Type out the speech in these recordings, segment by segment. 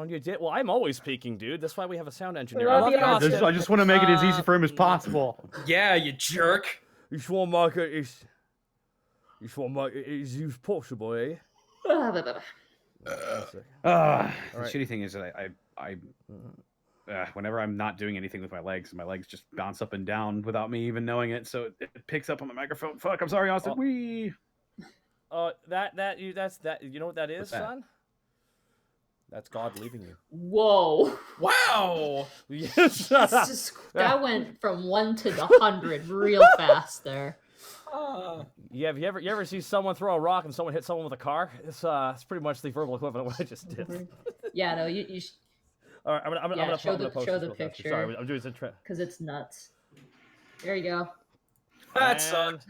you did? Well, I'm always peeking, dude. That's why we have a sound engineer. love you, I just want to make it as easy for him as possible. Yeah, you jerk. You just want to make it as easy as possible, eh? The shitty thing is that whenever I'm not doing anything with my legs just bounce up and down without me even knowing it, so it picks up on the microphone. Fuck, I'm sorry, Austin. You know what that is, son? That's God leaving you. Whoa. Wow. Yes. That went from 1 to 100 real fast there. Yeah, have you ever see someone throw a rock and someone hit someone with a car? It's pretty much the verbal equivalent of what I just did. Yeah, no, you should. All right, I'm gonna show post the this picture. Sorry, I'm doing some because it's nuts. There you go. That sucks.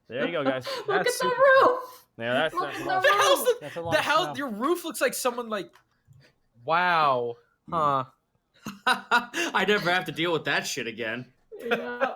There you go, guys. Look at the roof. Yeah, that's Look a at lot. the That's a The lot. hell? Your roof looks like someone like. Wow. Huh. I never have to deal with that shit again. Yeah.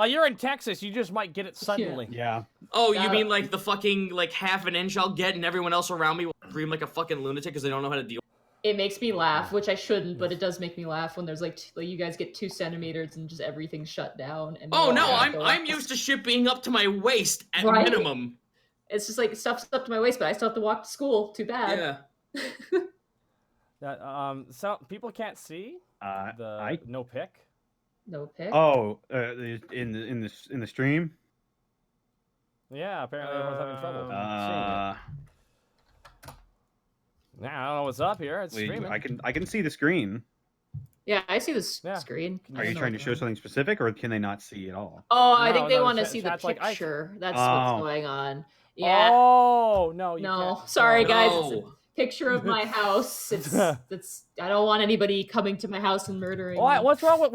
You're in Texas. You just might get it suddenly. Yeah. Oh, you mean like the fucking like half an inch I'll get, and everyone else around me will scream like a fucking lunatic because they don't know how to deal. It makes me laugh, which I shouldn't, but it does make me laugh when there's like you guys get 2 centimeters and just everything's shut down. And Oh no, I'm used to shit being up to my waist at minimum. It's just like stuff's up to my waist, but I still have to walk to school. Too bad. Yeah. So people can't see no pic. No pic. Oh, in the stream. Yeah, apparently everyone's having trouble seeing it. Nah, I don't know what's up here. It's streaming. I can see the screen. Yeah, I see the screen. Are you trying to show something specific, or can they not see at all? Oh, I think they want to see the picture. That's what's going on. Yeah. Oh no. No, sorry guys. It's a picture of my house. It's I don't want anybody coming to my house and murdering. What? What's wrong with?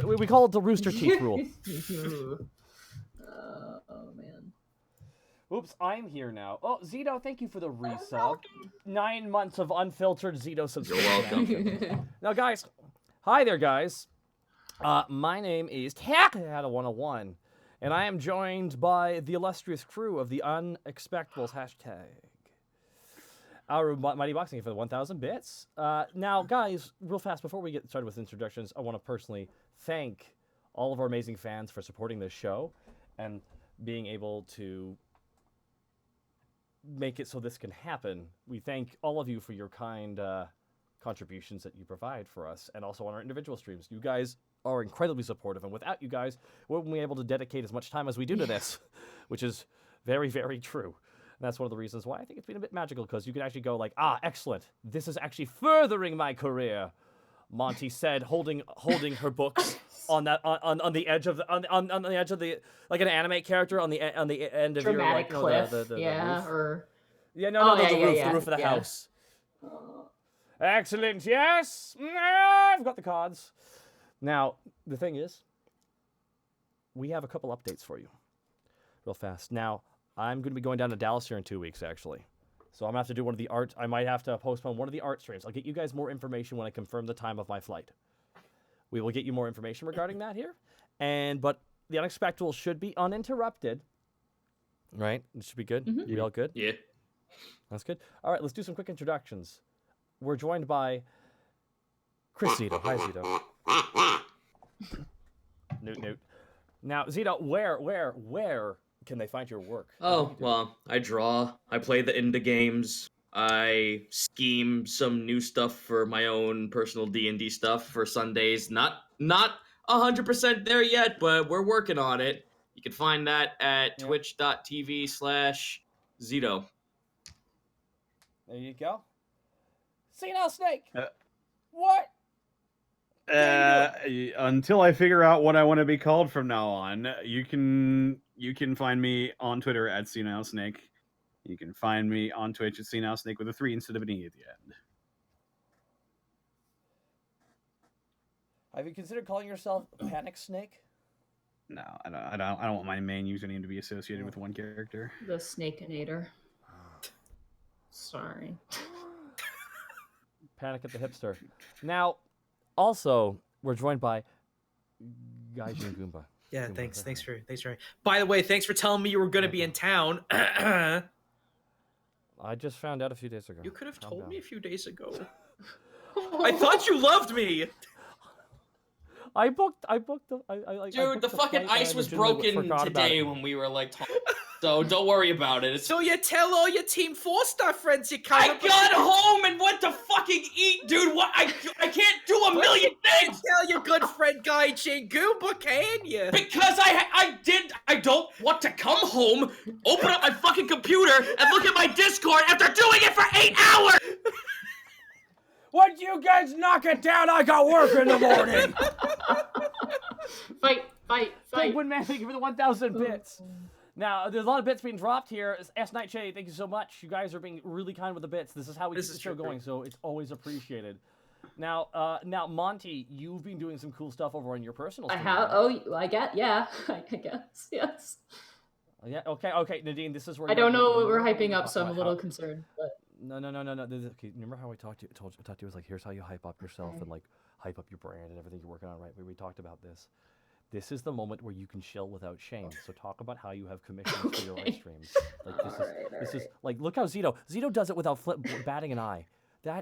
We call it the Rooster Teeth rule. Oh man. Oops, I'm here now. Oh, Zito, thank you for the resub. 9 months of unfiltered Zito subscription. You're welcome. Now, guys, hi there, guys. My name is Tackada101, and I am joined by the illustrious crew of the Unexpectables hashtag. Our Mighty Boxing for the 1,000 bits. Now, guys, real fast, before we get started with introductions, I want to personally thank all of our amazing fans for supporting this show and being able to make it so this can happen. We thank all of you for your kind contributions that you provide for us, and also on our individual streams. You guys are incredibly supportive, and without you guys, we wouldn't be able to dedicate as much time as we do to this, which is very, very true. And that's one of the reasons why I think it's been a bit magical, because you can actually go like, excellent, this is actually furthering my career, Monty said, holding her books on that on the edge of the on the edge of the, like an anime character on the end of dramatic your cliff. the roof. Or the roof of the house. Excellent, yes, I've got the cards. Now the thing is, we have a couple updates for you, real fast. Now I'm going to be going down to Dallas here in 2 weeks, actually. So I'm going to have to do one of the art. I might have to postpone one of the art streams. I'll get you guys more information when I confirm the time of my flight. We will get you more information regarding that here. But the Unexpectables should be uninterrupted. Right? It should be good. Mm-hmm. You all good? Yeah. That's good. All right, let's do some quick introductions. We're joined by Chris Zito. Hi, Zito. Newt. Now, Zito, where can they find your work? Oh, well, I draw. I play the indie games. I scheme some new stuff for my own personal D&D stuff for Sundays. Not 100% there yet, but we're working on it. You can find that at twitch.tv/Zito. There you go. See now, Snake. What? Until I figure out what I want to be called from now on, you can find me on Twitter at @SeeNowSnake. You can find me on Twitch at @SeeNowSnake with a 3 instead of an E at the end. Have you considered calling yourself Panic Snake? No, I don't want my main username to be associated with one character. The Snakeinator. Sorry. Panic at the Hipster. Now, also, we're joined by Gaijin Goomba. Yeah, thanks for. By the way, thanks for telling me you were gonna be in town. I just found out a few days ago. You could have Calm told down. me a few days ago. I thought you loved me. I booked the. Dude, the fucking ice was broken today when we were like talking. So don't worry about it. So you tell all your Team 4-star friends you can't. I got home and went to fucking eat, dude. What? I can't do a million things. Tell your good friend Guy Chain Goomba, can you? Because I don't want to come home, open up my fucking computer, and look at my Discord after doing it for 8 hours! Would you guys knock it down? I got work in the morning. Fight. Penguin Man, thank you for the 1,000 bits. Now, there's a lot of bits being dropped here. S. Night Shade, thank you so much. You guys are being really kind with the bits. This is how we keep the show going, so it's always appreciated. Now, Monty, you've been doing some cool stuff over on your personal stream. I have. Oh, I get. Yeah, I guess. Yes. Yeah. Okay. Nadine, this is where I don't know what we're hyping up, so I'm a little concerned. But no. Okay, remember how I talked to you? I talked to you. I was like, here's how you hype up yourself and like hype up your brand and everything you're working on. Right? We talked about this. This is the moment where you can chill without shame. So talk about how you have commissions for your live streams. Like this is like, look how Zito does it without batting an eye.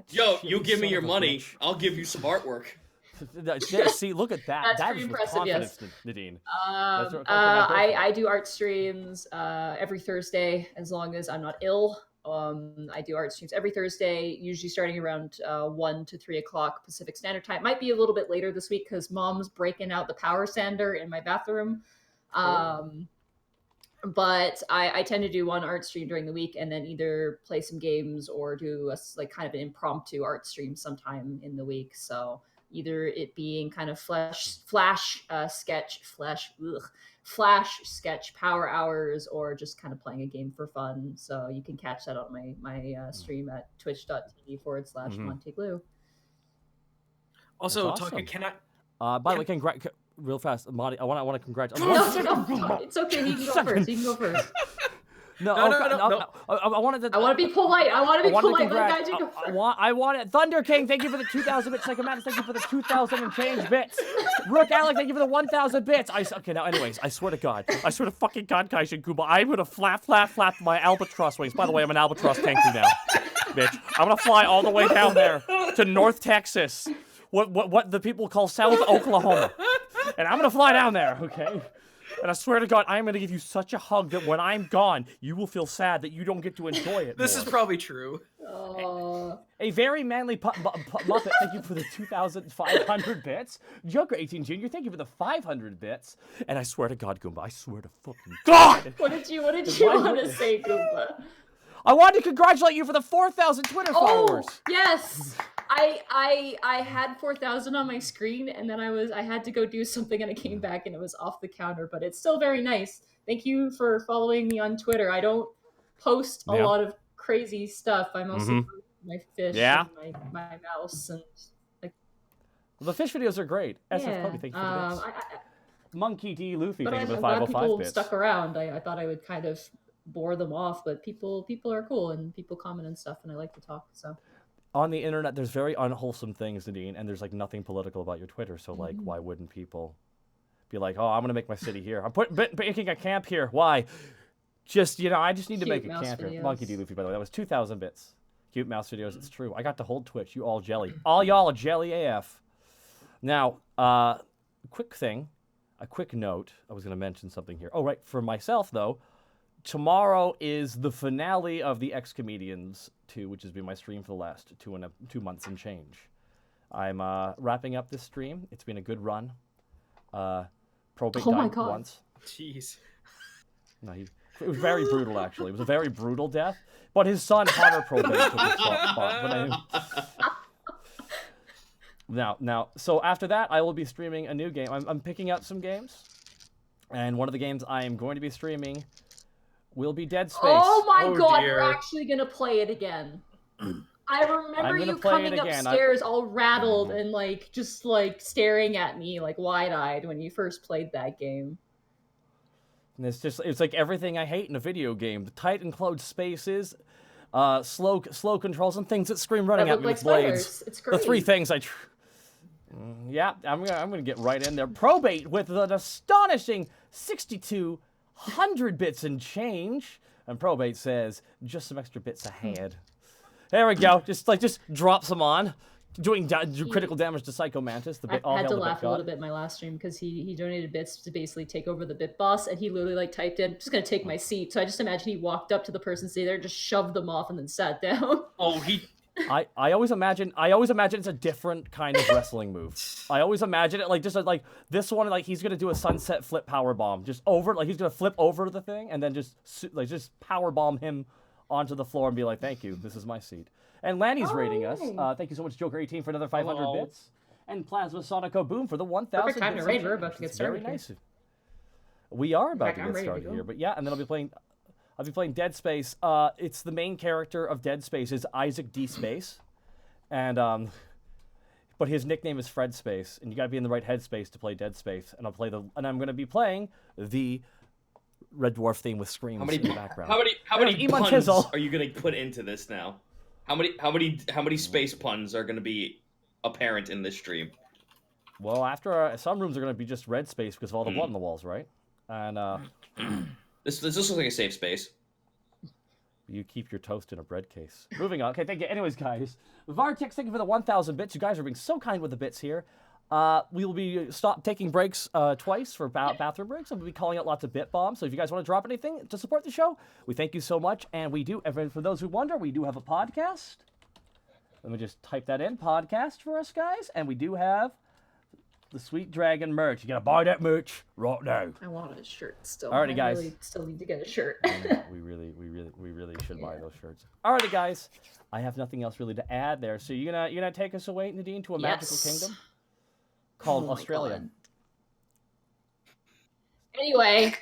Yo, you give me your money, I'll give you some artwork. See, look at that. That's pretty impressive, yes. Nadine. I do art streams every Thursday as long as I'm not ill. I do art streams every Thursday, usually starting around 1 to 3 o'clock Pacific Standard Time. Might be a little bit later this week because Mom's breaking out the power sander in my bathroom. But I tend to do one art stream during the week and then either play some games or do a kind of an impromptu art stream sometime in the week. So either it being kind of flash sketch power hours or just kind of playing a game for fun. So you can catch that on my stream at twitch.tv/MontyGlue. Also, awesome. Tucker, can I? By the way, real fast, Monty, I want to congratulate. No, it's okay. You can go first. No. I wanted to. I want to be polite. I want to be polite. Let the guy go first. I want it. Thunder King, thank you for the 2,000 bits. Second Madness, thank you for the 2,000 and change bits. Rook Alec, thank you for the 1,000 bits. Okay, now, anyways, I swear to fucking God, Kaishin Kuba, I'm gonna flap my albatross wings. By the way, I'm an albatross tanky now, bitch. I'm gonna fly all the way down there to North Texas, what the people call South Oklahoma, and I'm gonna fly down there, okay? And I swear to God, I'm going to give you such a hug that when I'm gone, you will feel sad that you don't get to enjoy it. This is probably true. A very manly Muppet, thank you for the 2,500 bits. Joker 18 Jr., thank you for the 500 bits. And I swear to God, Goomba, I swear to fucking God! What did you want to say, Goomba? I wanted to congratulate you for the 4,000 Twitter followers. Yes. I had 4,000 on my screen, and then I had to go do something, and I came back, and it was off the counter. But it's still very nice. Thank you for following me on Twitter. I don't post a lot of crazy stuff. I mostly post my fish and my mouse and like. Well, the fish videos are great. Yeah. Thank you for the bits. Monkey D. Luffy, thank you for the I'm glad 505 people bits. stuck around. I thought I would kind of bore them off, but people are cool and people comment and stuff, and I like to talk. So. On the internet, there's very unwholesome things, Nadine, and there's like nothing political about your Twitter. So like, why wouldn't people be like, oh, I'm gonna make my city here. I'm making a camp here. Why? Just I just need to make a camp here. Monkey D. Luffy, by the way, that was 2,000 bits. Cute mouse videos. It's true. I got to hold Twitch. You all jelly. All y'all are jelly AF. Now, quick note. I was gonna mention something here. Oh, right. For myself though. Tomorrow is the finale of the X-Comedians 2, which has been my stream for the last 2 months and change. I'm wrapping up this stream. It's been a good run. Probate died once. Jeez. No, it was very brutal, actually. It was a very brutal death. But his son, Hunter Probate, took his spot. Now, so after that, I will be streaming a new game. I'm picking out some games. And one of the games I am going to be streaming will be Dead Space. Oh my God, we're actually going to play it again. I remember you coming upstairs all rattled and just staring at me wide-eyed when you first played that game. And it's like everything I hate in a video game. The tight enclosed spaces, slow controls, and things that scream running at me with blades. It's great. The three things yeah, I'm gonna get right in there. Probate with an astonishing 6,200 bits and change. And Probate says, just some extra bits ahead. There we go. Just drops them on. Doing critical damage to Psycho Mantis. I had to laugh a little bit in my last stream because he donated bits to basically take over the bit boss, and he literally like typed in, "Just gonna take my seat." So I just imagine he walked up to the person sitting there, just shoved them off, and then sat down. Oh, I always imagine it's a different kind of wrestling move. I always imagine it like just like this one, like he's gonna do a sunset flip power bomb, just over, like he's gonna flip over the thing and then just power bomb him onto the floor and be like, "Thank you, this is my seat." And Lanny's rating us. Thank you so much, Joker18, for another 500 bits, and Plasma Sonico Boom for the 1,000. Perfect time to raid. We're about to get started. Very nice. We are about to get started here, but yeah, and then I'll be playing Dead Space. It's the main character of Dead Space is Isaac D. Space, and but his nickname is Fred Space, and you got to be in the right headspace to play Dead Space. And I'm going to be playing the Red Dwarf theme with screams in the background. How many puns are you going to put into this now? How many space puns are going to be apparent in this stream? Well, after some rooms are going to be just red space because of all the blood on the walls, right? And this looks like a safe space. You keep your toast in a bread case. Moving on. Okay, thank you. Anyways, guys, Vartex, thank you for the 1,000 bits. You guys are being so kind with the bits here. We will be taking breaks twice for bathroom breaks, and we'll be calling out lots of bit bombs. So if you guys want to drop anything to support the show, we thank you so much. And we do, and for those who wonder, we do have a podcast. Let me just type that in, podcast for us guys. And we do have the Sweet Dragon merch. You gotta buy that merch right now. I want a shirt still. Alrighty, guys. I really still need to get a shirt. we really should buy those shirts. Alrighty, guys. I have nothing else really to add there. So you're gonna take us away, Nadine, to a magical kingdom called Australia. God. Anyway,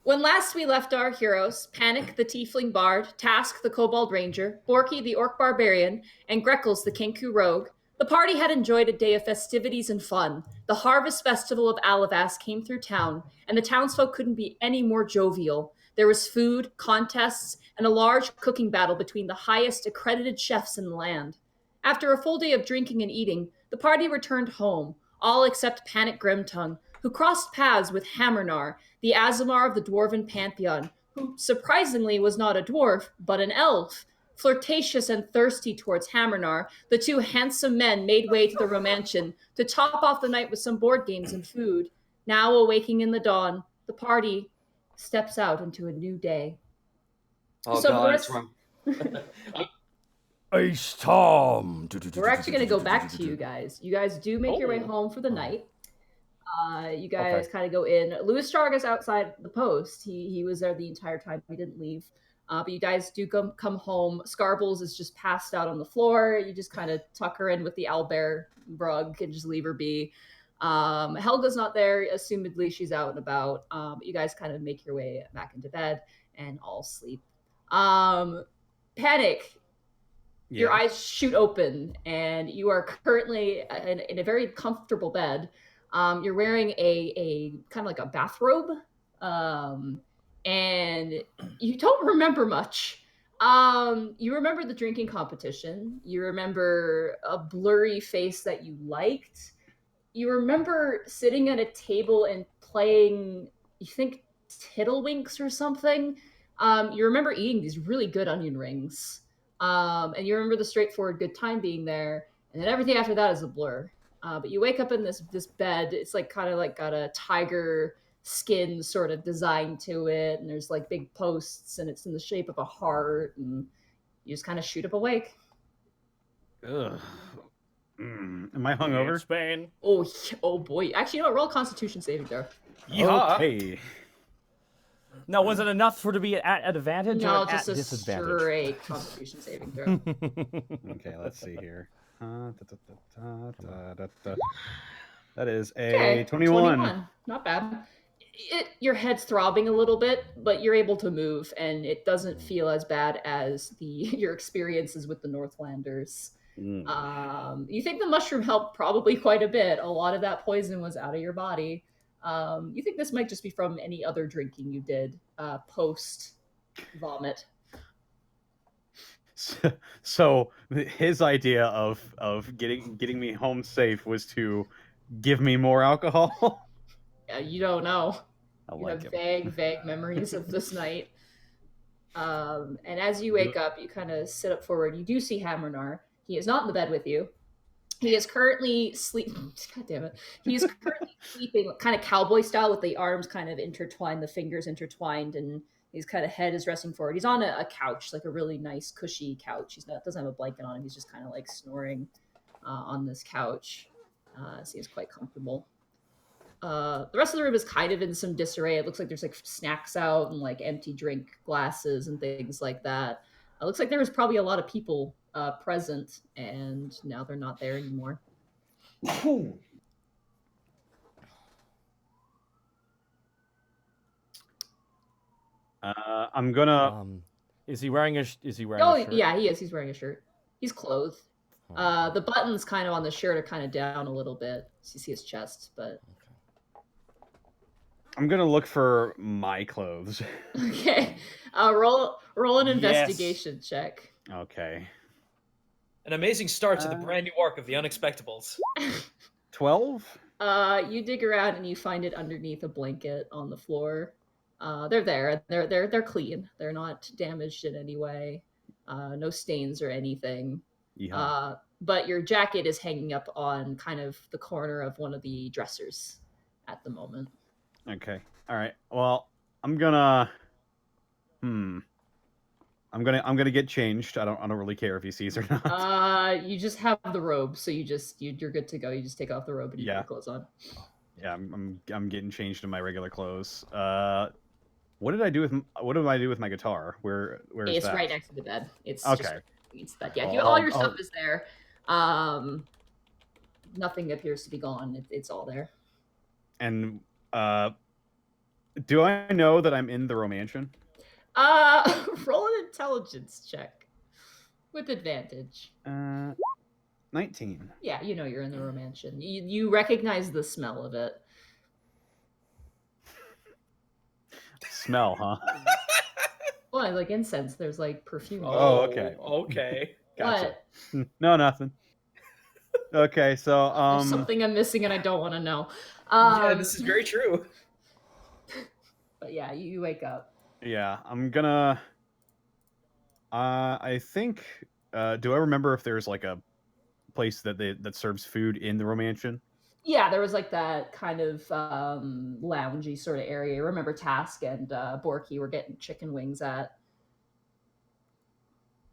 when last we left our heroes, Panic the Tiefling Bard, Task the Kobold Ranger, Borky the Orc Barbarian, and Greckles the Kenku Rogue, the party had enjoyed a day of festivities and fun. The Harvest Festival of Alavas came through town, and the townsfolk couldn't be any more jovial. There was food, contests, and a large cooking battle between the highest accredited chefs in the land. After a full day of drinking and eating, the party returned home, all except Panic Grimtongue, who crossed paths with Hammernar, the Azamar of the Dwarven Pantheon, who surprisingly was not a dwarf, but an elf. Flirtatious and thirsty towards Hammernar, the two handsome men made way to the Romantian to top off the night with some board games and food. Now awaking in the dawn, the party steps out into a new day. Oh God, it's wrong. Ace Tom. We're actually going to go back to you guys. You guys do make your way home for the night. You guys kind of go in. Louis Strog is outside the post. He was there the entire time. He didn't leave. But you guys do come home. Scarbles is just passed out on the floor. You just kind of tuck her in with the owlbear rug and just leave her be. Helga's not there. Assumedly, she's out and about. But you guys kind of make your way back into bed and all sleep. Panic. Yeah. Your eyes shoot open, and you are currently in a very comfortable bed. You're wearing a kind of like a bathrobe. And you don't remember much. You remember the drinking competition. You remember a blurry face that you liked. You remember sitting at a table and playing, you think, Tiddlewinks or something. You remember eating these really good onion rings. And you remember the straightforward good time being there. And then everything after that is a blur. But you wake up in this bed. It's like kind of like got a tiger skin sort of design to it, and there's like big posts, and it's in the shape of a heart, and you just kind of shoot up awake. Ugh. Am I hungover? Spain. Oh boy. Actually, you know what? Roll a Constitution saving throw. Yeah. Okay. Now, was it enough for to be at advantage no, or at just a disadvantage? straight Constitution saving throw. Okay, let's see here. That is a 21. Not bad. Your head's throbbing a little bit, but you're able to move, and it doesn't feel as bad as your experiences with the Northlanders. You think the mushroom helped probably quite a bit. A lot of that poison was out of your body. You think this might just be from any other drinking you did post vomit. So his idea of getting me home safe was to give me more alcohol. Yeah, you don't know. I You like have him. vague memories of this night. And as you wake up, you kind of sit up forward. You do see Hammernar. He is not in the bed with you. He is currently sleeping. God damn it! He is currently sleeping, kind of cowboy style, with the arms kind of intertwined, the fingers intertwined, and his kind of head is resting forward. He's on a couch, like a really nice, cushy couch. He's not doesn't have a blanket on him. He's just kind of like snoring on this couch. So he's quite comfortable. The rest of the room is kind of in some disarray. It looks like there's like snacks out and like empty drink glasses and things like that. It looks like there was probably a lot of people present, and now they're not there anymore. I'm gonna. Is he wearing a shirt? Yeah, he is. He's wearing a shirt. He's clothed. The buttons kind of on the shirt are kind of down a little bit. So you see his chest, but I'm gonna look for my clothes. okay. Roll an investigation check. Okay. An amazing start to the brand new arc of the Unexpectables. 12. You dig around and you find it underneath a blanket on the floor. They're there. They're clean. They're not damaged in any way. No stains or anything. Yeah. But your jacket is hanging up on kind of the corner of one of the dressers at the moment. Okay. All right. Well, I'm gonna. I'm gonna get changed. I don't really care if he sees or not. You just have the robe, so you're good to go. You just take off the robe and you put your clothes on. Yeah, I'm getting changed in my regular clothes. What do I do with my guitar? Where is it's that? right next to the bed. It's okay. It's that. Yeah, all your stuff is there. Nothing appears to be gone. It's all there. And do I know that I'm in the Romantian? Roll an intelligence check with advantage. 19. Yeah, you know you're in the Romantian. You recognize the smell of it. Smell, huh? Well, like incense. There's like perfume. Oh, okay. Okay. Gotcha. What? No, nothing. Okay, so There's something I'm missing and I don't want to know. Yeah, this is very true. But yeah, you wake up. Yeah, I'm gonna. I think. Do I remember if there's like a place that serves food in the Romantian? Yeah, there was like that kind of loungy sort of area. Remember, Task and Borky were getting chicken wings at.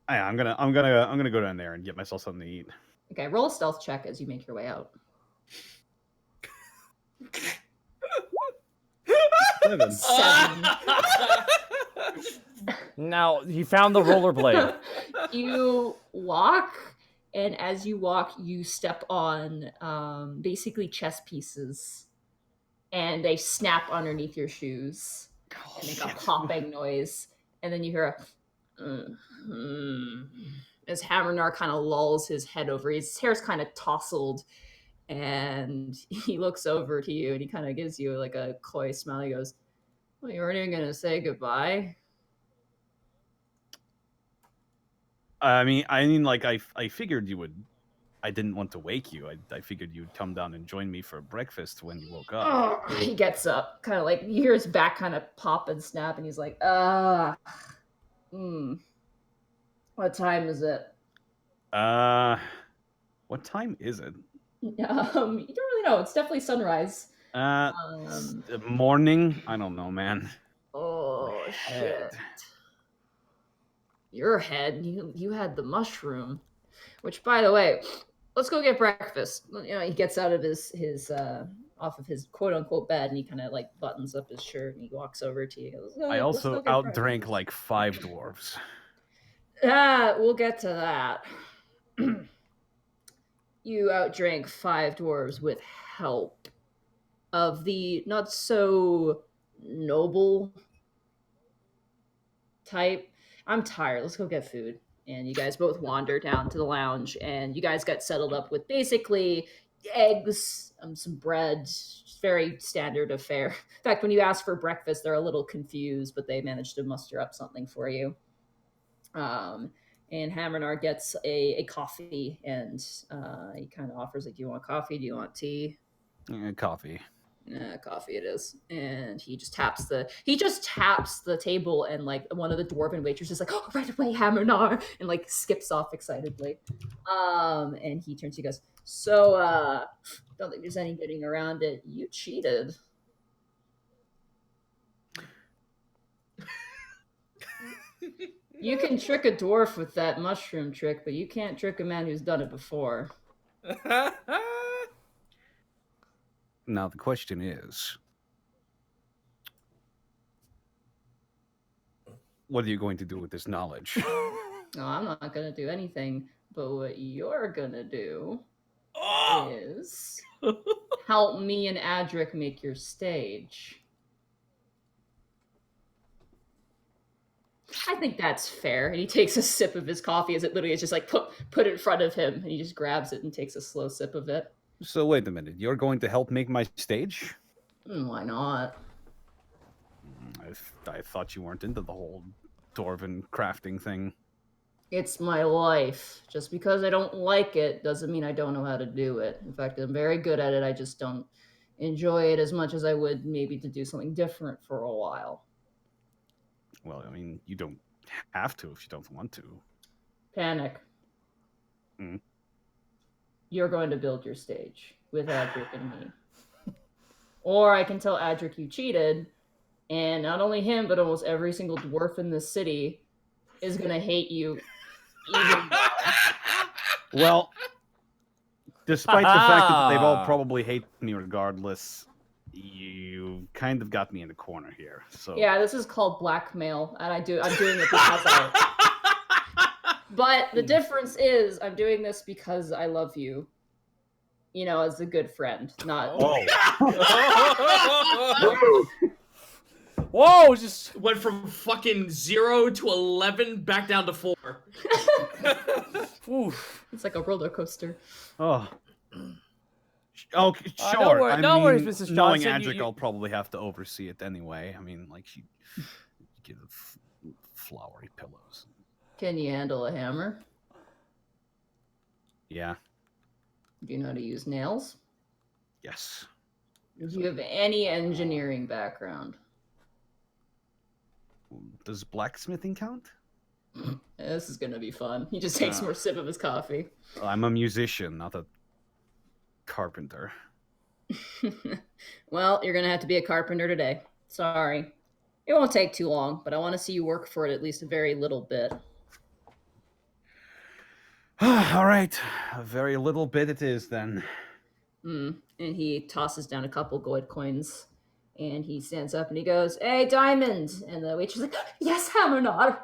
Yeah, I'm gonna go down there and get myself something to eat. Okay, roll a stealth check as you make your way out. 7. Now he found the rollerblade. You walk, and as you walk, you step on basically chess pieces, and they snap underneath your shoes and make a popping noise. And then you hear a as Hammernar kind of lulls his head over. His hair's kind of tousled, and he looks over to you and he kind of gives you like a coy smile. He goes, "Well, you weren't even gonna say goodbye." I mean, like I figured you would. I didn't want to wake you. I figured you'd come down and join me for breakfast when you woke up. Oh, he gets up, kind of like you hear his back kind of pop and snap, and he's like, what time is it? What time is it? You don't really know. It's definitely sunrise. Morning. I don't know, man. Oh shit! Your head. You had the mushroom, which, by the way, let's go get breakfast. You know, he gets out of his off of his quote unquote bed, and he kind of like buttons up his shirt and he walks over to you. He goes, I also outdrank like 5 dwarves. We'll get to that. You outdrank 5 dwarves with help of the not so noble type. I'm tired. Let's go get food. And you guys both wander down to the lounge, and you guys get settled up with basically eggs, some bread, very standard affair. In fact, when you ask for breakfast, they're a little confused, but they managed to muster up something for you. And Hammernar gets a coffee, and he kind of offers, like, do you want coffee? Do you want tea? Coffee. Coffee it is. And he just taps the table, and like one of the dwarven waitresses is like, oh, right away, Hammernar, and like skips off excitedly. And he turns to you, goes, so don't think there's any getting around it. You cheated. You can trick a dwarf with that mushroom trick, but you can't trick a man who's done it before. Now the question is, what are you going to do with this knowledge? No, I'm not gonna do anything, but what you're gonna do is help me and Adric make your stage. I think that's fair. And he takes a sip of his coffee as it literally is just like put in front of him, and he just grabs it and takes a slow sip of it. So wait a minute, you're going to help make my stage? Why not? I thought you weren't into the whole dwarven crafting thing. It's my life. Just because I don't like it doesn't mean I don't know how to do it. In fact, I'm very good at it. I just don't enjoy it as much as I would maybe to do something different for a while. Well, I mean, you don't have to if you don't want to. Panic. Mm. You're going to build your stage with Adric and me. Or I can tell Adric you cheated, and not only him, but almost every single dwarf in this city is going to hate you even more. Well, despite the fact that they've all probably hate me regardless, you kind of got me in the corner here. So Yeah, this is called blackmail, and I'm doing it because I... But the difference is I'm doing this because I love you. You know, as a good friend, not... Whoa, just Went from fucking 0 to 11 back down to 4. It's like a roller coaster. Oh. Okay, sure. No worries, Mrs. Knowing Johnson, Adric, I'll probably have to oversee it anyway. I mean, like, she give flowery pillows. Can you handle a hammer? Yeah. Do you know how to use nails? Yes. Do you have any engineering background? Does blacksmithing count? This is gonna be fun. He just takes more sip of his coffee. I'm a musician, not a carpenter. Well, you're gonna have to be a carpenter today. Sorry. It won't take too long, but I want to see you work for it at least a very little bit. All right. A very little bit it is then. And he tosses down a couple gold coins. And he stands up and he goes, "Hey, Diamond!" And the waitress is like, "Yes, Hammernar!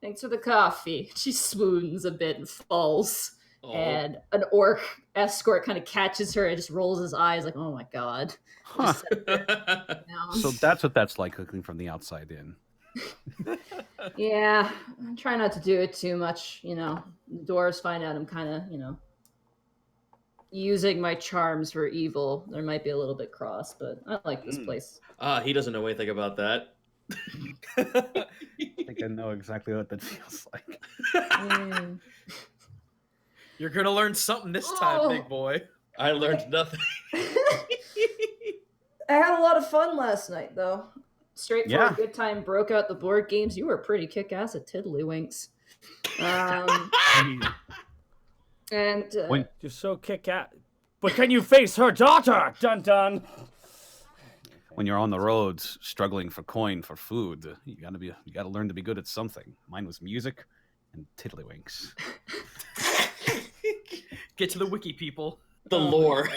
Thanks for the coffee." She swoons a bit and falls. Oh. And an orc escort kind of catches her and just rolls his eyes like, "Oh my god." Huh. So that's what that's like looking from the outside in. Yeah, I try not to do it too much, you know. The dwarves find out I'm kind of, you know, using my charms for evil. There might be a little bit cross, but I like this place. He doesn't know anything about that. I think I know exactly what that feels like. You're gonna learn something this time, big boy. I learned nothing. I had a lot of fun last night, though. Straightforward, good time. Broke out the board games. You were pretty kick-ass at Tiddlywinks. And you're so kick-ass. But can you face her daughter? Dun dun. When you're on the roads struggling for coin for food, you gotta learn to be good at something. Mine was music and tiddlywinks. Get to the wiki, people. The lore.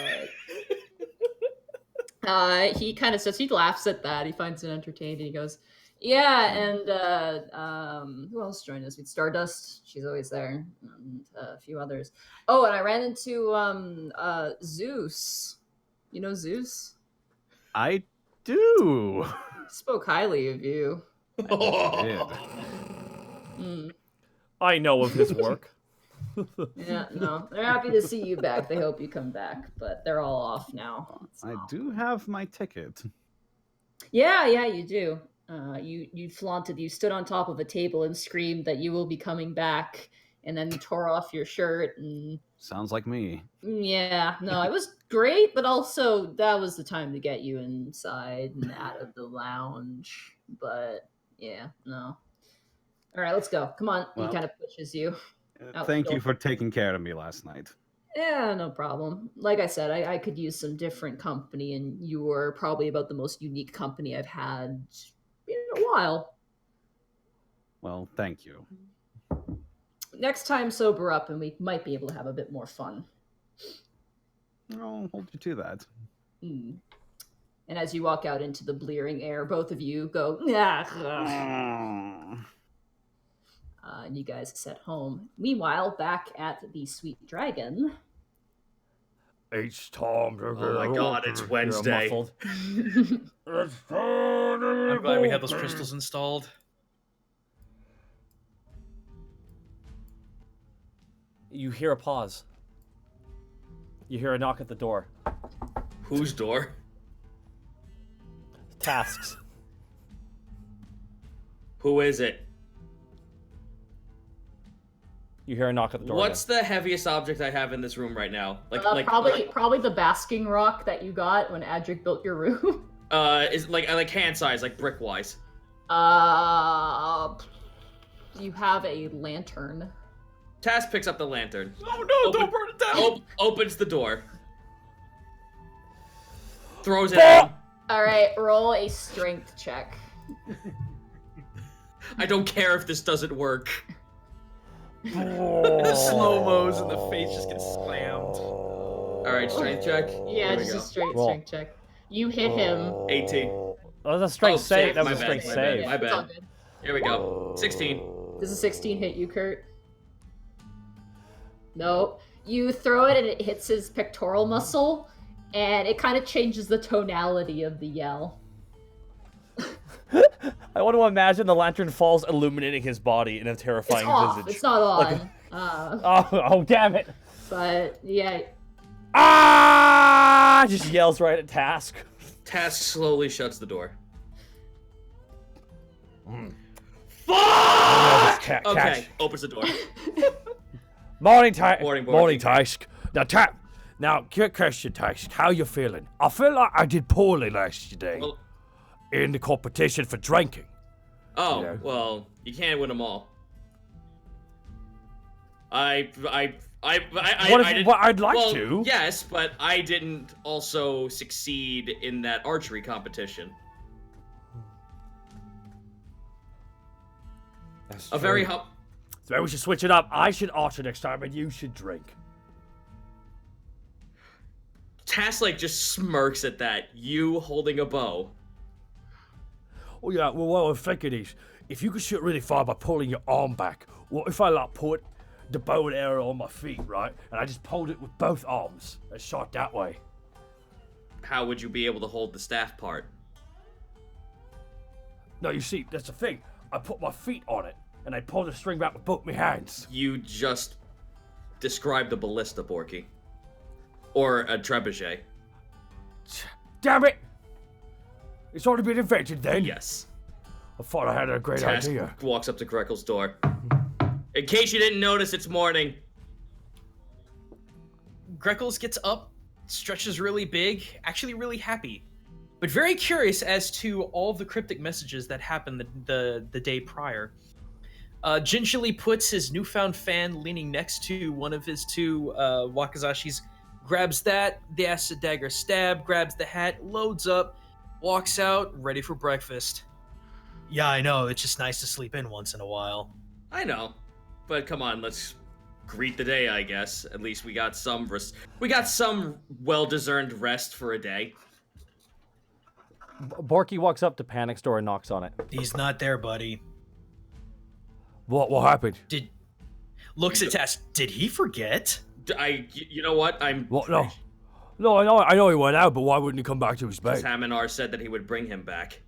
He kind of says, he laughs at that. He finds it entertaining. He goes, "Yeah, and who else joined us? We had Stardust. She's always there. And a few others. Oh, and I ran into Zeus. You know Zeus? I do. He spoke highly of you. I know of his work. Yeah, no, they're happy to see you back. They hope you come back, but they're all off now. I do have my ticket. Yeah, you do. You flaunted. You stood on top of a table and screamed that you will be coming back, and then tore off your shirt. And Sounds like me. yeah, no, it was great, but also that was the time to get you inside and out of the lounge. But yeah, no. All right, let's go. Come on. Well, he kind of pushes you. Out Thank the you door. for taking care of me last night. Yeah, no problem. Like I said, I could use some different company, and you were probably about the most unique company I've had in a while. Well, thank you. Next time, sober up, and we might be able to have a bit more fun. I'll hold you to that. Mm. And as you walk out into the blearing air, both of you go, and you guys set home. Meanwhile, back at the Sweet Dragon. It's time to Oh my God, it's Wednesday. It's time to I'm glad we have those crystals installed. You hear a pause. You hear a knock at the door. Whose door? Tasks. Who is it? You hear a knock at the door. What's the heaviest object I have in this room right now? Probably the basking rock that you got when Adric built your room. Is like hand size, like brick wise. You have a lantern. Task picks up the lantern. Oh no! Don't burn it down. Opens the door. Throws it at him. All right, roll a strength check. I don't care if this doesn't work. Slow mos and the face just gets slammed. All right, strength check. Yeah, Here we just a go. straight Roll. strength check. You hit him. 18. Oh, that was a strength save. That was a my strength bad, save. My It's all bad. good. Here we go. 16. Does a 16 hit you, Kurt? No. You throw it and it hits his pectoral muscle, and it kind of changes the tonality of the yell. I want to imagine the lantern falls, illuminating his body in a It's terrifying off. visage. It's not on. Like oh, damn it! But yeah, Ah! Just yells right at Task. Task slowly shuts the door. Fuck! Okay, opens the door. Morning, Task. Morning, Borky. Morning, Task. Now, quick question, Task. How you feeling? I feel like I did poorly last day Well, in the competition for drinking. oh, Yeah. well, you can't win them all. I didn't, Well, I'd like well, to. yes, but I didn't also succeed in that archery competition. That's A very true. So maybe we should switch it up. I should archer next time, and you should drink. Task like just smirks at that. You holding a bow. Oh yeah. Well, what I'm thinking is, if you could shoot really far by pulling your arm back, what if I like put the bow and arrow on my feet, right? And I just pulled it with both arms and shot that way. How would you be able to hold the staff part? No, you see, that's the thing. I put my feet on it, and I pull the string back with both my hands. You just described a ballista, Borky. Or a trebuchet. Damn it! It's already been invented then. Yes. I thought I had a great Task idea. walks up to Grekel's door. In case you didn't notice, it's morning. Greckles gets up, stretches really big, actually really happy, but very curious as to all the cryptic messages that happened the day prior. Gingerly puts his newfound fan leaning next to one of his two Wakazashis, grabs that, the acid dagger stab, grabs the hat, loads up, walks out, ready for breakfast. Yeah, I know. It's just nice to sleep in once in a while. I know. But come on, let's greet the day, I guess. At least we got some well-deserved rest for a day. Borky walks up to Panic's door and knocks on it. He's not there, buddy. What happened? Looks at Task. Did he forget? You know what? What? No, I know he went out, but why wouldn't he come back to his bed? Haminar said that he would bring him back.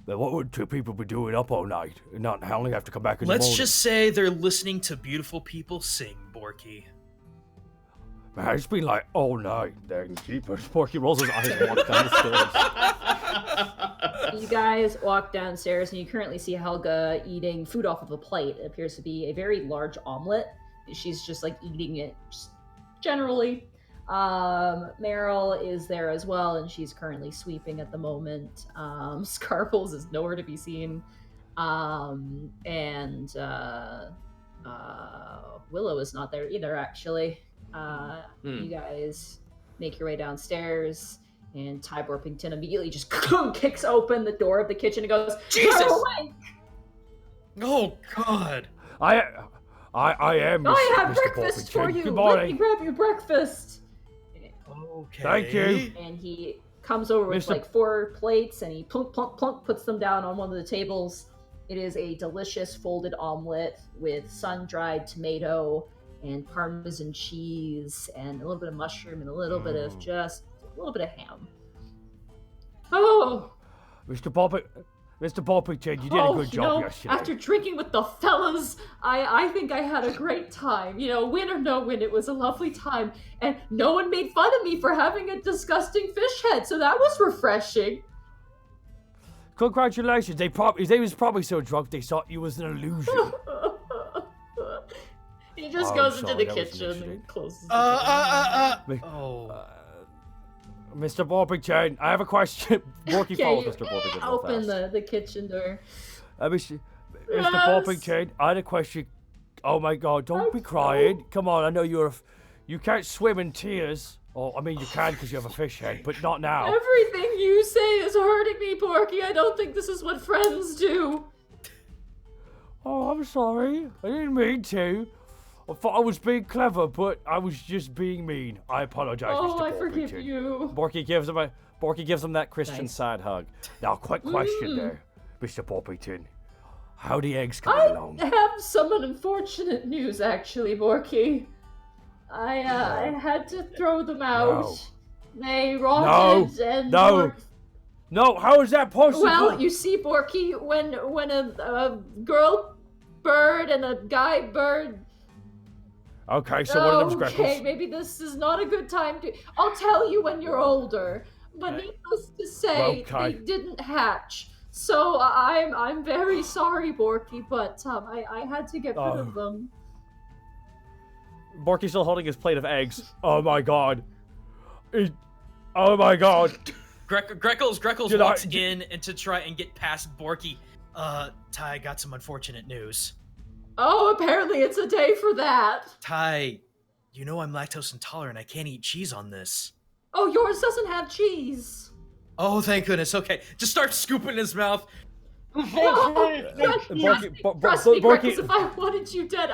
Then what would two people be doing up all night and not only have to come back in the Let's morning? just say they're listening to beautiful people sing, Borky. Man, it's been like all night. Dang jeepers. Porky rolls his eyes and walks down the stairs. You guys walk downstairs and you currently see Helga eating food off of a plate. It appears to be a very large omelet. She's just like eating it just generally. Meryl is there as well, and she's currently sweeping at the moment. Scarples is nowhere to be seen. Willow is not there either, actually. You guys make your way downstairs, and Ty Borpington immediately just kicks open the door of the kitchen and goes, Jesus! "Go away! Oh God! I am. I have Mr. breakfast for Borpington. you. Good Let morning. me grab your breakfast." Okay. Thank you. And he comes over with Mr. like 4 plates, and he plunk, plunk, plunk puts them down on one of the tables. It is a delicious folded omelet with sun-dried tomato and Parmesan cheese and a little bit of mushroom and a little bit of ham. Oh, Mr. Borpington, you did a good job yesterday. after drinking with the fellas, I think I had a great time. Win or no win, it was a lovely time. And no one made fun of me for having a disgusting fish head, so that was refreshing. Congratulations. They was probably so drunk they thought you was an illusion. He just Oh, goes I'm into sorry, the that was kitchen an and closes the door. Oh. Mr. Borpington, I have a question. Borky follows you Mr. Borpington real open fast. the kitchen door. Mr. Yes. Borpington, I had a question. Oh my God, don't be crying. Come on, I know you can't swim in tears. Oh, I mean, you can because you have a fish head, but not now. Everything you say is hurting me, Porky. I don't think this is what friends do. Oh, I'm sorry. I didn't mean to. I thought I was being clever, but I was just being mean. I apologize, Mr. Oh, I Borpington. forgive you. Borky gives him that Christian Nice. side hug. Now, quick question there, Mr. Borpington. How the eggs come I along? have some unfortunate news, actually, Borky. I had to throw them out. They rotted and No. were- No, how is that possible? Well, you see, Borky, when a girl bird and a guy bird. Okay, so one of them's Okay, Greckles. maybe this is not a good time to. I'll tell you when you're older. But needless to say, Okay. they didn't hatch. So I'm very sorry, Borky, but I had to get rid Oh. of them. Borky's still holding his plate of eggs. Oh my God. Oh my God. Greckles Did I- walks in and to try and get past Borky. Ty, got some unfortunate news. Oh, apparently it's a day for that. Ty, you know I'm lactose intolerant. I can't eat cheese on this. Oh, yours doesn't have cheese. Oh, thank goodness. Okay. Just starts scooping his mouth. Trust me, Greckles, if I wanted you dead,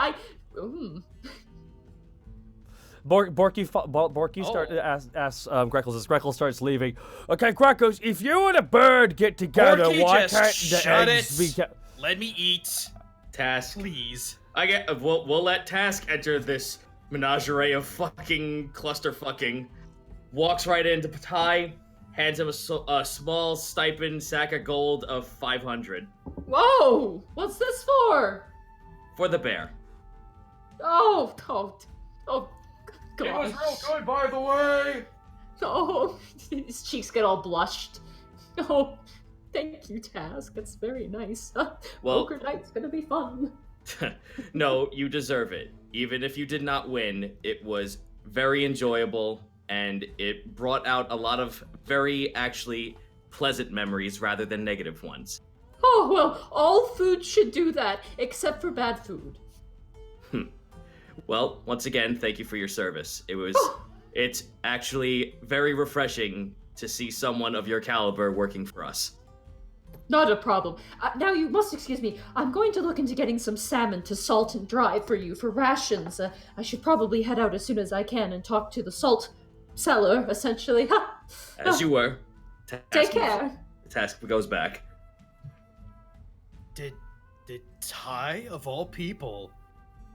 Borky asks Greckles as Greckles starts leaving. Okay, Greckles, if you and a bird get together, Borky, why just can't the shut eggs it. be Let me eat, Task. please. We'll let Task enter this menagerie of fucking cluster fucking. Walks right into Ty, hands him a small stipend sack of gold of 500 Whoa! What's this for? for the bear. Oh, God. It was real good, by the way. Oh, his cheeks get all blushed. Oh, thank you, Task. That's very nice. Well- Poker night's gonna be fun. No, you deserve it. Even if you did not win, it was very enjoyable, and it brought out a lot of very actually pleasant memories rather than negative ones. Oh, well, all food should do that, except for bad food. Well, once again, thank you for your service. It's actually very refreshing to see someone of your caliber working for us. Not a problem. Now you must excuse me. I'm going to look into getting some salmon to salt and dry for you for rations. I should probably head out as soon as I can and talk to the salt seller, essentially. As you were. Take care. Task goes back. Did Ty, of all people,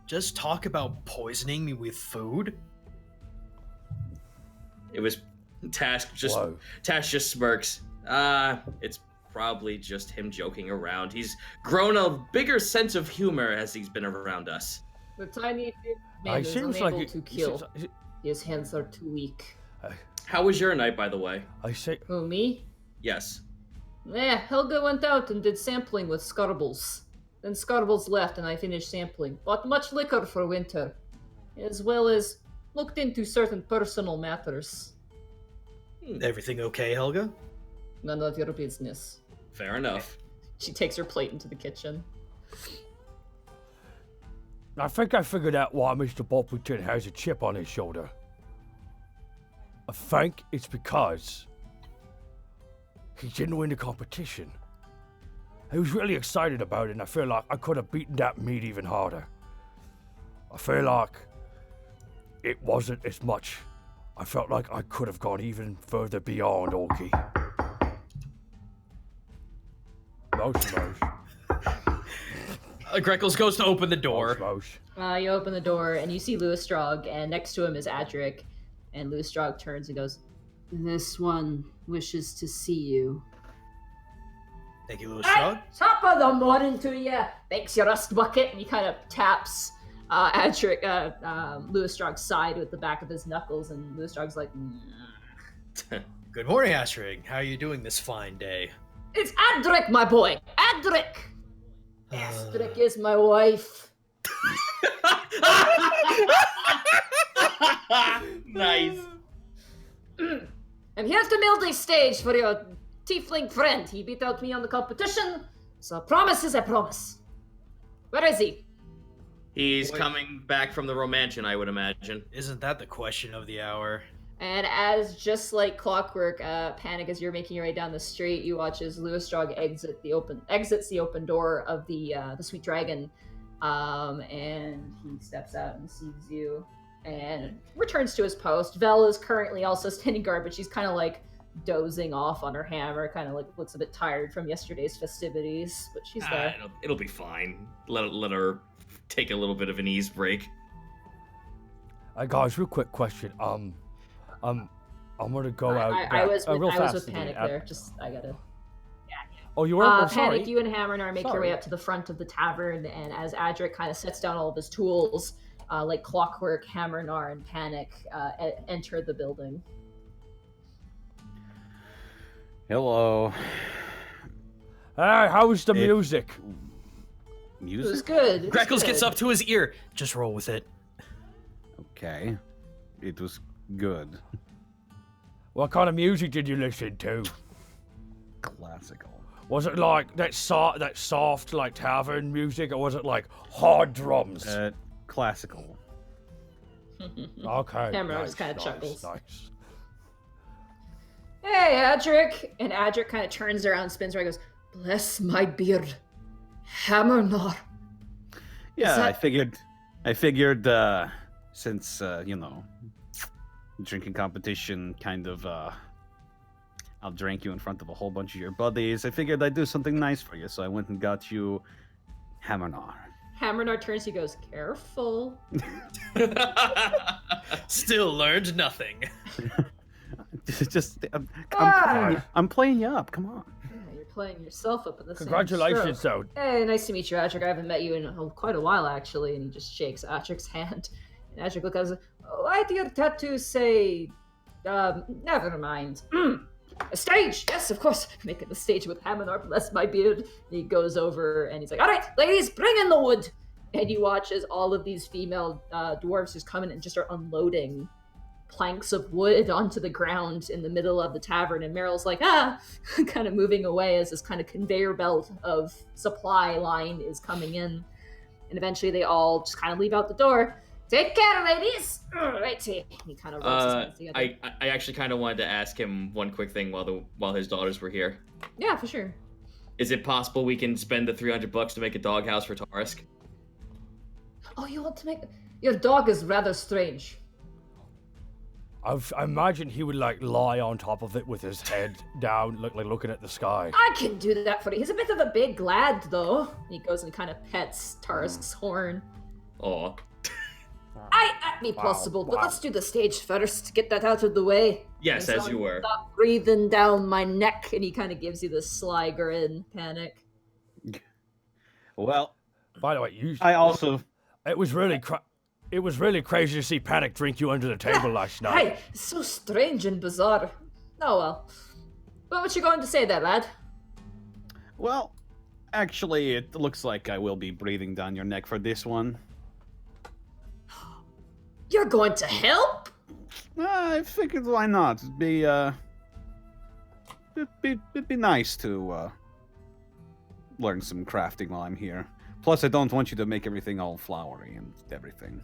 just talk about poisoning me with food? It was Task just Whoa. Task just smirks. It's probably just him joking around. He's grown a bigger sense of humor as he's been around us. The tiny man I is seems unable like to it kill. seems- His hands are too weak. How was your night, by the way? I say Who, me? Yes. Yeah, Helga went out and did sampling with Scarbles. Then Scarbles left and I finished sampling. Bought much liquor for winter, as well as looked into certain personal matters. Everything okay, Helga? None of your business. Fair enough. She takes her plate into the kitchen. I think I figured out why Mr. Boppington has a chip on his shoulder. I think it's because he didn't win the competition. He was really excited about it, and I feel like I could have beaten that meat even harder. I feel like it wasn't as much. I felt like I could have gone even further beyond Orky. Most. Greckles goes to open the door. You open the door and you see Louis Strog, and next to him is Adric. And Louis Strog turns and goes, "This one wishes to see you." Thank you, Louis Strog. Top of the morning to you. Thanks, you rust bucket. And he kind of taps Adric, Louis Strog's side with the back of his knuckles, and Louis Strog's like, Good morning, Astrid. How are you doing this fine day? "It's Adric, my boy. Adric. Adric is my wife." Nice. "I'm here to build a stage for your tiefling friend. He beat out me on the competition, so promise is a promise. Where is he?" He's coming back from the Romantian, I would imagine. Isn't that the question of the hour? And as just like clockwork, Panic, as you're making your way down the street, you watch as Louis Strog exits the open door of the Sweet Dragon, and he steps out and sees you, and returns to his post. Vel is currently also standing guard, but she's kind of like dozing off on her hammer, kind of like looks a bit tired from yesterday's festivities, but she's there. It'll be fine. Let her take a little bit of an ease break. Hey guys, real quick question. I'm gonna go out. I was real fast with today. Panic there. I gotta. Oh, you were? Oh, sorry. Panic, you and Hammernar make your Sorry. way up to the front of the tavern, and as Adric kind of sets down all of his tools, like clockwork, Hammernar and Panic enter the building. Hello. Hey, how was the music? It was Music? good. It was Greckles good. gets up to his ear. Just roll with it. Okay. It was good. What kind of music did you listen to? Classical. Was it like that soft like tavern music, or was it like hard drums? Classical. Okay. Hammernar nice, just kind of nice, chuckles. Nice. "Hey, Adric!" And Adric kind of turns around, spins around, and goes, "Bless my beard, Hammernar." Yeah, that- I figured, since, drinking competition kind of, I'll drink you in front of a whole bunch of your buddies. I figured I'd do something nice for you, so I went and got you Hammernar. Hammernar turns, he goes, "Careful." Still learned nothing. I'm playing you up. Come on. Yeah, you're playing yourself up in the Congratulations, same stroke. though. Hey, nice to meet you, Adric. I haven't met you in quite a while, actually. And he just shakes Adric's hand. And Adric looks at him, "Why do your tattoos say... never mind. A stage! Yes, of course. Making the stage with Hammernar, bless my beard." And he goes over and he's like, "All right, ladies, bring in the wood." And you watch as all of these female dwarves just come in and just are unloading planks of wood onto the ground in the middle of the tavern, and Meryl's like, kind of moving away as this kind of conveyor belt of supply line is coming in. And eventually they all just kind of leave out the door. "Take care, ladies!" Righty. He kind of rubs his hands together. I actually kind of wanted to ask him one quick thing while his daughters were here. Yeah, for sure. Is it possible we can spend the $300 to make a doghouse for Tarisk? Oh, you want to make... Your dog is rather strange. I imagine he would like lie on top of it with his head down, like looking at the sky. I can do that for you. He's a bit of a big lad, though. He goes and kind of pets Tarisk's horn. Aw. That'd be possible, but wow. let's do the stage first. Get that out of the way. Yes, And as so you were. Stop breathing down my neck, and he kind of gives you this sly grin, Panic. Well, By the way, it was really crazy to see Panic drink you under the table last night. Hey, it's so strange and bizarre. Oh well. What you going to say there, lad? Well, actually, it looks like I will be breathing down your neck for this one. You're going to help? I figured why not? It'd be nice to learn some crafting while I'm here. Plus, I don't want you to make everything all flowery and everything.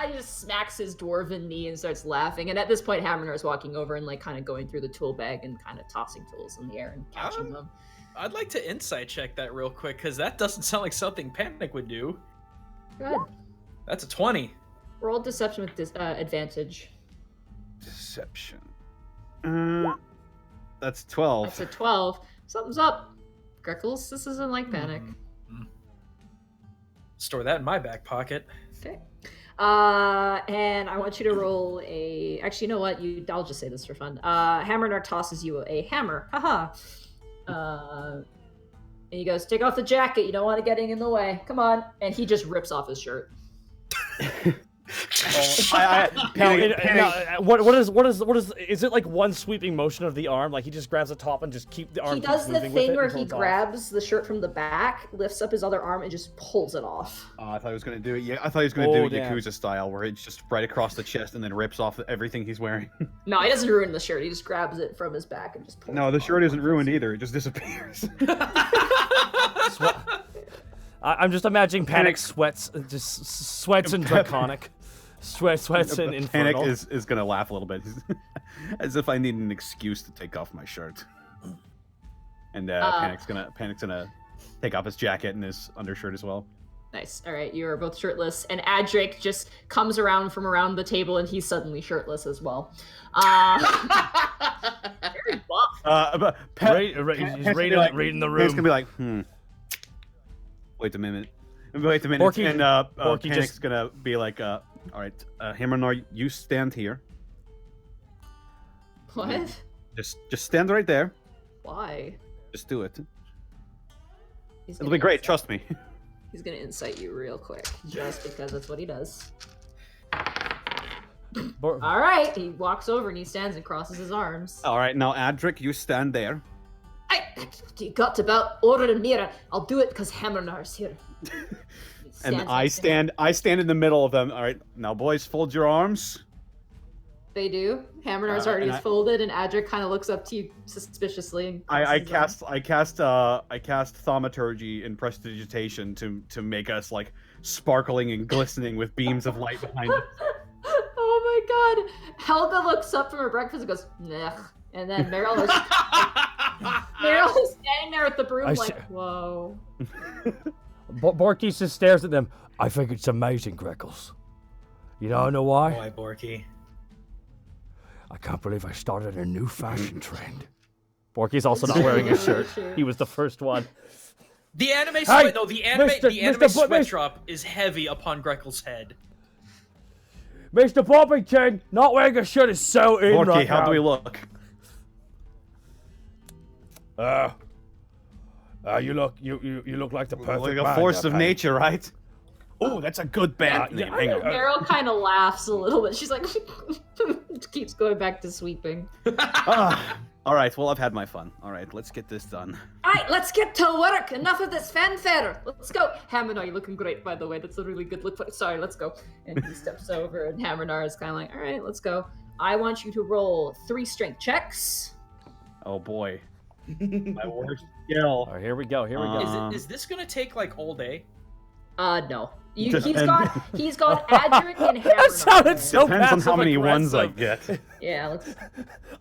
He just smacks his dwarven knee and starts laughing. And at this point, Hammernar is walking over and like kind of going through the tool bag and kind of tossing tools in the air and catching them. I'd like to insight check that real quick because that doesn't sound like something Panic would do. Good. That's a 20. Roll deception with advantage. Deception. That's 12. That's a 12. Something's up. Greckles, this isn't like Panic. Store that in my back pocket. Okay. And I want you to roll a... Actually, you know what? I'll just say this for fun. Hammernar tosses you a hammer. Haha. And he goes, take off the jacket. You don't want it getting in the way. Come on. And he just rips off his shirt. What is it like one sweeping motion of the arm? Like he just grabs the top and just keep the arm. He does the moving with thing it where until he it's off. grabs the shirt from the back, lifts up his other arm, and just pulls it off. I thought he was gonna do it. Yeah, I thought he was gonna do it damn. Yakuza style, where it's just right across the chest and then rips off everything he's wearing. No, he doesn't ruin the shirt. He just grabs it from his back and just pulls No, it the off. shirt isn't ruined either. It just disappears. I'm just imagining Panic sweats and draconic. Sweats and Panic infernal. is gonna laugh a little bit, as if I need an excuse to take off my shirt. And Panic's gonna take off his jacket and his undershirt as well. Nice. All right, you are both shirtless, and Adric just comes around from around the table, and he's suddenly shirtless as well. Very buff. But He's reading the room. Panic's gonna be like, Wait a minute. Borky- and Borky Panic's just- gonna be like, all right, Hammernar, you stand here. What? Just stand right there. Why? Just do it. He's It'll gonna be great. insight- Trust me. He's gonna incite you real quick, just because that's what he does. All right, he walks over and he stands and crosses his arms. All right, now Adric, you stand there. You got about order and Mira. I'll do it because Hammernar's here. And I stand in the middle of them. All right, now boys, fold your arms. They do. Hammernar's already and is folded, and Adric kind of looks up to you suspiciously. And I crosses his cast thaumaturgy and prestidigitation to make us like sparkling and glistening with beams of light behind us. Oh my god! Helga looks up from her breakfast and goes, "Nech." And then Meryl is standing there with the broom, like, "Whoa." Borky just stares at them. I think it's amazing, Greckles. You know why? Boy, Borky. I can't believe I started a new fashion trend. Borky's also not wearing a shirt. He was the first one. The anime Hey, sweat, no, the anime Mr. sweat drop is heavy upon Greckle's head. Mr. Poppington, not wearing a shirt is so in Borky, right how now. do we look? You look like the perfect Like a man, force there, of Patty. nature, right? Oh, that's a good band name. Hang on. Meryl kind of laughs a little bit. She's like, keeps going back to sweeping. All right, well, I've had my fun. All right, let's get this done. All right, let's get to work. Enough of this fanfare. Let's go. Hammernar, you're looking great, by the way. That's a really good look. Sorry, let's go. And he steps over, and Hammernar is kind of like, all right, let's go. I want you to roll 3 strength checks. Oh boy, my worst skill. All right, here we go. Is this gonna take like all day? No. He's Depends. got Adric and Hammernar. That sounded so Depends on how many passive-aggressive. ones I get. Yeah, let's...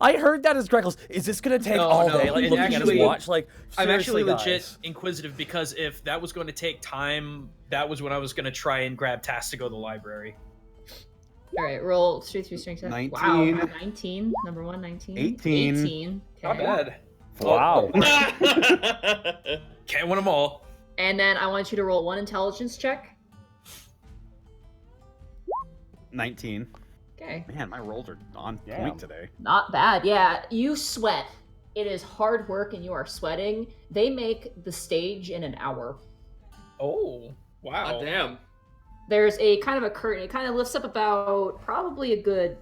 I heard that as Greckles. Is this gonna take No, all no, day? Like it looking at actually- his watch, like I'm actually seriously, legit guys. inquisitive because if that was going to take time, that was when I was going to try and grab Tass to go to the library. All right, roll 3 strength checks. 19. Wow, 19. Number 1, 19. 18. 18. Not Okay. bad. Wow. Can't win them all. And then I want you to roll 1 intelligence check. 19. Okay. Man, my rolls are on Damn. point today. Not bad. Yeah, you sweat. It is hard work and you are sweating. They make the stage in an hour. Oh, wow. God damn. There's a kind of a curtain. It kind of lifts up about probably a good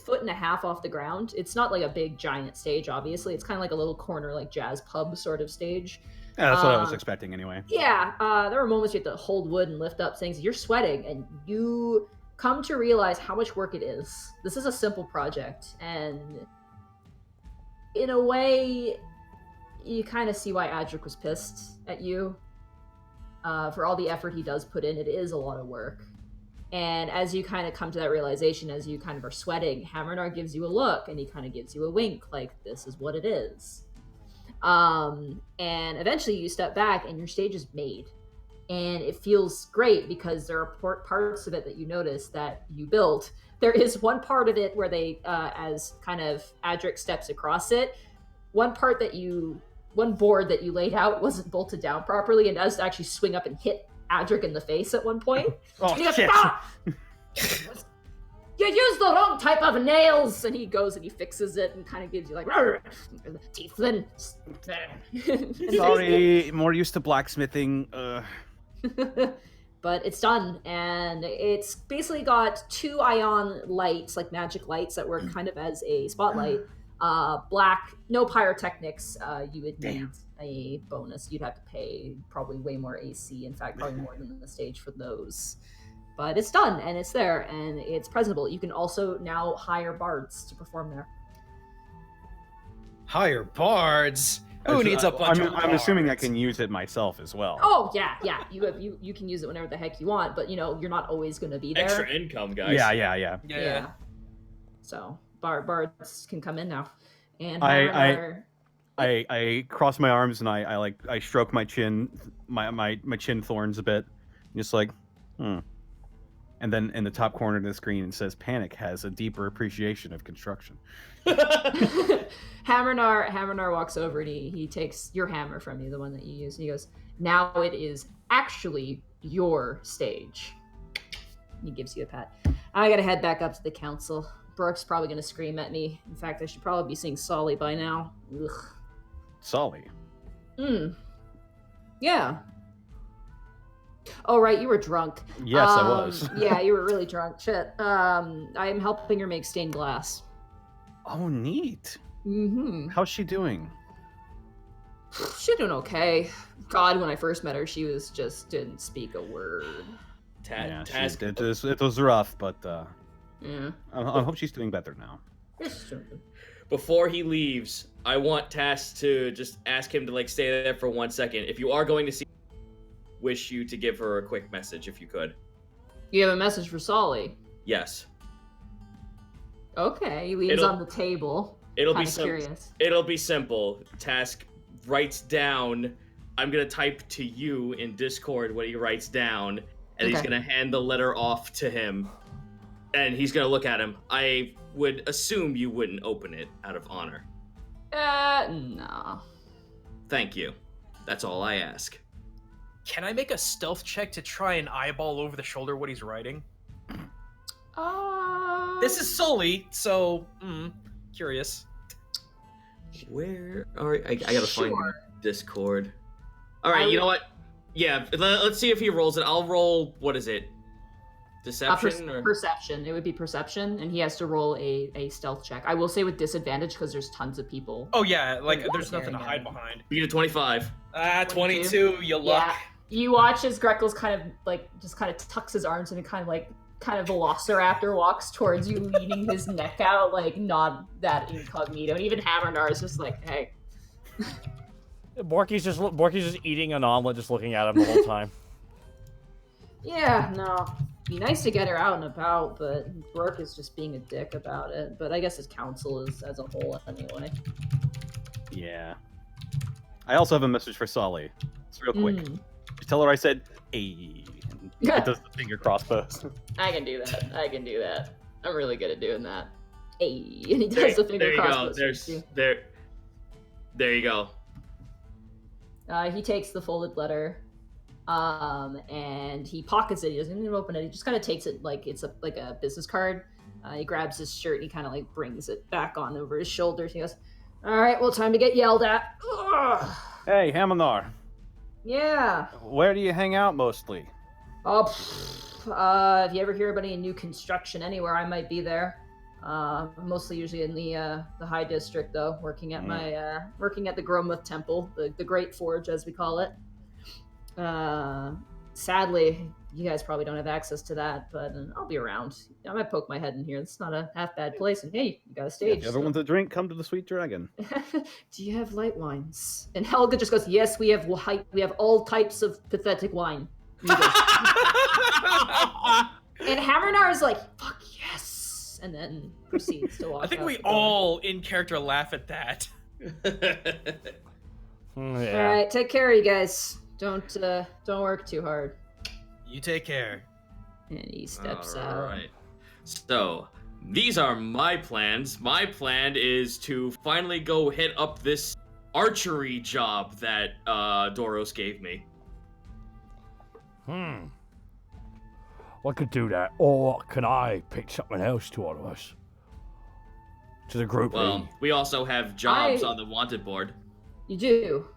1.5 feet off the ground. It's not like a big giant stage, obviously. It's kind of like a little corner, like jazz pub sort of stage. Yeah, that's what I was expecting anyway. Yeah, there were moments you have to hold wood and lift up things. You're sweating, and you come to realize how much work it is. This is a simple project, and in a way, you kind of see why Adric was pissed at you. For all the effort he does put in, it is a lot of work. And as you kind of come to that realization, as you kind of are sweating, Hammernar gives you a look, and he kind of gives you a wink, like, this is what it is. And eventually you step back, and your stage is made. And it feels great, because there are parts of it that you notice that you built. There is one part of it where they, as kind of Adric steps across it, one board that you laid out wasn't bolted down properly, and does actually swing up and hit Adric in the face at one point. Oh, and he goes, shit. "Ah! You used the wrong type of nails!" And he goes and he fixes it and kind of gives you like, Tieflin. Sorry, more used to blacksmithing. But it's done, and it's basically got 2 ion lights, like magic lights that work kind of as a spotlight. Black, no pyrotechnics. You would need a bonus. You'd have to pay probably way more AC. In fact, probably more than the stage for those. But it's done, and it's there, and it's presentable. You can also now hire bards to perform there. Hire bards? Who needs a bunch of I'm assuming I bards? can use it myself as well. Oh yeah. You can use it whenever the heck you want, but you're not always going to be there. Extra income, guys. Yeah. Yeah. So bards can come in now, and I cross my arms and I stroke my chin, my chin thorns a bit, just like, And then in the top corner of the screen it says, "Panic has a deeper appreciation of construction." Hammernar walks over and he takes your hammer from you, the one that you use, and he goes, "Now it is actually your stage." He gives you a pat. I gotta head back up to the council. Brooke's probably gonna scream at me. In fact, I should probably be seeing Solly by now. Ugh. Solly. Yeah. Oh, right, you were drunk. Yes, I was. Yeah, you were really drunk. Shit. I am helping her make stained glass. Oh, neat. Mm-hmm. How's she doing? She's doing okay. God, when I first met her, she was just didn't speak a word. It was rough, but Yeah. I hope she's doing better now. Before he leaves, I want Tass to just ask him to like stay there for 1 second. If you are going to see, wish you to give her a quick message if you could. You have a message for Solly. Yes. Okay, he leans on the table. It'll be curious. It'll be simple. Task writes down. I'm gonna type to you in Discord what he writes down, and he's gonna hand the letter off to him, and he's gonna look at him. I would assume you wouldn't open it out of honor. No. Thank you. That's all I ask. Can I make a stealth check to try and eyeball over the shoulder what he's writing? This is Sully, so curious. Where are I gotta find Discord. All right, you know what? Yeah, let's see if he rolls it. I'll roll. What is it? Deception or perception? It would be perception, and he has to roll a stealth check. I will say with disadvantage because there's tons of people. Oh yeah, like there's nothing to hide behind. You get a 25. 22. You luck. Yeah. You watch as Greckles kind of tucks his arms and kind of Velociraptor walks towards you, leaning his neck out, like not that incognito. And even Hammernar is just like, hey. Borky's just eating an omelet, just looking at him the whole time. Yeah, no. Be nice to get her out and about, but Brooke is just being a dick about it. But I guess his council is as a whole anyway. Yeah. I also have a message for Solly. It's real quick. Just tell her I said, "Hey." It does the finger crossbows. I can do that. I'm really good at doing that. Hey, and he does the finger crossbows. There you go. He takes the folded letter, and he pockets it. He doesn't even open it. He just kind of takes it like it's like a business card. He grabs his shirt and he kind of like brings it back on over his shoulders. He goes, "All right, well, time to get yelled at." Ugh. Hey, Hamanar. Yeah. Where do you hang out mostly? If you ever hear about any new construction anywhere, I might be there. Mostly usually in the High District, though, working at working at the Gromuth Temple, the Great Forge, as we call it. Sadly, you guys probably don't have access to that, but I'll be around. I might poke my head in here. It's not a half bad place. And hey, you got a stage. If you ever want a drink, come to the Sweet Dragon. Do you have light wines? And Helga just goes, "Yes, we have all types of pathetic wine." And Hammernar is like, "Fuck yes," and then proceeds to walk. I think out we the door. all in character laugh at that. All right, take care, you guys. Don't work too hard. You take care. And he steps out. Alright. So, these are my plans. My plan is to finally go hit up this archery job that Doros gave me. I could do that, or can I pick something else to all of us? To the group. Well, we also have jobs I- on the wanted board. You do.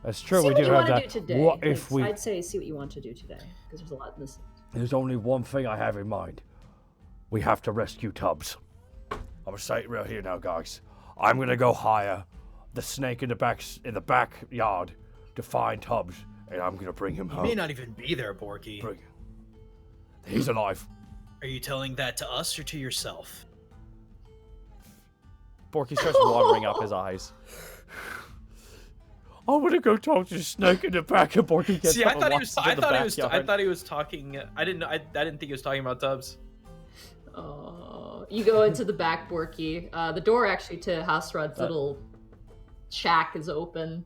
That's true. See We what do you have want to that. do today. What if we? I'd say see what you want to do today, because there's a lot in this. There's only one thing I have in mind. We have to rescue Tubbs. I'm gonna say it right here now, guys. I'm gonna go hire the snake in the backyard to find Tubbs, and I'm gonna bring him He home. may not even be there, Borky. He's alive. Are you telling that to us or to yourself? Borky starts watering up his eyes. I want to go talk to the snake in the back, and Borky gets See, up I and thought he walks was. I into the thought he was. I backyard. thought he was talking. I didn't think he was talking about Tubbs. You go into the back, Borky. The door actually to Hasrad's little shack is open.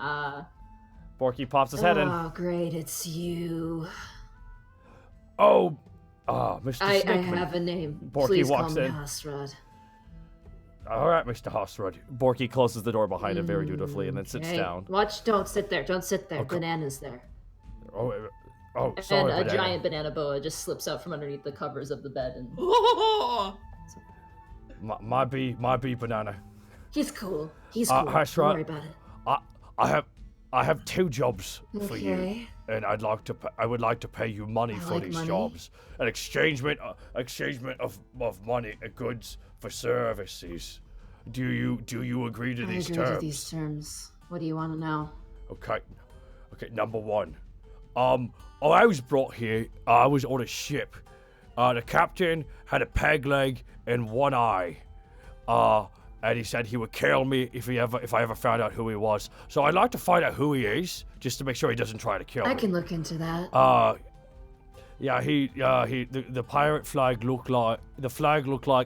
Borky pops his head in. Oh, great, it's you. Oh, Mr. I Snakeman. have a name. Borky Please walks call me in. Hasrad. All right, Mr. Hosrud. Borky closes the door behind him very dutifully and then sits Okay. down. Watch, don't sit there. Don't sit there. Okay. Banana's there. Oh, And sorry, a banana. giant banana boa just slips out from underneath the covers of the bed. And My bee banana. he's cool. He's cool. Don't Hasrad, worry about it. I have two jobs for you, Okay. and I would like to pay you money I for like these money. jobs. An exchangement of money, goods for services. Do you agree to I these agree terms? to these terms. What do you want to know? Okay, number one. I was brought here. I was on a ship. The captain had a peg leg and one eye. And he said he would kill me if I ever found out who he was. So I'd like to find out who he is, just to make sure he doesn't try to kill me. I can look into that. Yeah, the pirate flag looked like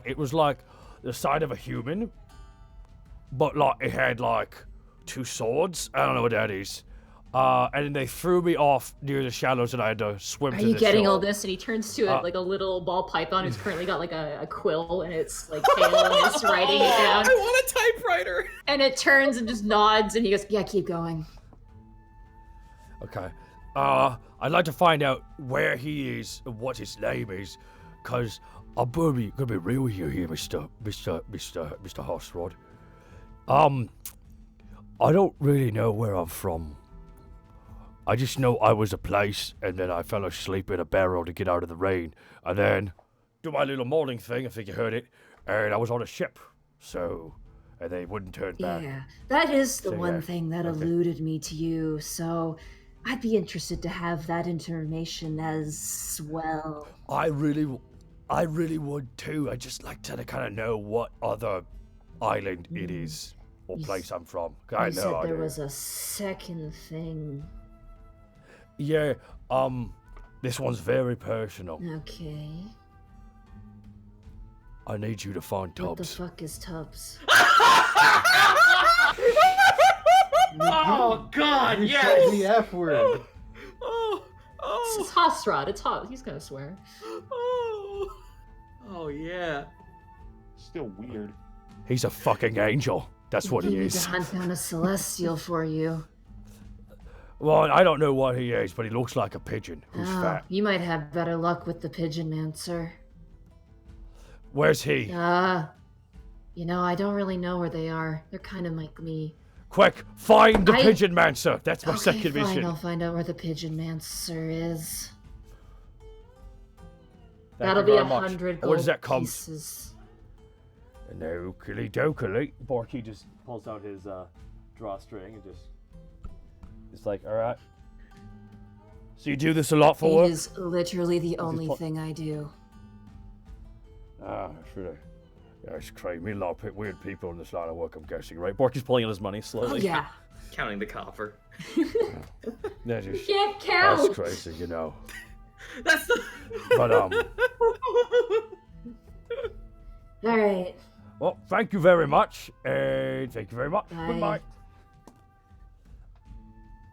it was like the side of a human, but like it had like two swords. I don't know what that is. And then they threw me off near the shallows, and I had to swim Are to you the getting shore. all this? And he turns to it like a little ball python who's currently got like a quill and it's like tail and it's writing it down. I want a typewriter. And it turns and just nods and he goes, "Yeah, keep going." Okay. I'd like to find out where he is and what his name is, cause I'm gonna be real with you here, Mr. Hosrod. I don't really know where I'm from. I just know I was a place, and then I fell asleep in a barrel to get out of the rain, and then do my little morning thing. I think you heard it, and I was on a ship, so and they wouldn't turn back. Yeah, that is the So, one yeah, thing that okay. eluded me to you. So I'd be interested to have that information as well. I really would too. I just like to kind of know what other island it is or You place I'm from. I You know said I there do. was a second thing. Yeah. This one's very personal. Okay. I need you to find What the Tubbs. fuck is Tubbs? Oh God, You yes! said the F word. It's Hosrod. It's hot. He's gonna swear. Oh yeah. Still weird. He's a fucking angel. That's what We he need is. to hunt down a celestial for you. Well, I don't know what he is, but he looks like a pigeon who's Oh, fat. you might have better luck with the pigeon man, sir. Where's he? You know, I don't really know where they are. They're kind of like me. Quick, find the I- pigeon man, sir. That's my Okay, second fine. mission. I'll find out where the pigeon man, sir, is. Thank That'll you be very much. 100 gold What does that come? pieces. No, dokily. Borky just pulls out his drawstring and it's like, all right. So you do this a lot for It work? is literally the only thing I do. Ah, sure. Yeah, it's crazy. Me a lot of weird people in this line of work, I'm guessing, right? Borky's pulling out his money slowly. Oh, yeah. Counting the copper. That is, Can't count. that's crazy, you know. That's the. But All right. well, thank you very much, and thank you very much. Bye. Goodbye.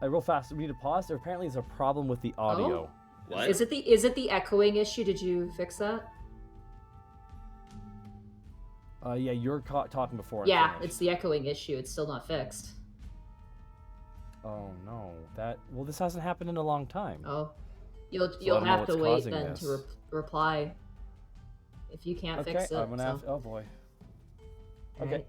Real fast, we need to pause. There apparently is a problem with the audio. What? Is it the echoing issue? Did you fix that? Yeah, you're talking before. I Yeah, finished. it's the echoing issue. It's still not fixed. Oh no, this hasn't happened in a long time. Oh, I you'll don't know have what's to wait causing then this. to reply if you can't Okay, fix it. I'm gonna so. have to, oh boy. Okay.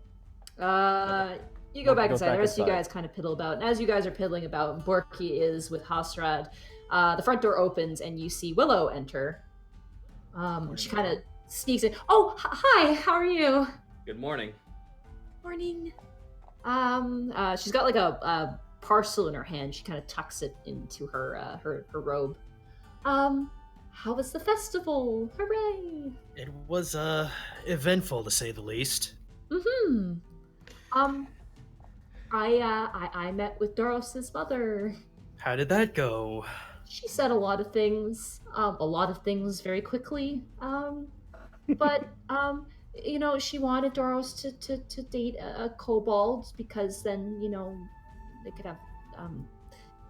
Alright. You go back Goes inside. back The rest of you inside. guys kind of piddle about. And as you guys are piddling about, Borky is with Hasrad. The front door opens and you see Willow enter. She kind of sneaks in. Oh, hi. How are you? Good morning. Morning. She's got like a parcel in her hand. She kind of tucks it into her robe. How was the festival? Hooray! It was eventful to say the least. Mm-hmm. I met with Doros's mother. How did that go? She said a lot of things very quickly. But you know, she wanted Doros to date a kobold because then, you know, they could have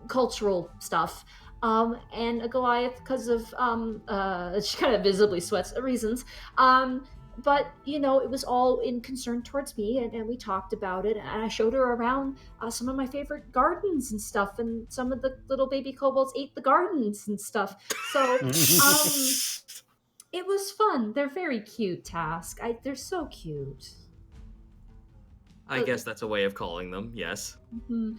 cultural stuff. And a Goliath because of she kind of visibly sweats reasons. But, you know, it was all in concern towards me, and we talked about it, and I showed her around some of my favorite gardens and stuff, and some of the little baby kobolds ate the gardens and stuff. So, it was fun. They're very cute, Task. They're so cute. I guess that's a way of calling them, yes. Mm-hmm.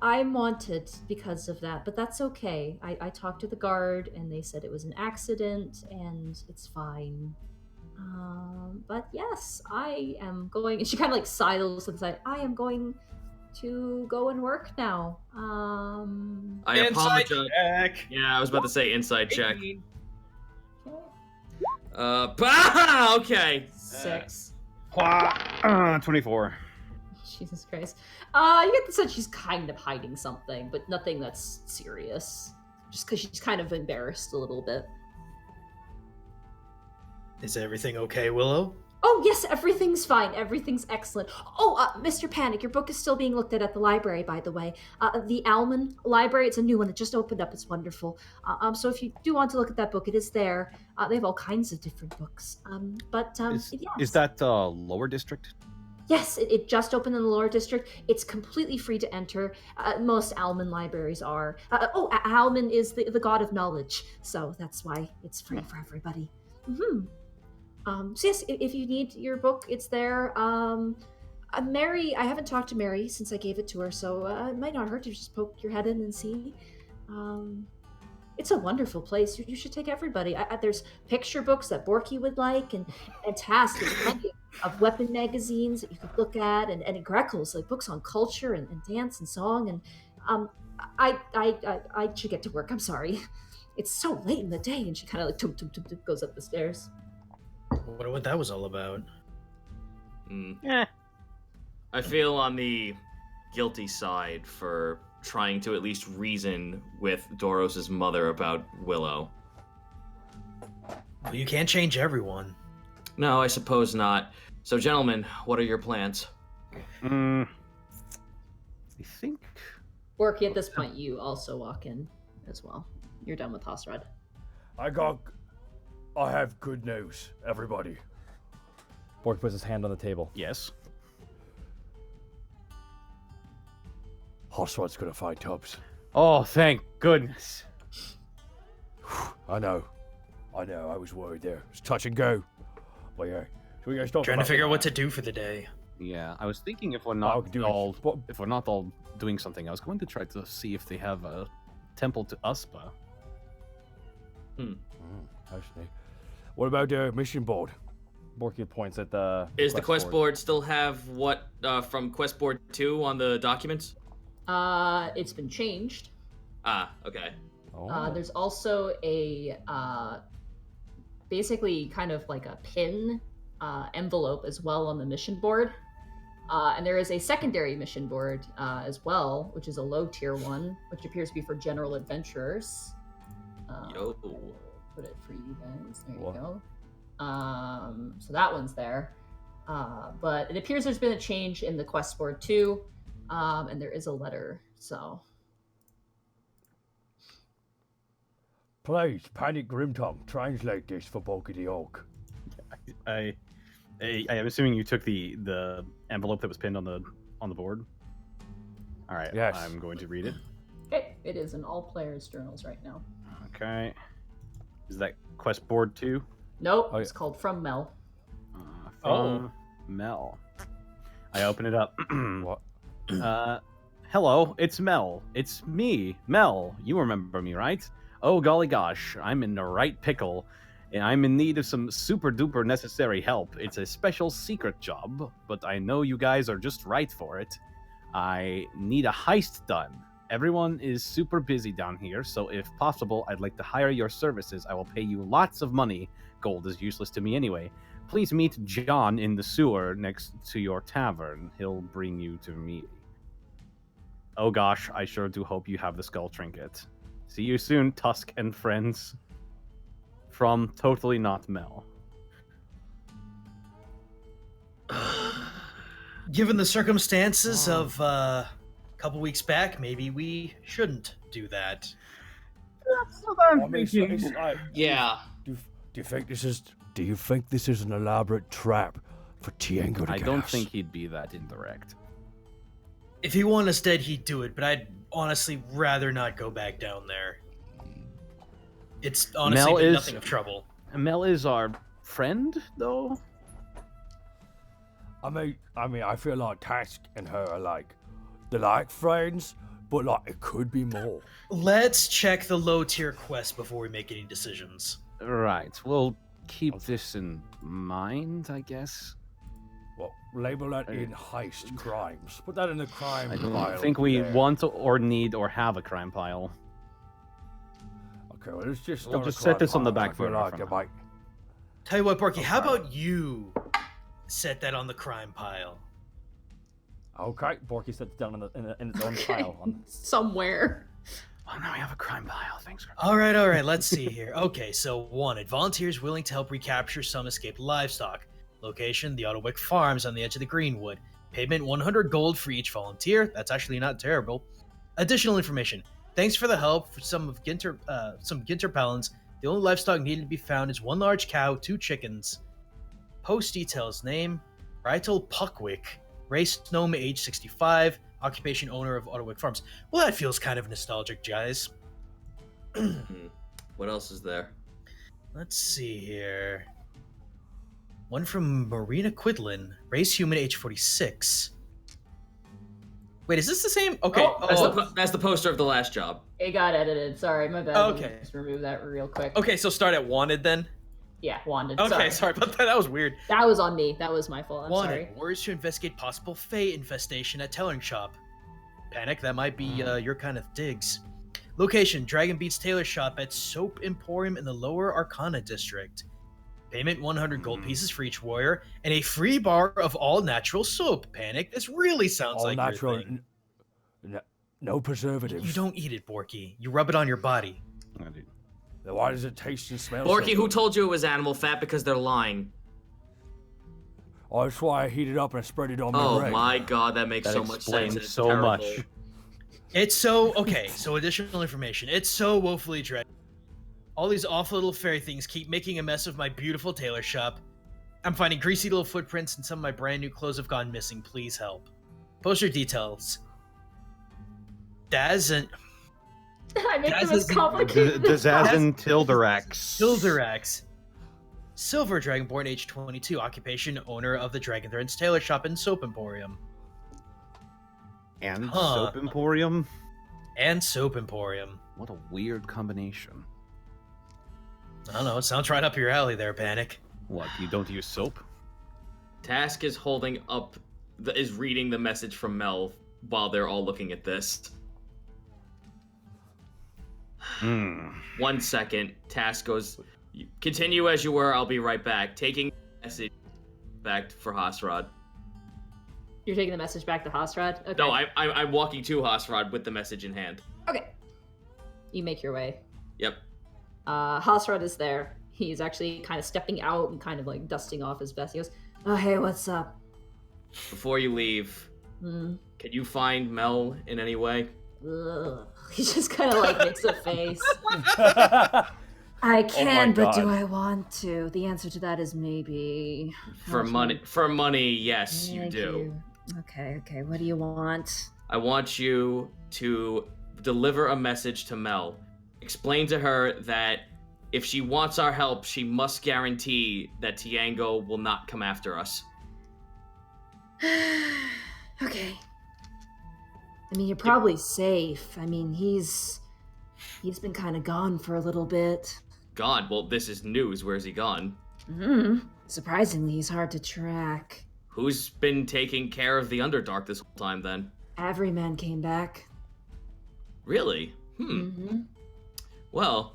I'm wanted because of that, but that's okay. I talked to the guard, and they said it was an accident, and it's fine. But yes, I am going. And she kind of like sidles to the side. I am going to go and work now. I Inside apologize. check. Yeah, I was about to say inside check. 18. Okay. 6. 24. Jesus Christ. You get the sense she's kind of hiding something, but nothing that's serious. Just because she's kind of embarrassed a little bit. Is everything okay, Willow? Oh, yes, everything's fine. Everything's excellent. Oh, Mr. Panic, your book is still being looked at the library, by the way. The Alman Library, it's a new one. It just opened up. It's wonderful. So if you do want to look at that book, it is there. They have all kinds of different books. Yes. Is that lower district? Yes, it just opened in the lower district. It's completely free to enter. Most Alman libraries are. Alman is the god of knowledge, so that's why it's free for everybody. Mm-hmm. So yes, if you need your book, it's there. Mary, I haven't talked to Mary since I gave it to her, so it might not hurt to just poke your head in and see. It's a wonderful place. You should take everybody. There's picture books that Borky would like, and Task. There's plenty of weapon magazines that you could look at, and Greckles, like books on culture and dance and song. And I should get to work. I'm sorry. It's so late in the day, and she kind of like tum, tum, tum, tum, goes up the stairs. I wonder what that was all about. I feel on the guilty side for trying to at least reason with Doros's mother about Willow. Well, you can't change everyone. No, I suppose not. So, gentlemen, what are your plans? I think. Borky, at this point, you also walk in as well. You're done with Hasrad. I have good news, everybody. Bork puts his hand on the table. Yes. Hasrad's gonna find Tubbs. Oh, thank goodness. I know. I was worried there. It's touch and go. But yeah. So we guys talk Trying to about figure out what to do for the day. Yeah, I was thinking if we're I'll not do it. all What- if we're not all doing something, I was going to try to see if they have a temple to Uspa. Actually. What about the mission board? Borky points at the. Is the quest board still have what from quest board 2 on the documents? It's been changed. Okay. Oh. There's also a basically kind of like a pin envelope as well on the mission board. And there is a secondary mission board as well, which is a low tier one, which appears to be for general adventurers. Yo. Put it for you guys. There Whoa. you go. So that one's there. But it appears there's been a change in the quest board too. And there is a letter, so. Please, Panic Grimtongue, translate this for Bulky the Oak. I am assuming you took the envelope that was pinned on the board. All right. Yes. I'm going to read it. Okay, it is in all players' journals right now. Okay. Is that quest board 2? Nope, Oh, it's called From Mel. From Mel. I open it up. What? Hello, it's Mel. It's me, Mel. You remember me, right? Oh, golly gosh, I'm in the right pickle, and I'm in need of some super duper necessary help. It's a special secret job, but I know you guys are just right for it. I need a heist done. Everyone is super busy down here, so if possible, I'd like to hire your services. I will pay you lots of money. Gold is useless to me anyway. Please meet John in the sewer next to your tavern. He'll bring you to me. Oh gosh, I sure do hope you have the skull trinket. See you soon, Tusk and friends. From Totally Not Mel. Given the circumstances of a couple weeks back, maybe we shouldn't do that. That's what I'm I mean, thinking. it's like, Yeah. do you think this is an elaborate trap for Tiengo to I get don't us? think he'd be that indirect. If he wanted us dead, he'd do it, but I'd honestly rather not go back down there. It's honestly Mel been is- nothing of trouble. Mel is our friend, though? I mean, I feel like Task and her are they're like friends, but like it could be more. Let's check the low tier quest before we make any decisions. Right, we'll keep this in mind, I guess. Well, label that in heist crimes. Put that in the crime I pile. don't think we there. want or need or have a crime pile. Okay, well, let's just We'll start a just set crime this on the pile. back I feel burner like for it now. might. Tell you what, Borky, how Okay. about you set that on the crime pile? Okay. Borky sits down in its own pile. Somewhere. Oh, now we have a crime pile. Thanks, Chris. All right, let's see here. Okay, so wanted. Volunteers willing to help recapture some escaped livestock. Location, the Ottowick Farms on the edge of the Greenwood. Payment 100 gold for each volunteer. That's actually not terrible. Additional information. Thanks for the help for some Ginter Pellins. The only livestock needed to be found is 1 large cow, 2 chickens. Post details: name, Rytel Puckwick. Race gnome, age 65. Occupation owner of Ottowick Farms. Well, that feels kind of nostalgic, guys. What else is there? Let's see here. One from Marina Quidlin. Race human, age 46. Wait, is this the same? Okay. Oh, That's the poster of the last job. It got edited. Sorry, my bad. Okay. Let me just remove that real quick. Okay, so start at wanted then. Yeah, wanted. Okay, sorry about that. That was weird. That was on me. That was my fault. I'm Wanted. sorry. Orders to investigate possible Fey infestation at tailoring shop. Panic, that might be your kind of digs. Location, Dragon Beats Tailor Shop at Soap Emporium in the Lower Arcana District. Payment 100 gold pieces for each warrior, and a free bar of all natural soap. Panic, this really sounds All like natural, your thing. no preservatives. You don't eat it, Borky. You rub it on your body. Oh, dude. Then why does it taste and smell? Borky, so who good? told you it was animal fat? Because they're lying. Oh, that's why I heat it up and I spread it on Oh my bread. my god, that makes That so much explains sense. It's so terrible. much. It's so okay. So additional information. It's so woefully dread. All these awful little fairy things keep making a mess of my beautiful tailor shop. I'm finding greasy little footprints, and some of my brand new clothes have gone missing. Please help. Poster details. Daz and I make Guys, them as this- complicated as Dazazin Tilderax. Silderax. Silver Dragonborn, age 22. Occupation, owner of the Dragon Threads Tailor Shop and Soap Emporium. And Huh. Soap Emporium? And Soap Emporium. What a weird combination. I don't know. It sounds right up your alley there, Panic. What? You don't use soap? Task is holding up, is reading the message from Mel while they're all looking at this. 1 second. Task goes, continue as you were, I'll be right back. Taking the message back for Hasrod. You're taking the message back to Hasrod? Okay. No, I'm walking to Hasrod with the message in hand. Okay. You make your way. Yep. Hasrod is there. He's actually kind of stepping out and kind of like dusting off his vest. He goes, "Oh, hey, what's up?" Before you leave, can you find Mel in any way? Ugh. He just kind of like makes a face. Oh I can, but do God. I want to? The answer to that is maybe. For money, yes, you Thank do. you. Okay. What do you want? I want you to deliver a message to Mel. Explain to her that if she wants our help, she must guarantee that Tiango will not come after us. Okay. I mean, you're probably safe. I mean, he's been kind of gone for a little bit. Gone? Well, this is news. Where's he gone? Surprisingly, he's hard to track. Who's been taking care of the Underdark this whole time, then? Everyman came back. Really? Well,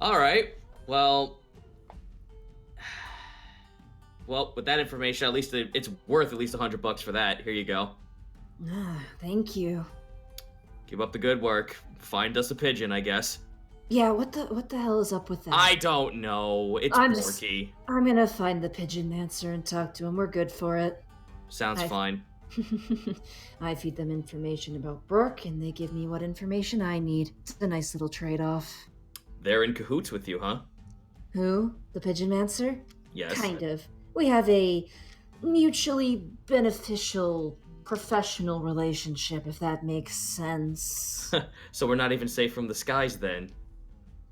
alright. Well, with that information, at least it's worth at least $100 for that. Here you go. Thank you. Keep up the good work. Find us a pigeon, I guess. Yeah, what the hell is up with that? I don't know. It's Borky. I'm gonna find the pigeon dancer and talk to him. We're good for it. Sounds fine. I feed them information about Brooke, and they give me what information I need. It's a nice little trade-off. They're in cahoots with you, huh? Who? The pigeon dancer? Yes. Kind of. We have a mutually beneficial professional relationship, if that makes sense. So we're not even safe from the skies, then?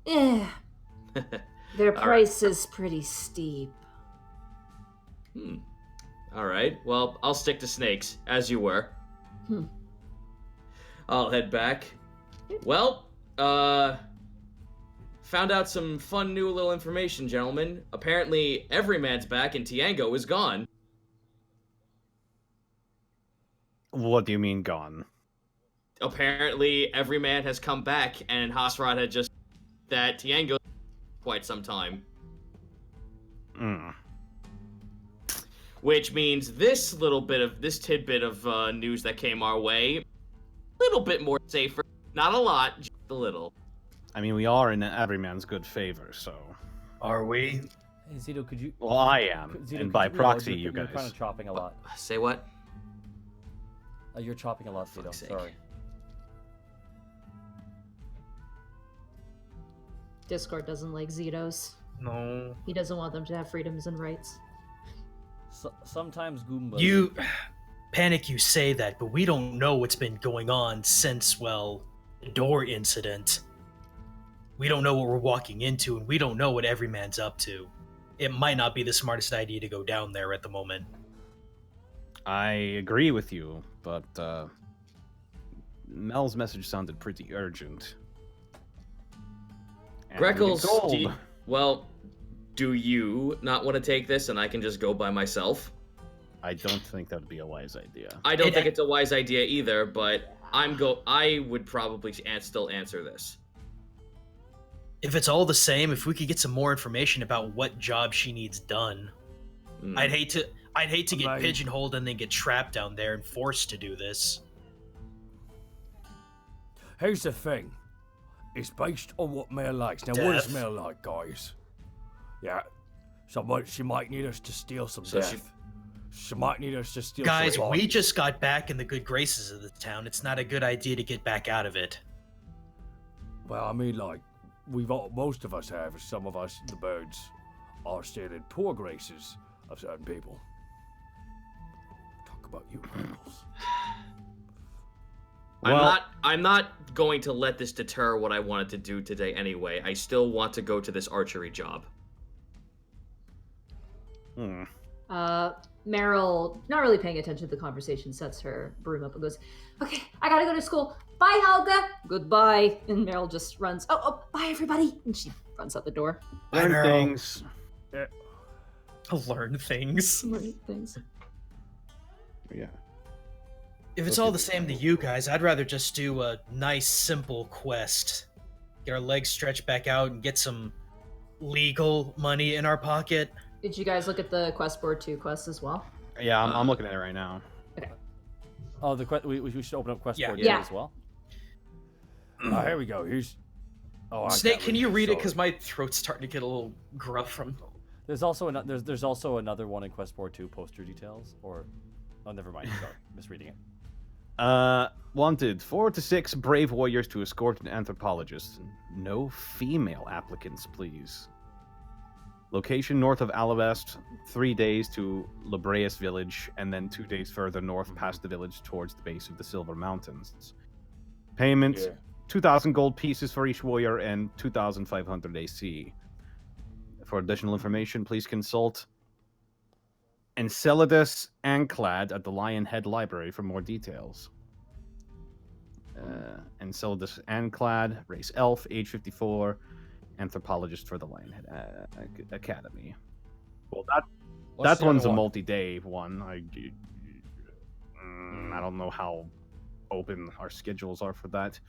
Yeah. Their All price is pretty steep. Alright, well, I'll stick to snakes, as you were. I'll head back. Well, found out some fun new little information, gentlemen. Apparently, Everyman's back and Tiango is gone. What do you mean gone? Apparently, Everyman has come back, and Hasrod had just that Tiango quite some time. Which means this tidbit of news that came our way, a little bit more safer. Not a lot, just a little. I mean, we are in everyman's good favor, so... Are we? Hey, Zito, could you... Well, I am, Zito, and by could proxy, you're you guys. kind of chopping a lot. Say what? You're chopping a lot, Zito. Fuck's sake. Sorry. Discord doesn't like Zetos. No. He doesn't want them to have freedoms and rights. Sometimes Goombas... You... Panic, you say that, but we don't know what's been going on since, well, the door incident. We don't know what we're walking into, and we don't know what Everyman's up to. It might not be the smartest idea to go down there at the moment. I agree with you, but Mel's message sounded pretty urgent. And Greckles, we've been told- do you not want to take this and I can just go by myself? I don't think that would be a wise idea. I don't think it's a wise idea either, but I would probably still answer this. If it's all the same, if we could get some more information about what job she needs done. I'd hate to get pigeonholed and then get trapped down there and forced to do this. Here's the thing. It's based on what Mel likes. Now, what does Mel like, guys? Yeah. She might need us to steal some death. She might need us to steal Guys, some we bodies. just got back in the good graces of the town. It's not a good idea to get back out of it. Well, I mean, like, most of us have. Some of us, the birds, are still in poor graces of certain people. Talk about you, Boggles. I'm not going to let this deter what I wanted to do today anyway. I still want to go to this archery job. Meryl, not really paying attention to the conversation, sets her broom up and goes, "Okay, I gotta go to school. Bye, Helga." "Goodbye." And Meryl just runs, oh, bye, everybody. And she runs out the door. Learn things. Learn things. Learn things. Yeah. If it's all the same to you guys, I'd rather just do a nice, simple quest. Get our legs stretched back out and get some legal money in our pocket. Did you guys look at the quest board 2 quest as well? Yeah, I'm looking at it right now. Oh, we should open up quest board Yeah. as well. Oh, here we go. Here's. Oh, I Snake, can't can read you read it? sorry. Because my throat's starting to get a little gruff from. There's also there's also another one in quest board 2, poster details, or oh, never mind. Sorry, misreading it. Wanted 4 to 6 brave warriors to escort an anthropologist. No female applicants, please. Location north of Alabast, 3 days to Labreus village, and then 2 days further north past the village towards the base of the Silver Mountains. Payment, Yeah. 2,000 gold pieces for each warrior and 2,500 AC. For additional information, please consult Enceladus Anclad at the Lionhead Library for more details. Enceladus Anclad, race elf, age 54, anthropologist for the Lionhead Academy. Well, that one's a multi-day one. I don't know how open our schedules are for that.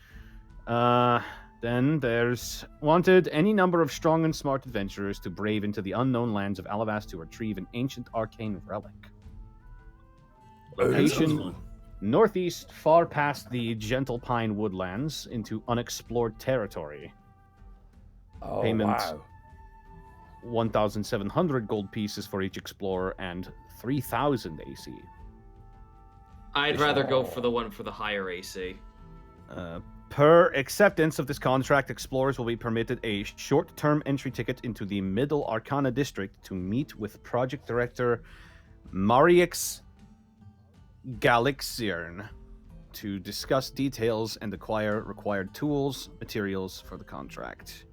Then there's wanted any number of strong and smart adventurers to brave into the unknown lands of Alavast to retrieve an ancient arcane relic. Location northeast, far past the Gentle Pine woodlands into unexplored territory. Oh, Payment wow. 1,700 gold pieces for each explorer and 3,000 AC. I'd rather go for the one for the higher AC. Per acceptance of this contract, explorers will be permitted a short-term entry ticket into the Middle Arcana District to meet with Project Director Mariix Galixiern to discuss details and acquire required tools, materials for the contract.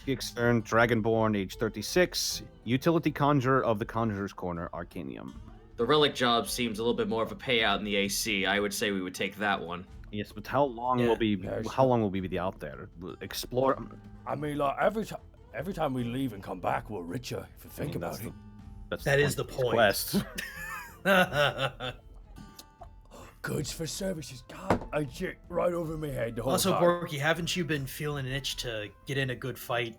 Gixern, Dragonborn, age 36, utility conjurer of the Conjurer's Corner, Arcanium. The relic job seems a little bit more of a payout in the AC. I would say we would take that one. Yes, but how long will we be out there? Explore. I mean, like every time we leave and come back, we're richer. If you think about it. That is the point. Quest. Goods for services. God, I checked right over my head the whole Also, time. Borky, haven't you been feeling an itch to get in a good fight?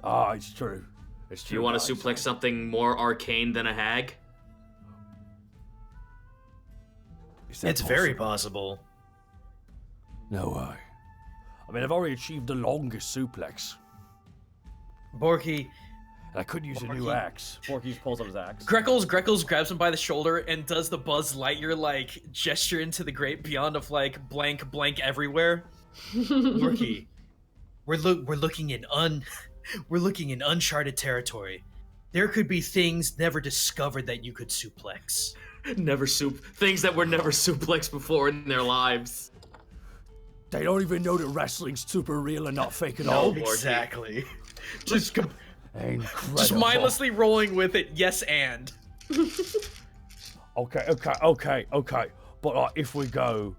Ah, it's true. It's Do true. you want to guys. suplex something more arcane than a hag? Is that It's very possible? possible. No way. I mean, I've already achieved the longest suplex. Borky, And I could use a new axe. Porky pulls up his axe. Greckles grabs him by the shoulder and does the Buzz Lightyear like gesture into the great beyond of like blank blank everywhere. Borky, we're looking in uncharted territory. There could be things never discovered that you could suplex. Things that were never suplexed before in their lives. They don't even know that wrestling's super real and not fake at No, all. Exactly. Incredible. Just mindlessly rolling with it. Yes, and Okay. But if we go,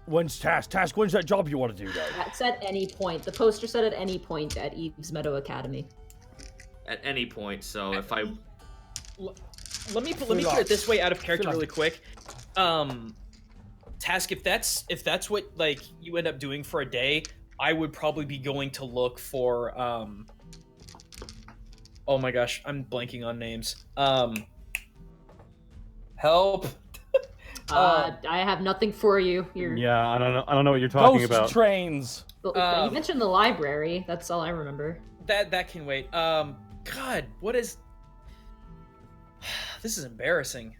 when's Task? Task, when's that job you want to do, though? That's at any point. The poster said at any point at Eve's Meadow Academy. At any point, so if I... let me put it this way out of character really quick. Task, if that's what like you end up doing for a day, I would probably be going to look for oh my gosh, I'm blanking on names. Help. I have nothing for you. You're... Yeah, I don't know what you're talking Ghost about. trains. you mentioned the library. That's all I remember. That can wait. God, what is? This is embarrassing.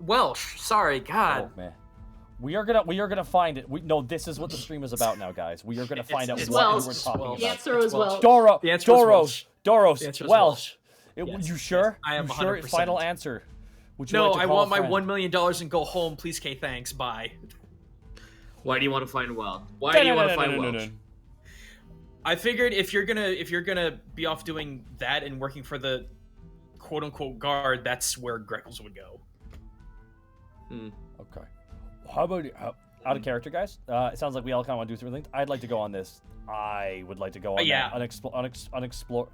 Welsh. Sorry, God. Oh man. We are gonna find it. This is what the stream is about now, guys. We are gonna find out it's what Welsh. you were talking Welsh. The about. answer was well. The answer was Doros, The answer is Welsh. Yes. You sure? Yes, I am You sure? 100%. Final answer. Would you No, like to I call want a my friend? $1 million and go home, please. K, thanks. Bye. Why do you want to find Welsh? Why do you want to find No. Welsh? I figured if you're gonna be off doing that and working for the quote unquote guard, that's where Greckles would go. Okay. How about out of character, guys. It sounds like we all kind of want to do different things. I'd like to go on this. I would like to go on Yeah. that unexplore.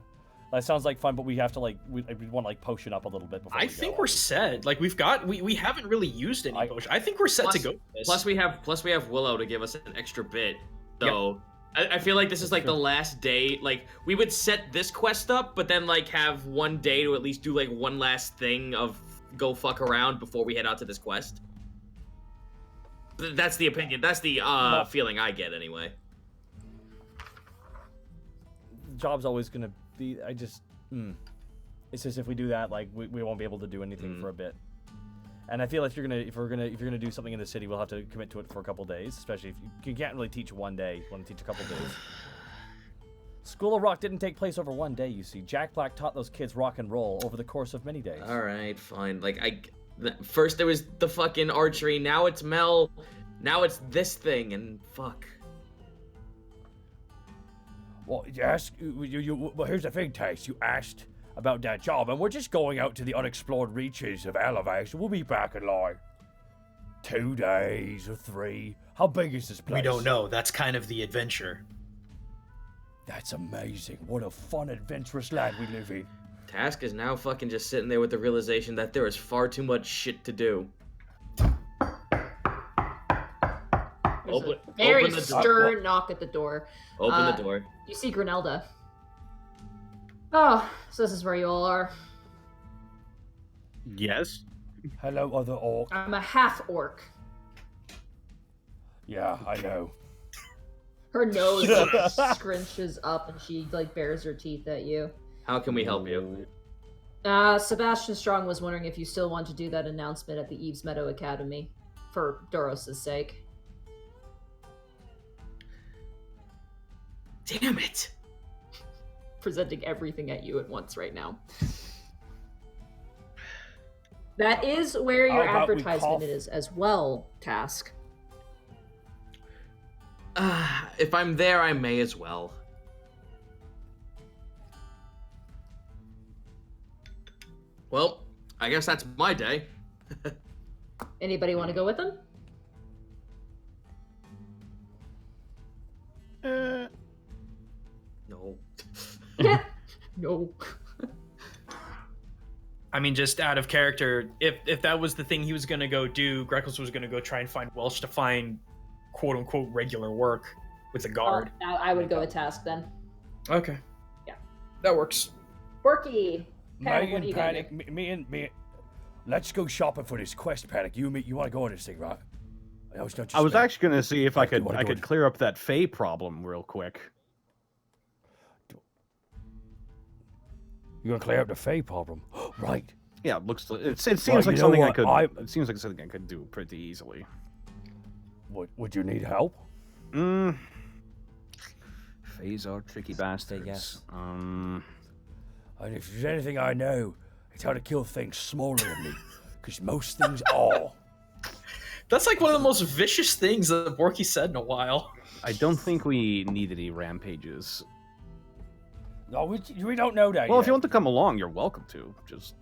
That sounds like fun, but we have to we want to potion up a little bit before. I think we're set. Like we haven't really used any potion. I think we're set to go with this. Plus we have Willow to give us an extra bit. So I feel like this is like the last day. Like we would set this quest up, but then like have one day to at least do like one last thing of go fuck around before we head out to this quest. That's the opinion. That's the feeling I get anyway. Job's always gonna be. It's just if we do that, like we won't be able to do anything for a bit. And I feel if you're gonna do something in the city, we'll have to commit to it for a couple days. Especially if you can't really teach one day. You want to teach a couple days. School of Rock didn't take place over one day. You see, Jack Black taught those kids rock and roll over the course of many days. All right, fine. Like first there was the fucking archery. Now it's Mel. Now it's this thing, and fuck. Well, yes. Well, here's the thing, Tace. You asked about that job, and we're just going out to the unexplored reaches of Elevax. We'll be back in like 2 days or 3. How big is this place? We don't know. That's kind of the adventure. That's amazing. What a fun, adventurous land we live in. Task is now fucking just sitting there with the realization that there is far too much shit to do. There's a very stern knock at the door. Open the door. You see Granelda. Oh, so this is where you all are. Yes. Hello, other orc. I'm a half-orc. Yeah, I know. Her nose scrunches up and she bares her teeth at you. How can we help you? Sebastian Strong was wondering if you still want to do that announcement at the Eves Meadow Academy for Doros' sake. Damn it! Presenting everything at you at once right now. That is where your advertisement is as well, Task. If I'm there, I may as well. Well, I guess that's my day. Anybody want to go with them? No. No. I mean, just out of character, if that was the thing he was gonna go do, Greckles was gonna go try and find Welsh to find quote unquote regular work with the guard. I would go with Task then. Okay. Yeah. That works. Forky. Me and Panic, me. Let's go shopping for this quest, Panic. You want to go on this thing, right? I was actually going to see if I could wanna go clear up that Fae problem real quick. You're gonna clear up the Fae problem, right? Yeah, it seems like something I could. It seems like something I could do pretty easily. Would you need help? Faes are tricky bastards. Yes. And if there's anything I know, it's how to kill things smaller than me, because most things are. That's like one of the most vicious things that Borky said in a while. I don't think we need any rampages. No, we don't know that Well, yet. if you want to come along, you're welcome to. Just,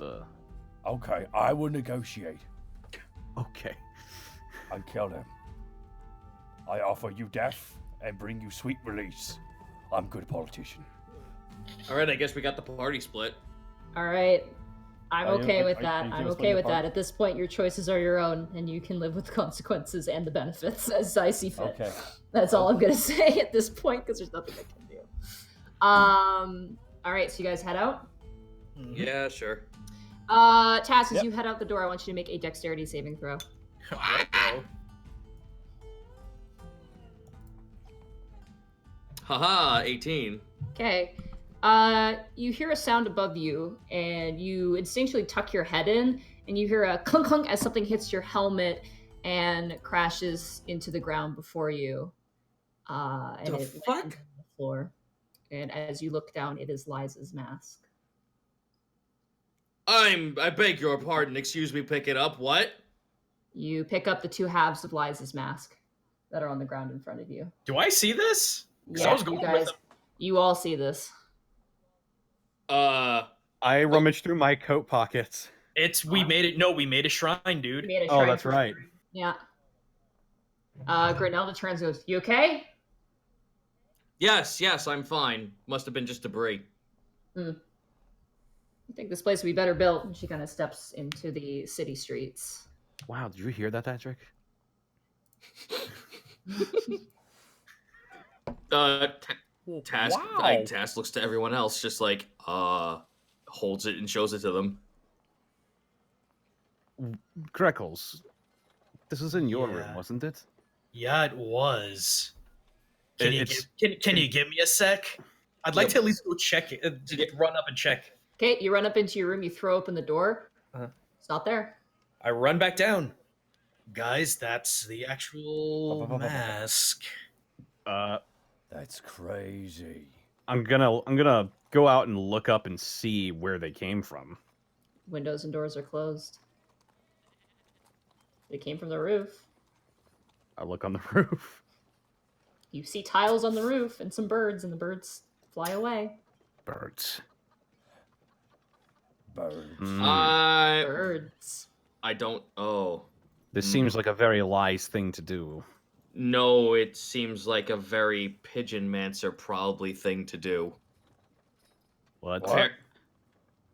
Okay, I will negotiate. Okay. I kill them. I offer you death and bring you sweet release. I'm a good politician. Alright, I guess we got the party split. Alright. I'm okay with that. are you I'm gonna okay split with the that. At this point, your choices are your own, and you can live with the consequences and the benefits as I see fit. Okay. That's all I'm gonna say at this point, because there's nothing I can do. Alright, so you guys head out? Yeah, sure. Task, as Yep. you head out the door, I want you to make a dexterity saving throw. Haha, 18. Okay. You hear a sound above you, and you instinctually tuck your head in, and you hear a clunk clunk as something hits your helmet and crashes into the ground before you. And The it fuck? lands on the floor. And as you look down, it is Liza's mask. I beg your pardon, excuse me, pick it up, what? You pick up the two halves of Liza's mask that are on the ground in front of you. Do I see this? 'Cause I Yeah, was going you with guys, them. you all see this. I rummaged through my coat pockets. We made it. No, we made a shrine, dude. You made a Oh, shrine that's for- right. Yeah. Grinelda turns and goes, "You okay?" Yes, I'm fine. Must have been just debris. I think this place would be better built. And she kind of steps into the city streets. Wow, did you hear that, Patrick? Task Wow. Task looks to everyone else, just like holds it and shows it to them. Greckles, this is in your room, Yeah. wasn't it? Yeah, it was. Can It's- you give me a sec? I'd like Yep. to at least go check it. Run up and check. Okay, you run up into your room. You throw open the door. Uh-huh. It's not there. I run back down. Guys, that's the actual mask. That's crazy. I'm gonna go out and look up and see where they came from. Windows and doors are closed. They came from the roof. I look on the roof. You see tiles on the roof and some birds, and the birds fly away. Birds. Birds. Mm. Birds. I don't. Oh This seems like a very wise thing to do. no, it seems like a very pigeon mancer probably thing to do. What?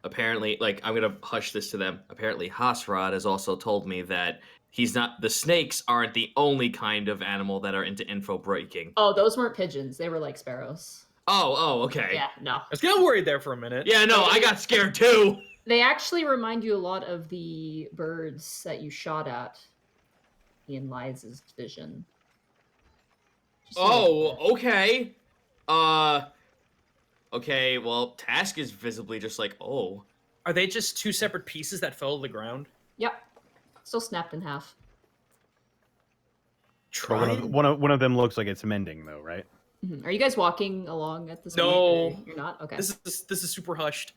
Apparently, like, I'm gonna hush this to them. Apparently, Hasrad has also told me that he's not. The snakes aren't the only kind of animal that are into info breaking. Oh, those weren't pigeons. They were like sparrows. Oh, okay. Yeah, no. I was getting worried there for a minute. Yeah, no, I got scared too. They actually remind you a lot of the birds that you shot at in Liza's vision. Just a little bit. Oh, okay. Okay, well, Task is visibly just like, oh. Are they just two separate pieces that fell to the ground? Yep. Still snapped in half. But one of them looks like it's mending, though, right? Are you guys walking along at this No. point? You're not? Okay. This is super hushed.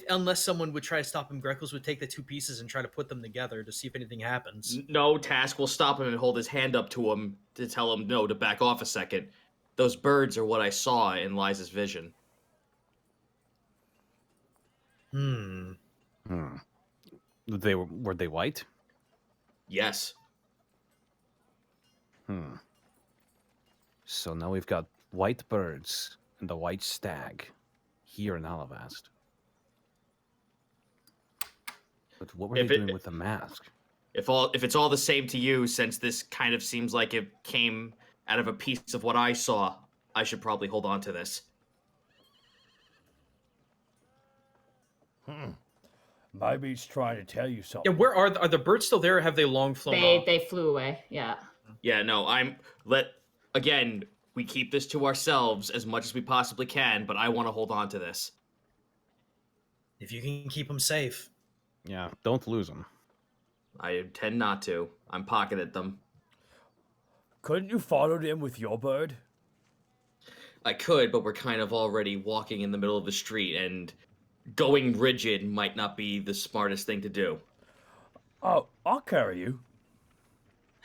Unless someone would try to stop him, Greckles would take the two pieces and try to put them together to see if anything happens. No, Task will stop him and hold his hand up to him to tell him no, to back off a second. Those birds are what I saw in Liza's vision. Hmm. Were they white? Yes. So now we've got white birds and the white stag here in Alavast. But what were If they it- doing with the mask? If it's all the same to you, since this kind of seems like it came out of a piece of what I saw, I should probably hold on to this. Maybe he's trying to tell you something. Yeah, where are the birds still there, or have they long flown off? They flew away. Yeah. Yeah, no, again, we keep this to ourselves as much as we possibly can, but I want to hold on to this. If you can keep them safe. Yeah, don't lose them. I intend not to. I'm pocketed them. Couldn't you follow them with your bird? I could, but we're kind of already walking in the middle of the street, and going rigid might not be the smartest thing to do. Oh, I'll carry you.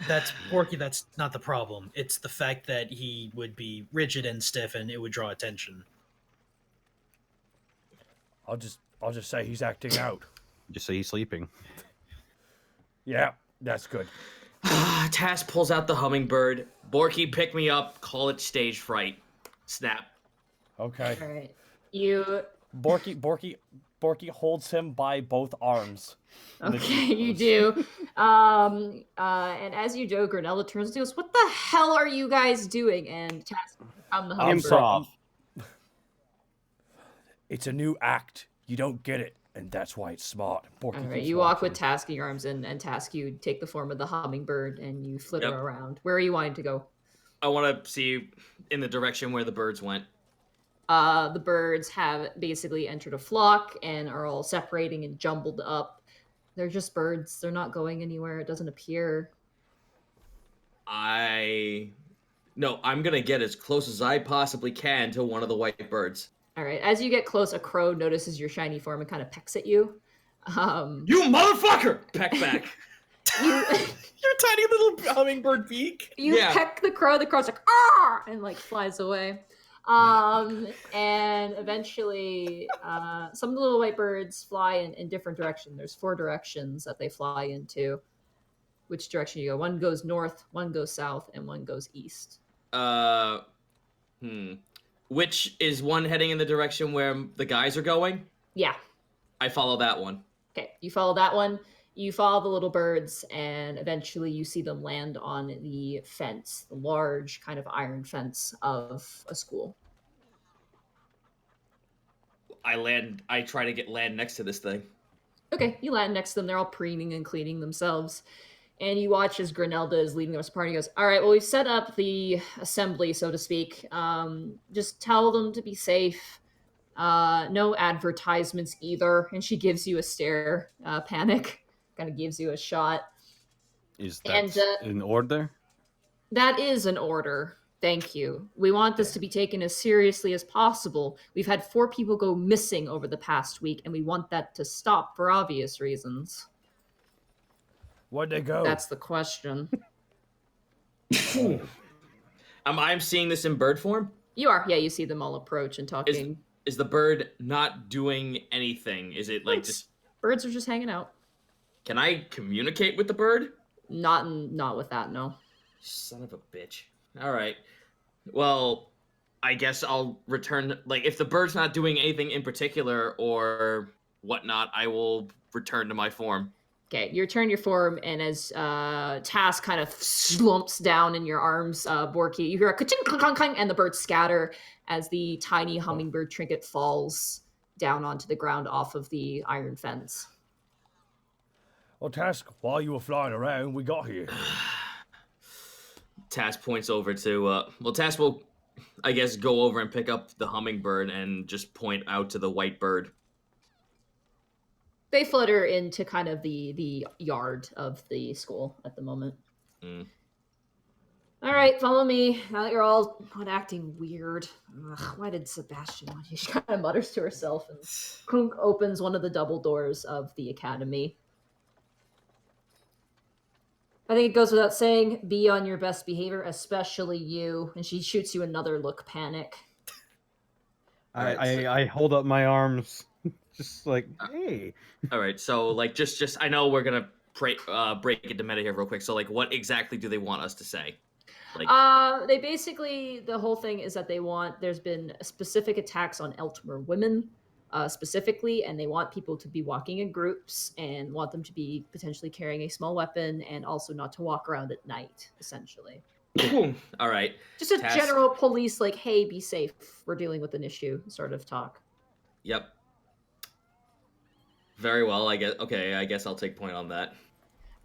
That's Porky, that's not the problem. It's the fact that he would be rigid and stiff and it would draw attention. I'll just say he's acting out. Just say he's sleeping. Yeah, that's good. Task pulls out the hummingbird. Borky, pick me up. Call it stage fright. Snap. Okay. All right. You. Borky holds him by both arms. Okay, you do. And as you do, Granella turns to us. What the hell are you guys doing? And Task on the hummingbird. Improv. It's a new act. You don't get it, and that's why it's smart. Borky All right, keeps you walk with watching. Task in your arms, and Task, you take the form of the hummingbird and you flitter Yep. around. Where are you wanting to go? I want to see in the direction where the birds went. The birds have basically entered a flock and are all separating and jumbled up. They're just birds. They're not going anywhere. It doesn't appear. I'm going to get as close as I possibly can to one of the white birds. All right. As you get close, a crow notices your shiny form and kind of pecks at you. You motherfucker! Peck back. Your tiny little hummingbird beak. You Yeah. peck the crow. The crow's like, ah, and like flies away. And eventually, some of the little white birds fly in different directions. There's 4 directions that they fly into. which direction you go. One goes north, one goes south, and one goes east. Which is one heading in the direction where the guys are going? Yeah. I follow that one. Okay, you follow that one. You follow the little birds, and eventually you see them land on the fence, the large kind of iron fence of a school. I try to land next to this thing. Okay, you land next to them. They're all preening and cleaning themselves. And you watch as Granelda is leading the rest of the party. He goes, all right, well, we've set up the assembly, so to speak. Just tell them to be safe. No advertisements either. And she gives you a stare, Panic. Kind of gives you a shot. Is that in order? That is an order. Thank you. We want this to be taken as seriously as possible. We've had 4 people go missing over the past week, and we want that to stop for obvious reasons. Where'd they go? That's the question. I'm seeing this in bird form? You are. Yeah, you see them all approach and talking. Is the bird not doing anything? Is it like just... Birds are just hanging out. Can I communicate with the bird? Not with that, no. Son of a bitch. All right. Well, I guess I'll return. Like, if the bird's not doing anything in particular or whatnot, I will return to my form. Okay, you return your form, and as Task kind of slumps down in your arms, Borky, you hear a ka-ching, clunk, clunk, and the birds scatter as the tiny hummingbird trinket falls down onto the ground off of the iron fence. Well, Task, while you were flying around, we got here. Task points over to... Task will, I guess, go over and pick up the hummingbird and just point out to the white bird. They flutter into kind of the yard of the school at the moment. Mm. All right, follow me. Now that you're all not acting weird. Ugh, why did Sebastian want you? She kind of mutters to herself, and Kunk opens one of the double doors of the academy. I think it goes without saying, be on your best behavior, especially you. And she shoots you another look, Panic. I hold up my arms, just like, hey. All right, so like, just I know we're gonna break into meta here real quick. So like, what exactly do they want us to say? Like, they basically, the whole thing is that there's been specific attacks on Eltmer women, specifically, and they want people to be walking in groups and want them to be potentially carrying a small weapon and also not to walk around at night, essentially. All right. Just a general police, like, hey, be safe. We're dealing with an issue sort of talk. Yep. Very well, I guess. Okay, I guess I'll take point on that.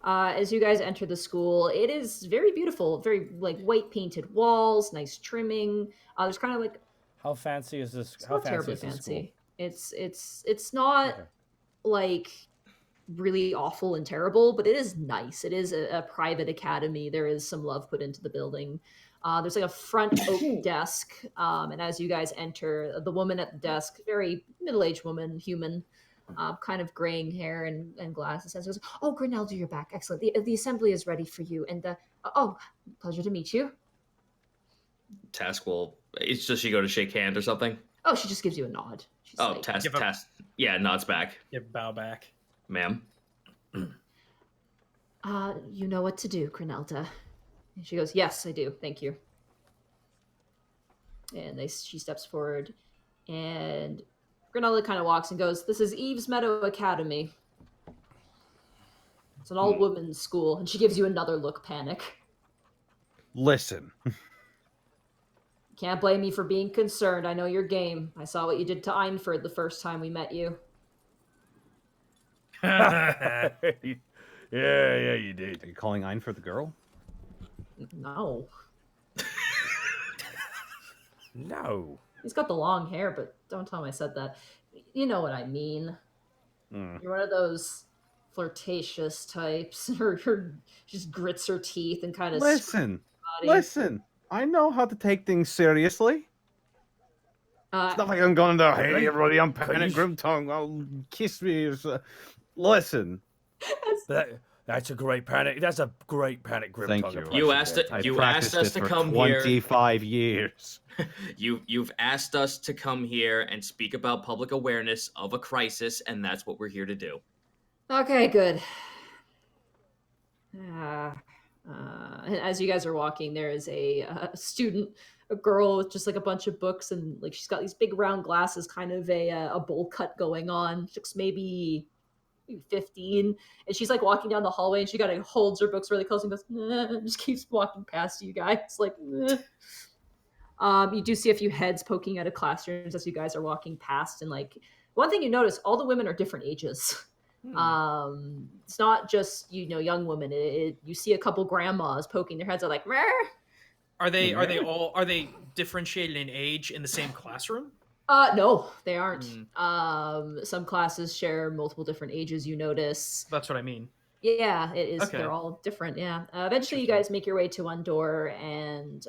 As you guys enter the school, it is very beautiful, very like white painted walls, nice trimming. There's kind of like... How fancy is this? It's how not fancy terribly is this fancy. school? It's not Okay. like really awful and terrible, but it is nice. It is a private academy. There is some love put into the building. There's like a front oak desk, and as you guys enter, the woman at the desk, very middle-aged woman, human, kind of graying hair and glasses, and goes, "Oh, Grinelda, you're back. Excellent. The assembly is ready for you. And pleasure to meet you." Task will. Does she go to shake hand or something? Oh, she just gives you a nod. She's like, Task. Yeah, nods back. You bow back. Ma'am. You know what to do, Grinelda. And she goes, "Yes, I do. Thank you." And she steps forward, and Grinelda kind of walks and goes, "This is Eve's Meadow Academy. It's an all-women's school." And she gives you another look, Panic. Listen. Can't blame me for being concerned. I know your game. I saw what you did to Einford the first time we met you. Yeah, you did. Are you calling Einford the girl? No. No. He's got the long hair, but don't tell him I said that. You know what I mean. You're one of those flirtatious types. Her just grits her teeth and kind of... Listen. I know how to take things seriously. It's not like I'm going to, hey, everybody, I'm Panic Grimtongue. I'll kiss me. Listen. That's a great Panic. That's a great Panic Grimtongue. Thank you. You asked us to come here. 25 years. You've asked us to come here and speak about public awareness of a crisis, and that's what we're here to do. Okay, good. As you guys are walking, there is a student, a girl with just like a bunch of books, and like she's got these big round glasses, kind of a bowl cut going on. She looks maybe 15, and she's like walking down the hallway, and she kind of holds her books really close and goes, and just keeps walking past you guys, like. You do see a few heads poking out of classrooms as you guys are walking past, and like one thing you notice, all the women are different ages. It's not just young women. You see a couple grandmas poking their heads out, like. Meh. Are they differentiated in age in the same classroom? No, they aren't. Some classes share multiple different ages. You notice. That's what I mean. Yeah, it is. Okay. They're all different. Yeah. Eventually, you guys make your way to one door, and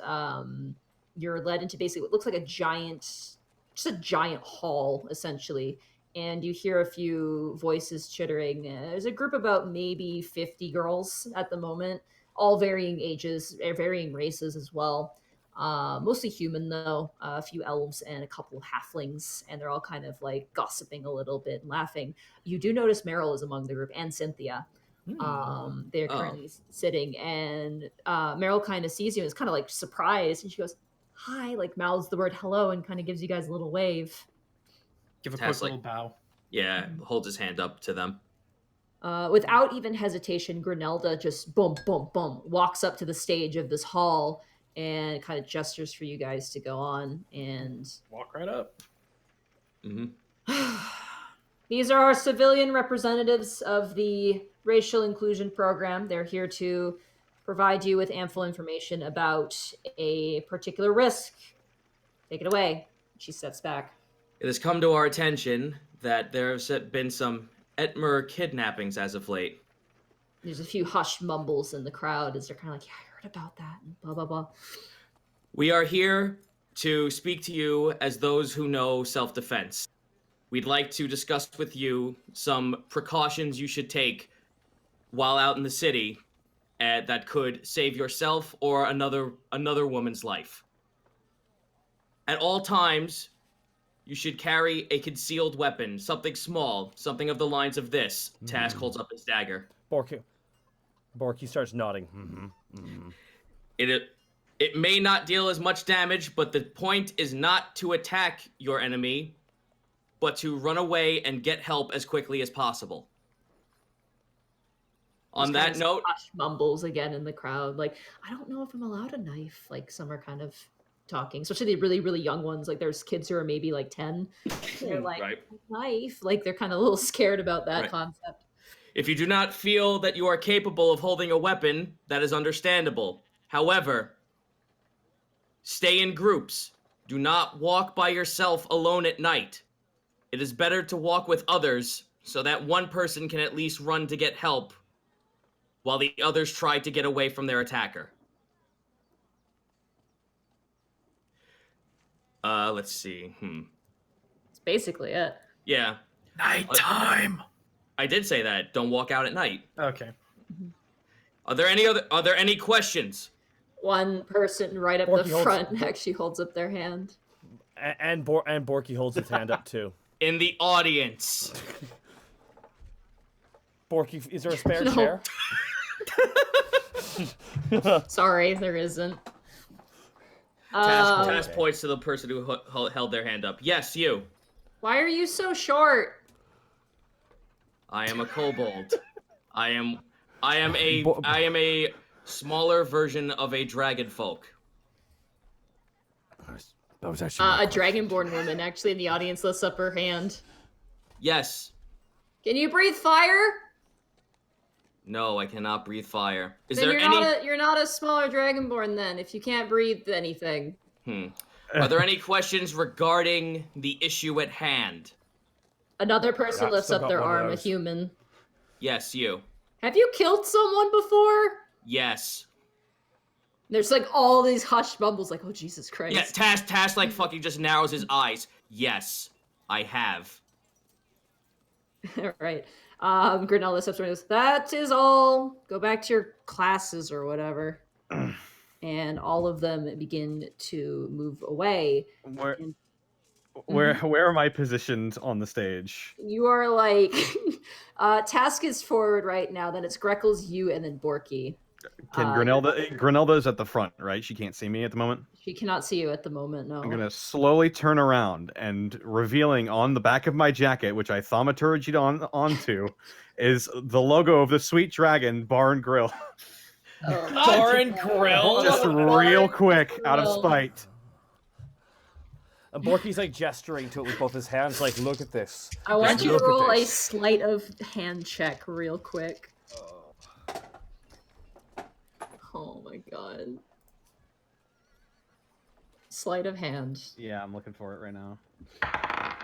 you're led into basically what looks like just a giant hall, essentially. And you hear a few voices chittering. There's a group of about maybe 50 girls at the moment, all varying ages, varying races as well. Mostly human, though. A few elves and a couple of halflings, and they're all kind of like gossiping a little bit and laughing. You do notice Meryl is among the group, and Cynthia. They're currently sitting, and Meryl kind of sees you and is kind of like surprised, and she goes, "Hi," like mouths the word hello and kind of gives you guys a little wave. Give a Taz, quick little bow. Yeah, holds his hand up to them. Without even hesitation, Grinelda just boom, boom, boom, walks up to the stage of this hall and kind of gestures for you guys to go on, and Walk right up. these are our civilian representatives of the racial inclusion program. They're here to provide you with ample information about a particular risk. Take it away. She steps back. It has come to our attention that there have been some Etmer kidnappings as of late. There's a few hushed mumbles in the crowd as they're kind of like, yeah, I heard about that, and blah, blah, blah. We are here to speak to you as those who know self-defense. We'd like to discuss with you some precautions you should take while out in the city that could save yourself or another woman's life. At all times, you should carry a concealed weapon, something small, something of the lines of this. Task holds up his dagger. Borky starts nodding. It may not deal as much damage, but the point is not to attack your enemy, but to run away and get help as quickly as possible. On that note, hushed mumbles again in the crowd. Like, I don't know if I'm allowed a knife. Like, some are kind of talking, especially the really, really young ones. Like, there's kids who are maybe like 10. They're like, right. Knife. Like, they're kind of a little scared about that concept. If you do not feel that you are capable of holding a weapon, that is understandable. However, stay in groups. Do not walk by yourself alone at night. It is better to walk with others so that one person can at least run to get help while the others try to get away from their attacker. Let's see. That's basically it. Yeah. Nighttime. I did say that. Don't walk out at night. Okay. Are there any questions? One person right up Borky the front actually holds up their hand. And Borky holds his hand up too. In the audience. Borky, is there a spare No. chair? Sorry, there isn't. Task points to the person who held their hand up. Yes, you. Why are you so short? I am a kobold. I am a smaller version of a dragon folk. That was actually A dragonborn woman actually in the audience lifts up her hand. Yes. Can you breathe fire? No, I cannot breathe fire. Is then there you're not a smaller dragonborn then, if you can't breathe anything. Are there any questions regarding the issue at hand? Another person I've lifts still up got their one of arm, a those. human. Yes, you. Have you killed someone before? Yes. There's like all these hushed mumbles like, oh Jesus Christ. Yeah, Task like fucking just narrows his eyes. Yes, I have. Right. Grinella steps around and goes, that is all. Go back to your classes or whatever. And all of them begin to move away. Where am I positioned on the stage? You are like, Task is forward right now. Then it's Greckles, you, and then Borky. Can You're- Grenelda's at the front, right? She can't see me at the moment. She cannot see you at the moment. No. I'm gonna slowly turn around and revealing on the back of my jacket, which I thaumaturgied onto, is the logo of the Sweet Dragon Bar and Grill. Oh. Bar and Grill. Just real quick, out of spite. And Borky's like gesturing to it with both his hands, like, look at this. I want Just you look to at roll a this." sleight of hand check real quick. Oh my god. Sleight of hand. Yeah, I'm looking for it right now.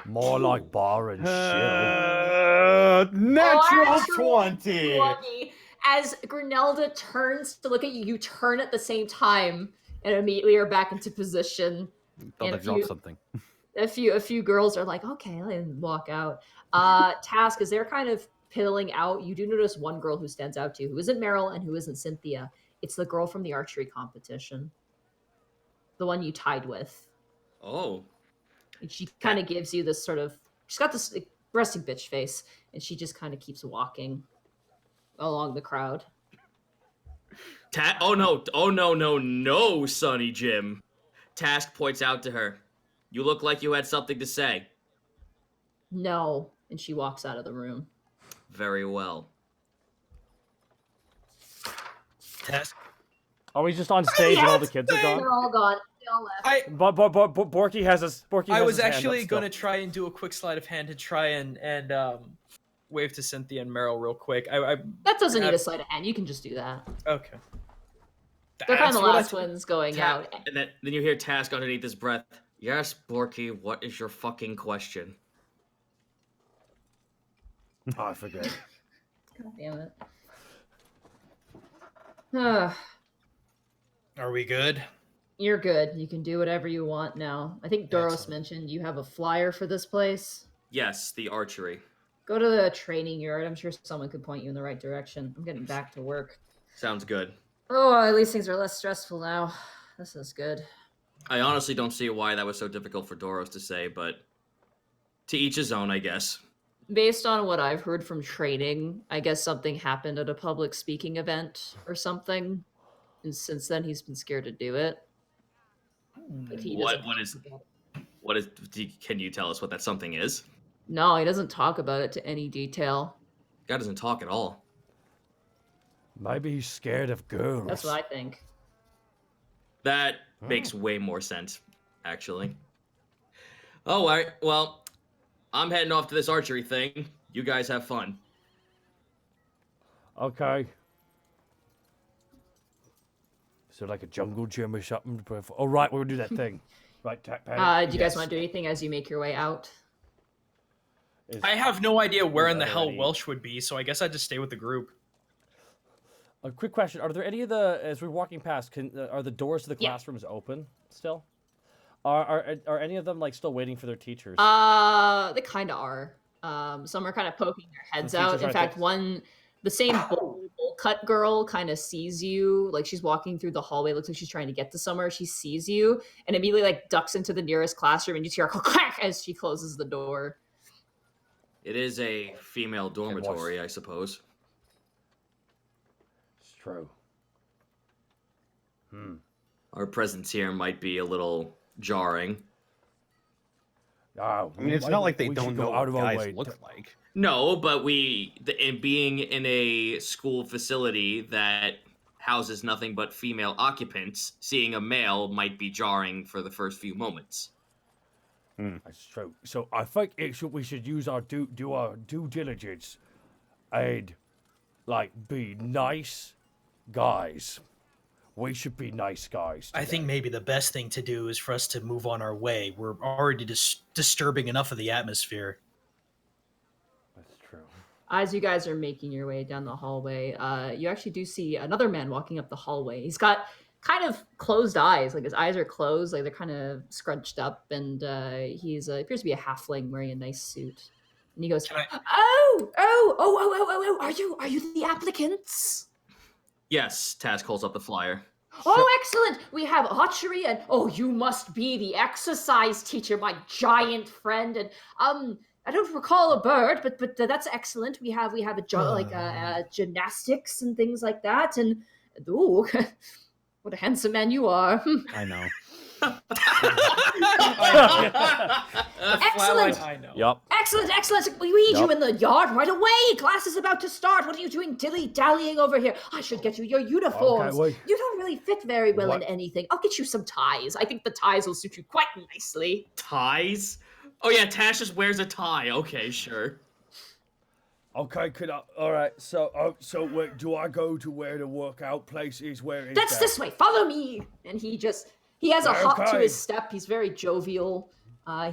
More like bar and Natural Natural 20. 20. As Grenelda turns to look at you, you turn at the same time and immediately are back into position. Thought And I if dropped you- something. A few girls are like, okay, and walk out. Task, as they're kind of piddling out, you do notice one girl who stands out to you, who isn't Meryl and who isn't Cynthia. It's the girl from the archery competition. The one you tied with. Oh. And she kind of gives you this sort of, she's got this resting bitch face, and she just kind of keeps walking along the crowd. Oh no, Sonny Jim. Task points out to her. You look like you had something to say. No. And she walks out of the room. Very well. Task. Are we just on stage and all the kids are gone? They're all gone. They all left. Borky has his. I was his hand actually up still. going to try and do a quick sleight of hand to try and wave to Cynthia and Meryl real quick. That doesn't need a sleight of hand. You can just do that. Okay. They're kind of That's the what I last th- ones going out. And then you hear Task underneath his breath. Yes, Borky, what is your fucking question? I forget. God damn it. Ah, Are we good? you're good. You can do whatever you want now. I think Doros Excellent. mentioned you have a flyer for this place. Yes, the archery. Go to the training yard. I'm sure someone could point you in the right direction. I'm getting back to work. Sounds good. Oh, at least things are less stressful now. This is good. I honestly don't see why that was so difficult for Doros to say, but to each his own, I guess. Based on what I've heard from training, I guess something happened at a public speaking event or something. And since then, he's been scared to do it. But he What doesn't is- talk about it. What is? Can you tell us what that something is? No, he doesn't talk about it to any detail. God doesn't talk at all. Maybe he's scared of girls. That's what I think. That makes way more sense, actually. Oh, all right. Well, I'm heading off to this archery thing. You guys have fun. Okay. Is there like a jungle gym or something? Oh, right, we'll do that thing. Right, Do you guys want to do anything as you make your way out? I have no idea where in the hell Already. Welsh would be, so I guess I'd just stay with the group. A quick question: are there any of the, as we're walking past, are the doors to the Yeah. classrooms open still? Are any of them like still waiting for their teachers? They kind of are. Some are kind of poking their heads The teachers out. In aren't fact, there? the same bowl cut girl kind of sees you. Like she's walking through the hallway. Looks like she's trying to get to somewhere. She sees you and immediately like ducks into the nearest classroom, and you hear her crack as she closes the door. It is a female dormitory, I suppose. It's true. Our presence here might be a little jarring. Oh, I mean, it's not like they we don't should know go out what of our guys way. look like. No, but being in a school facility that houses nothing but female occupants, seeing a male might be jarring for the first few moments. That's true. So I think we should use our do our due diligence and like be nice guys. We should be nice guys. I think maybe the best thing to do is for us to move on our way. We're already disturbing enough of the atmosphere. That's true. As you guys are making your way down the hallway, you actually do see another man walking up the hallway. He's got kind of closed eyes, like his eyes are closed, like they're kind of scrunched up, and he's appears to be a halfling wearing a nice suit. And he goes, Can I- "Oh! Are you the applicants?" Yes, Task holds up the flyer. Oh, excellent! We have archery, and you must be the exercise teacher, my giant friend. And I don't recall a bird, but that's excellent. We have gymnastics and things like that. And ooh, what a handsome man you are! I know. Excellent. I know. Yup. Excellent. We need you in the yard right away. Class is about to start. What are you doing dilly-dallying over here? I should get you your uniforms. wait. You don't really fit very well in What? anything. I'll get you some ties. I think the ties will suit you quite nicely. Ties? Oh yeah, Tash just wears a tie. Okay, sure. Okay, all right. So, wait, do I go to where the workout place is? Where is That's that? this way. Follow me. And he has a hop to Okay. his step. He's very jovial.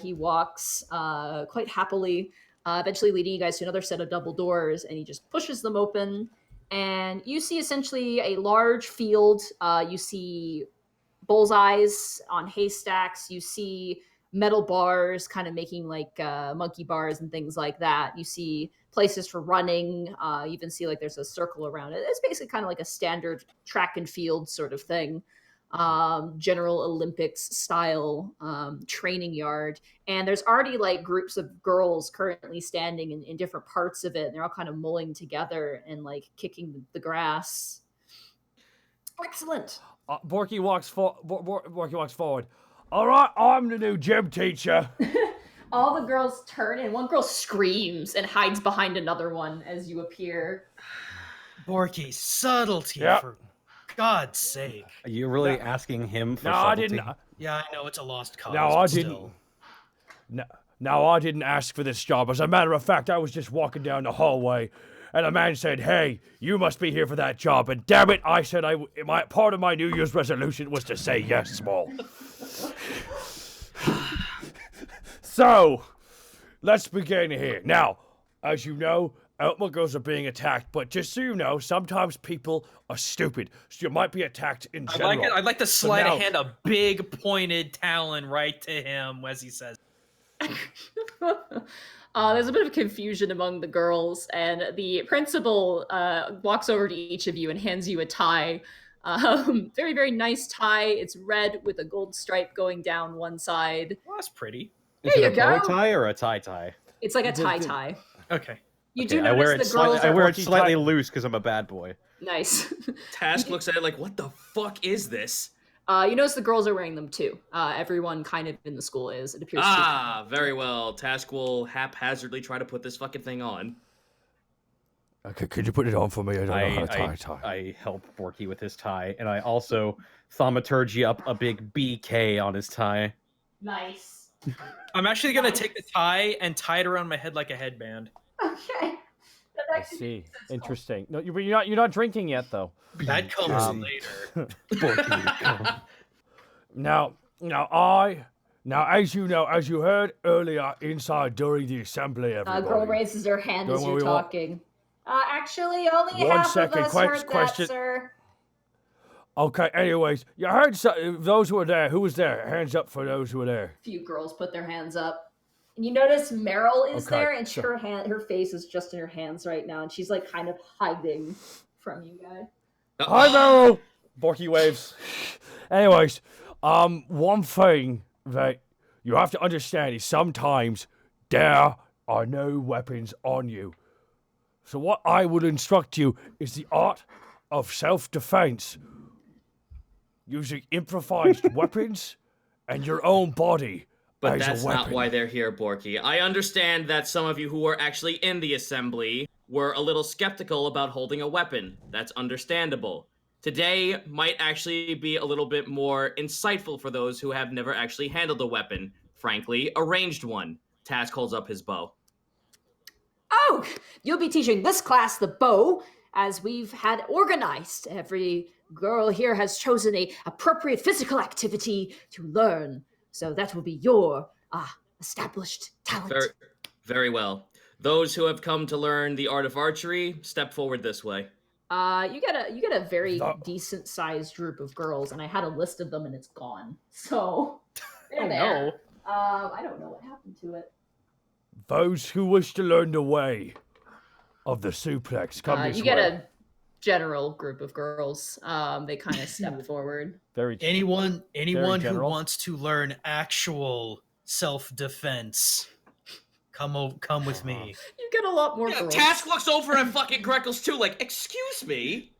He walks quite happily, eventually leading you guys to another set of double doors, and he just pushes them open. And you see essentially a large field. You see bullseyes on haystacks. You see metal bars kind of making like monkey bars and things like that. You see places for running. You even see like there's a circle around it. It's basically kind of like a standard track and field sort of thing. General Olympics style training yard. And there's already like groups of girls currently standing in different parts of it. And they're all kind of mulling together and like kicking the grass. Excellent. Borky walks forward. All right, I'm the new gym teacher. All the girls turn and one girl screams and hides behind another one as you appear. Borky, subtlety, Yeah. for God's sake. Are you really asking him for No, I subtlety? didn't. Yeah, I know it's a lost cause. No, I but didn't. still. No, I didn't ask for this job. As a matter of fact, I was just walking down the hallway, and a man said, "Hey, you must be here for that job." And damn it, I said part of my New Year's resolution was to say yes, small. So, let's begin here. Now, as you know, Outlaw girls are being attacked, but just so you know, sometimes people are stupid, so you might be attacked in I general. like it. I'd like to slide now- a hand a big pointed talon right to him as he says. There's a bit of confusion among the girls, and the principal walks over to each of you and hands you a tie. Very, very nice tie. It's red with a gold stripe going down one side. Well, that's pretty. Is There it a you bow go. tie or a tie? It's like a tie. Okay. You Okay, do I wear it notice the girls I are wear it Borky slightly tie. loose because I'm a bad boy. nice. Task looks at it like, what the fuck is this? You notice the girls are wearing them too. Everyone kind of in the school is. It appears to be. Ah, very well. Task will haphazardly try to put this fucking thing on. Okay, could you put it on for me? I don't know how to tie. I help Borky with his tie, and I also thaumaturgy up a big BK on his tie. Nice. I'm actually gonna take the tie and tie it around my head like a headband. Okay. That I actually see. makes sense. Interesting. No, you're not drinking yet, though. That comes Um, later. Borky, Now, as you know, as you heard earlier inside during the assembly, everybody. Girl raises her hand Don't as you're worry, what- talking. Actually, only One half second, of us heard question. that, sir. Okay. Anyways, you heard those who were there. Who was there? Hands up for those who were there. A few girls put their hands up. And you notice Meryl is Okay, there, and so- her face is just in her hands right now, and she's like kind of hiding from you guys. Hi, Meryl. Borky waves. Anyways, one thing that you have to understand is sometimes there are no weapons on you. So what I would instruct you is the art of self-defense, using improvised weapons and your own body But as that's a weapon. not why they're here, Borky. I understand that some of you who were actually in the assembly were a little skeptical about holding a weapon. That's understandable. Today might actually be a little bit more insightful for those who have never actually handled a weapon. Frankly, a ranged one. Task holds up his bow. Oh, you'll be teaching this class the bow, as we've had organized. Every girl here has chosen a appropriate physical activity to learn. So that will be your established talent. Very, very well. Those who have come to learn the art of archery, step forward this way. You get a very That- decent sized group of girls, and I had a list of them, and it's gone. So they're Oh there. no. I don't know what happened to it. Those who wish to learn the way of the suplex, come this You way. get general group of girls. They kind of step forward. Very Anyone who general. wants to learn actual self-defense, come with me. You get a lot more Yeah, girls. Task looks over at fucking Greckles too, like, excuse me.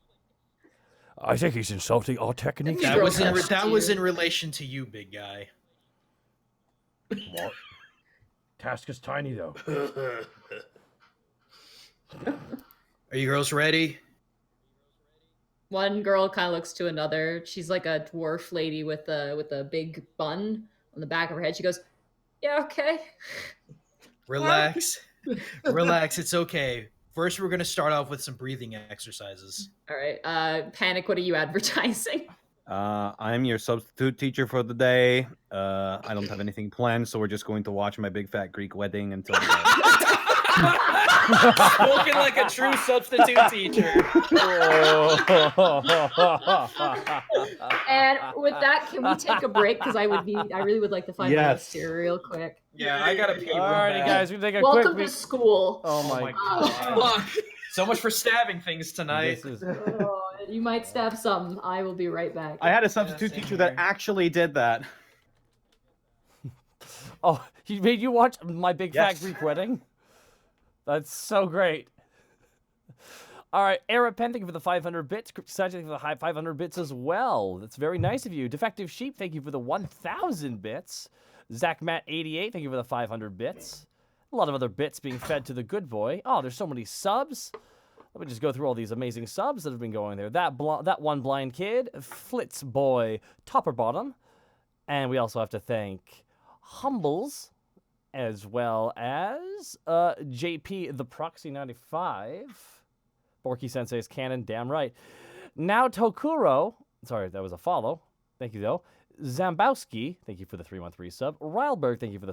I think he's insulting our techniques. That That was in Girls that to was you. in relation to you, big guy. What? Task is tiny, though. Are you girls ready? One girl kind of looks to another. She's like a dwarf lady with a big bun on the back of her head. She goes, "Yeah, okay." Relax. Relax, it's okay. First, we're going to start off with some breathing exercises. All right. Panic. What are you advertising? I'm your substitute teacher for the day. I don't have anything planned, so we're just going to watch my big fat Greek wedding until. Spoken like a true substitute teacher. And with that, can we take a break? Because I really would like to find my Yes. here real quick. Yeah, I gotta pee. real Alrighty, bad. guys, we take a Welcome quick. to school. Oh my god. Fuck. So much for stabbing things tonight. This is Oh, you might stab some. I will be right back. I had a substitute same teacher that here. actually did that. Oh, he made you watch my big Yes. fat Greek wedding? That's so great. All right, Arapen, thank you for the 500 bits. Cryptosage, thank you for the high 500 bits as well. That's very nice of you. Defective Sheep, thank you for the 1,000 bits. ZachMatt88, thank you for the 500 bits. A lot of other bits being fed to the good boy. Oh, there's so many subs. Let me just go through all these amazing subs that have been going there. That one blind kid, Flitz Boy, Topper Bottom. And we also have to thank Humbles, as well as JP the Proxy 95. Borky Sensei's canon, damn right. Now Tokuro, sorry, that was a follow. Thank you though. Zambowski, thank you for the 313 sub. Rylberg, thank you for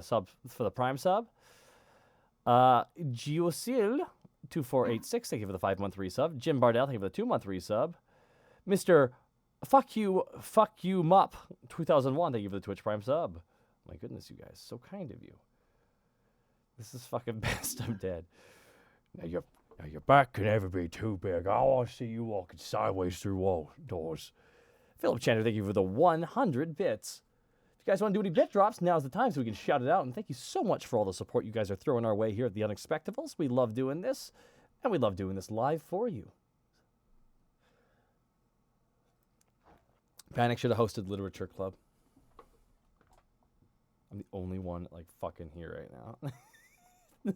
the prime sub. Giosil 2486, thank you for the 513 sub. Jim Bardell, thank you for the 213 sub. Mr. Fuck you Mup 2001, thank you for the Twitch prime sub. My goodness, you guys, so kind of you. This is fucking best. I'm dead. Now your back can never be too big. I want to see you walking sideways through wall doors. Philip Chandler, thank you for the 100 bits. If you guys want to do any bit drops, now's the time so we can shout it out. And thank you so much for all the support you guys are throwing our way here at the Unexpectables. We love doing this, and we love doing this live for you. Panic should have hosted Literature Club. I'm the only one like fucking here right now.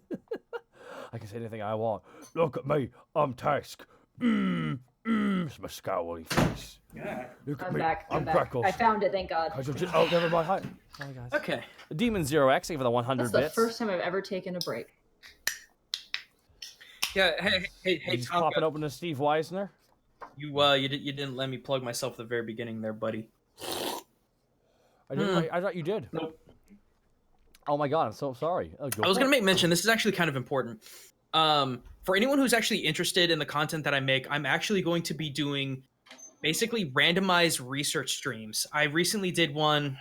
I can say anything I want. Look at me. I'm Task. It's my scowly face. Yeah. Look at I'm me. back. I'm back. Greckles. I found it. Thank God. Oh, never mind. Hi. Hi guys. Okay. Demon Zero X, thank you for the 100 That's the bits. first time I've ever taken a break. Yeah. Hey, He's popping Tonka. open to Steve Weisner. You didn't let me plug myself at the very beginning there, buddy. I thought you did. Nope. Oh my god, I'm so sorry. I was gonna make mention. This is actually kind of important. For anyone who's actually interested in the content that I make, I'm actually going to be doing basically randomized research streams. I recently did one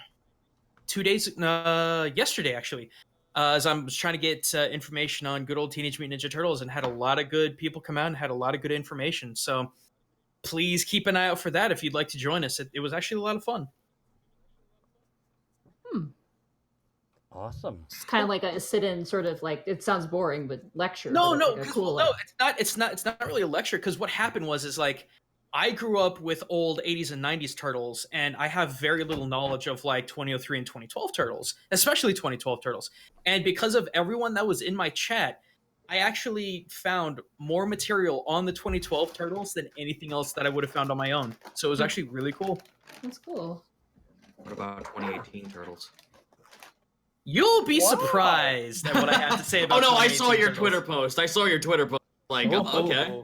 yesterday actually, as I was trying to get information on good old Teenage Mutant Ninja Turtles, and had a lot of good people come out and had a lot of good information. So please keep an eye out for that if you'd like to join us. It was actually a lot of fun. Awesome. It's kind of like a sit-in, sort of like, it sounds boring, but lecture. No, but like a 'cause- cool, no, like- it's not really a lecture. Because what happened was like I grew up with old 80s and 90s Turtles, and I have very little knowledge of like 2003 and 2012 Turtles, especially 2012 Turtles. And because of everyone that was in my chat, I actually found more material on the 2012 Turtles than anything else that I would have found on my own. So it was actually really cool. That's cool. What about 2018 Turtles? You'll be surprised at what I have to say about. Oh no, I saw 2018 your Turtles. Twitter post. I saw your Twitter post. Like, Oh, okay.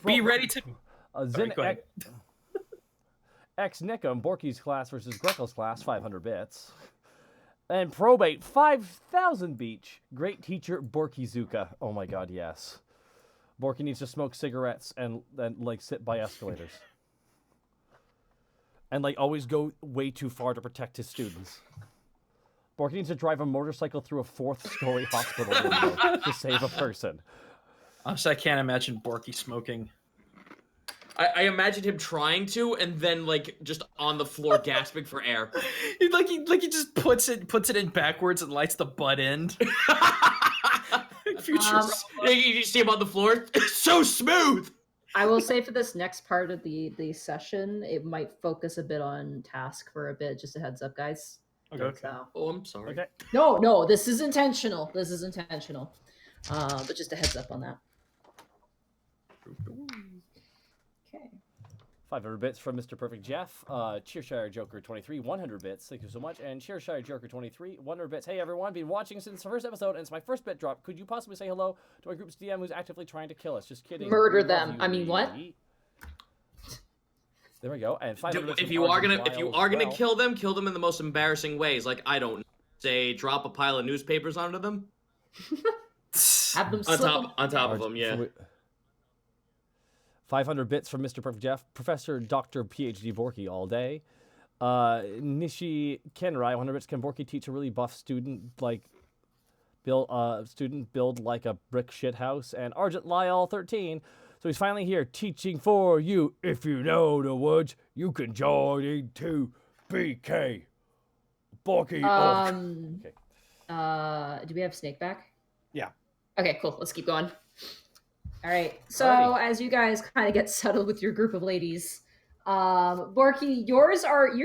Be ready to. Zin go ahead. X Nickum, Borky's class versus Greckles class, 500 bits. And Probate, 5,000 beach. Great teacher, Borky Zuka. Oh my god, yes. Borky needs to smoke cigarettes and like sit by escalators. And like always go way too far to protect his students. Borky needs to drive a motorcycle through a 4th-story hospital window to save a person. Honestly, I can't imagine Borky smoking. I imagine him trying to, and then like just on the floor gasping for air. he just puts it in backwards and lights the butt end. Future. You see him on the floor. It's so smooth. I will say for this next part of the session, it might focus a bit on task for a bit. Just a heads up, guys. Okay. So, Oh, I'm sorry. Okay. no, this is intentional. This is intentional. But just a heads up on that. Okay. 500 bits from Mr. Perfect Jeff. Cheershire Joker 23, 100 bits. Thank you so much. And Cheershire Joker 23, 100 bits. Hey everyone, been watching since the first episode, and it's my first bit drop. Could you possibly say hello to my group's DM who's actively trying to kill us? Just kidding. Murder We love them. you, I mean, what? There we go. And 500 bits If from you are Arden gonna Wiles as well. kill them in the most embarrassing ways. Like I don't say, drop a pile of newspapers onto them. Have them On slip top of them, yeah. 500 bits from Mr. Perfect Jeff, Professor Dr. PhD Borky all day. Nishi Kenrai, 100 bits. Can Borky teach a really buff student build like a brick shit house? And Argent Lyle 13. So he's finally here teaching for you. If you know the words, you can join into BK. Borky. Do we have Snake back? Yeah. Okay, cool. Let's keep going. All right. So Alrighty. as you guys kind of get settled with your group of ladies, Borky, you're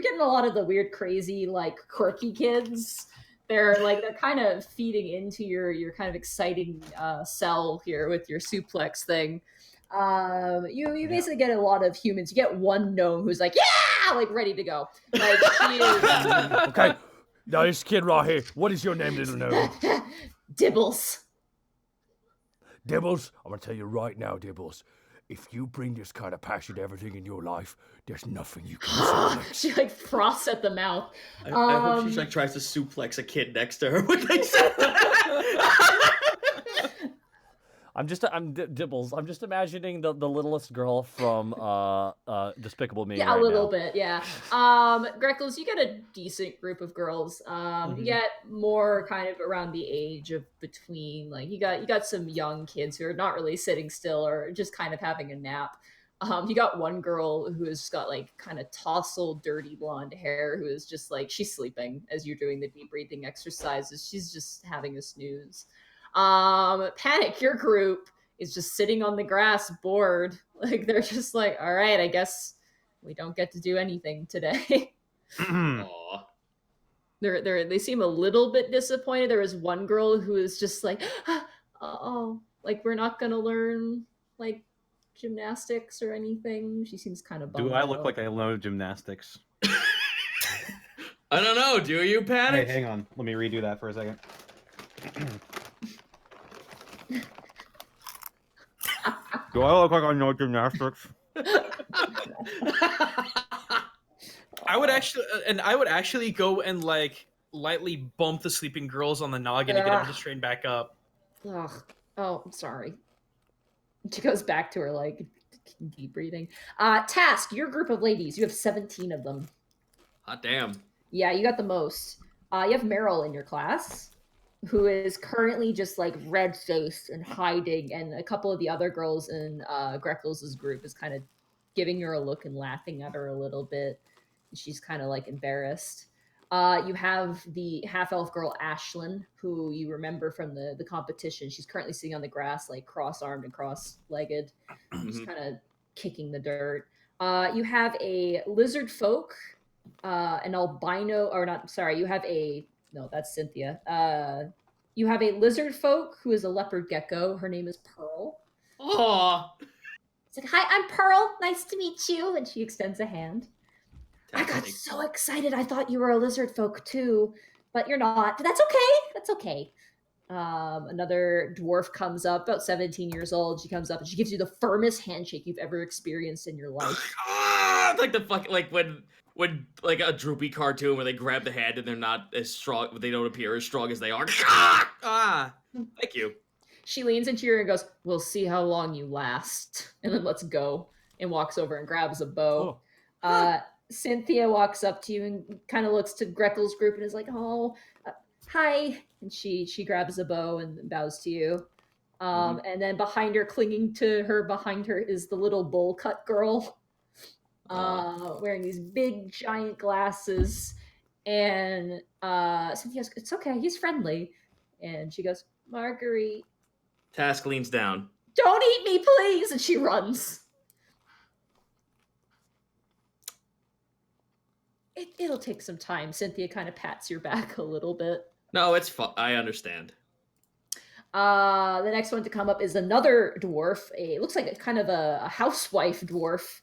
getting a lot of the weird, crazy, like quirky kids. They're kind of feeding into your kind of exciting cell here with your suplex thing. You basically get a lot of humans. You get one gnome who's like, yeah, like ready to go. Like she is. Okay. Now this kid right here. What is your name, little gnome? Dibbles. Dibbles, I'm gonna tell you right now, Dibbles. If you bring this kind of passion to everything in your life, there's nothing you can say next. She like froths at the mouth. I hope she like tries to suplex a kid next to her when they say I'm Dibbles. I'm just imagining the littlest girl from Despicable Me. Yeah, right a little now. bit, yeah. Greckles, you get a decent group of girls. You get more kind of around the age of between, like you got some young kids who are not really sitting still or just kind of having a nap. You got one girl who has got like kind of tousled, dirty blonde hair who is just like she's sleeping as you're doing the deep breathing exercises. She's just having a snooze. Panic, your group is just sitting on the grass bored. Like they're just like, all right, I guess we don't get to do anything today. Aw. They seem a little bit disappointed. There was one girl who is just like, oh, like we're not gonna learn like gymnastics or anything. She seems kind of bummed Do I look out. like I know gymnastics? I don't know, do you, Hey, Panic? hang on. Let me redo that for a second. Do I look like I know gymnastics? I would actually go and like lightly bump the sleeping girls on the noggin to get them to strain back up. Ugh. Oh, I'm sorry. She goes back to her like deep breathing. Task, your group of ladies. You have 17 of them. Hot damn. Yeah, you got the most. You have Meryl in your class, who is currently just like red-faced and hiding, and a couple of the other girls in Greckles' group is kind of giving her a look and laughing at her a little bit. She's kind of like embarrassed. You have the half-elf girl Ashlyn, who you remember from the competition. She's currently sitting on the grass, like cross-armed and cross-legged, just kind of kicking the dirt. You have a lizard folk, an albino, or not, sorry, you have a, no, that's Cynthia. You have a lizard folk who is a leopard gecko. Her name is Pearl. Aw. It's like, hi, I'm Pearl. Nice to meet you. And she extends a hand. I got Fantastic. so excited. I thought you were a lizard folk too, but you're not. That's okay. That's okay. Another dwarf comes up, about 17 years old. She comes up and she gives you the firmest handshake you've ever experienced in your life. Ah, it's like the fuck, like when like a droopy cartoon where they grab the hand and they're not as strong, they don't appear as strong as they are. Ah, thank you. She leans into you and goes, "We'll see how long you last." And then let's go. And walks over and grabs a bow. Cynthia walks up to you and kind of looks to Greckles' group and is like, "Oh, hi." And she grabs a bow and bows to you. And then behind her, clinging to her behind her, is the little bowl cut girl, wearing these big giant glasses. And Cynthia goes, "It's okay, he's friendly." And she goes, "Marguerite, Task leans down. don't eat me, please!" And she runs. It'll take some time. Cynthia kind of pats your back a little bit. No, it's fine. I understand. The next one to come up is another dwarf. It looks like a kind of a housewife dwarf.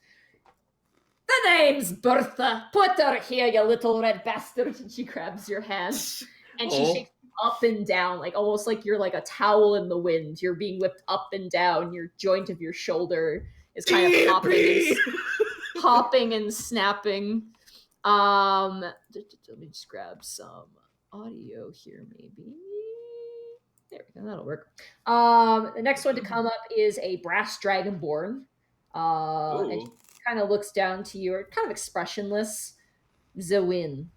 "The name's Bertha. Put her here, you little red bastard." And she grabs your hand and she shakes you up and down, like almost like you're like a towel in the wind. You're being whipped up and down. Your joint of your shoulder is kind of popping and snapping. Let me just grab some audio here, maybe. There we go, that'll work. The next one to come up is a brass dragonborn. And she kind of looks down to you, kind of expressionless. "Zawin."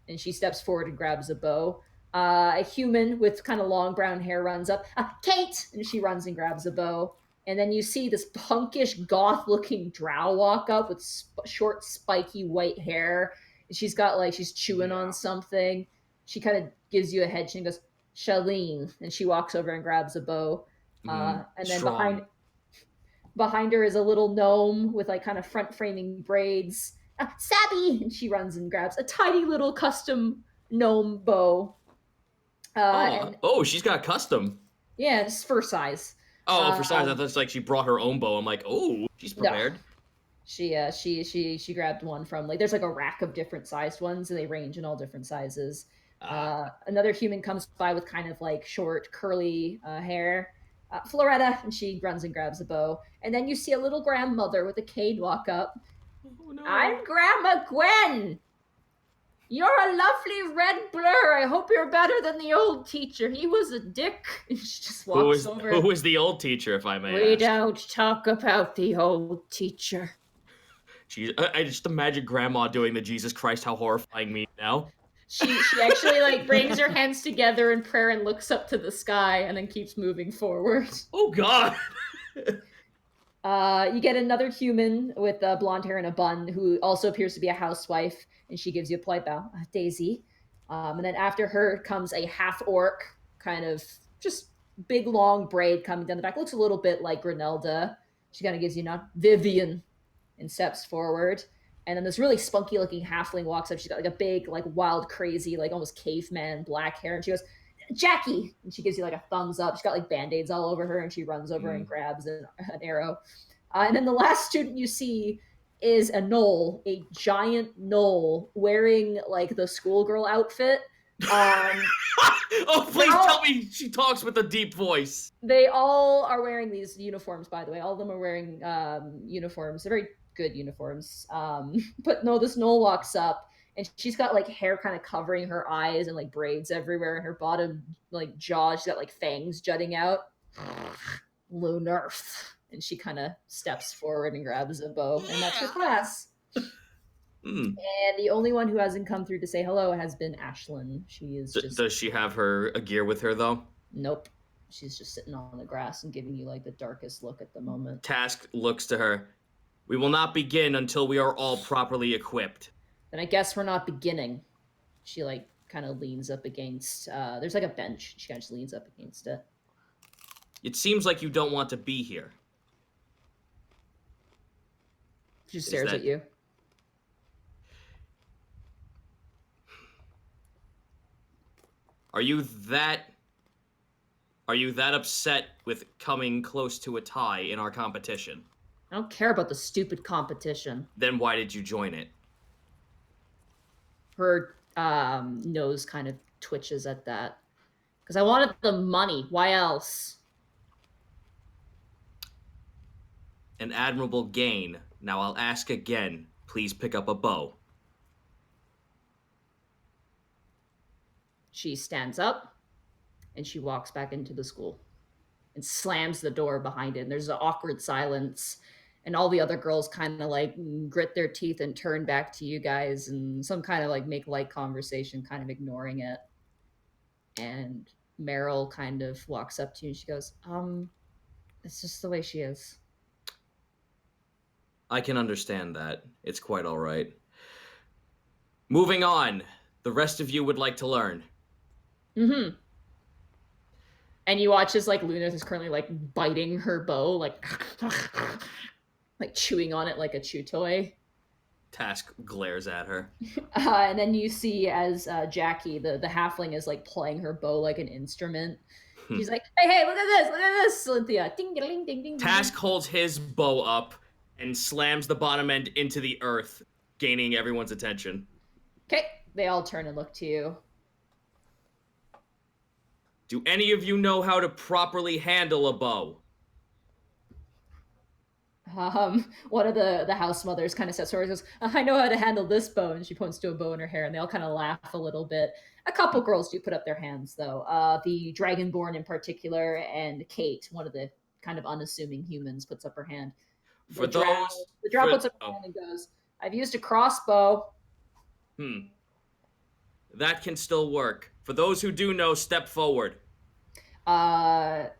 And she steps forward and grabs a bow. A human with kind of long brown hair runs up. "Kate!" And she runs and grabs a bow. And then you see this punkish, goth-looking drow walk up with short, spiky white hair. And she's got she's chewing on something. She kind of gives you a head. She goes, "Shaleen," and she walks over and grabs a bow. And then behind her is a little gnome with kind of front-framing braids. "Sabby!" And she runs and grabs a tiny little custom gnome bow. She's got custom. Yeah, it's for size. For size, I thought it's she brought her own bow. I'm like, she's prepared. No. She grabbed one from there's a rack of different sized ones, and they range in all different sizes. Another human comes by with kind of short curly hair. "Floretta," and she runs and grabs a bow. And then you see a little grandmother with a cane walk up. Oh, no. "I'm Grandma Gwen. You're a lovely red blur. I hope you're better than the old teacher. He was a dick." And she just walks over. Who was the old teacher, if I may ask? "We don't talk about the old teacher." Jeez, I just imagine Grandma doing the Jesus Christ, how horrifying me now. She actually brings her hands together in prayer and looks up to the sky and then keeps moving forward. Oh God. You get another human with blonde hair and a bun who also appears to be a housewife, and she gives you a polite bow. "Daisy." And then after her comes a half-orc, kind of just big long braid coming down the back. Looks a little bit like Granelda. She kind of gives you a nod. "Vivian," and steps forward. And then this really spunky looking halfling walks up. She's got a big, wild, crazy, almost caveman black hair. And she goes, "Jackie." And she gives you a thumbs up. She's got Band-Aids all over her, and she runs over and grabs an arrow. And then the last student you see is a gnoll, a giant gnoll wearing the schoolgirl outfit. Please tell me she talks with a deep voice. They all are wearing these uniforms, by the way. All of them are wearing uniforms. They're very good uniforms. But no, this gnoll walks up, and she's got hair kind of covering her eyes and braids everywhere, and her bottom jaw, she's got fangs jutting out. "Lunarth." And she kind of steps forward and grabs a bow, and that's her class. And the only one who hasn't come through to say hello has been Ashlyn. She is just... Does she have her gear with her, though? Nope. She's just sitting on the grass and giving you the darkest look at the moment. Task looks to her. "We will not begin until we are all properly equipped." "Then I guess we're not beginning." She kind of leans up against there's a bench. She kind of just leans up against it. "It seems like you don't want to be here." She just stares at you. Are you that upset with coming close to a tie in our competition? "I don't care about the stupid competition." Then why did you join it? Her nose kind of twitches at that. "Because I wanted the money. Why else?" An admirable gain. Now I'll ask again. Please pick up a bow. She stands up, and she walks back into the school and slams the door behind it. And there's an awkward silence, and all the other girls kind of grit their teeth and turn back to you guys, and some kind of make light conversation, kind of ignoring it. And Meryl kind of walks up to you and she goes, it's just the way she is. I can understand that. It's quite all right. Moving on. The rest of you would like to learn. Mm-hmm. And you watch as like Lunith is currently like biting her bow, like like chewing on it like a chew toy. Task glares at her. And then you see as Jackie, the halfling, is like playing her bow like an instrument. She's like, hey, look at this, Cynthia. Ding, ding, ding, ding. Task holds his bow up and slams the bottom end into the earth, gaining everyone's attention. Okay, they all turn and look to you. Do any of you know how to properly handle a bow? One of the house mothers kind of steps forward and goes, I know how to handle this bow, and she points to a bow in her hair, and they all kind of laugh a little bit. A couple girls do put up their hands, though. The Dragonborn in particular, and Kate, one of the kind of unassuming humans, puts up her hand. The drow puts up her hand and goes, I've used a crossbow. That can still work. For those who do know, step forward. Zoin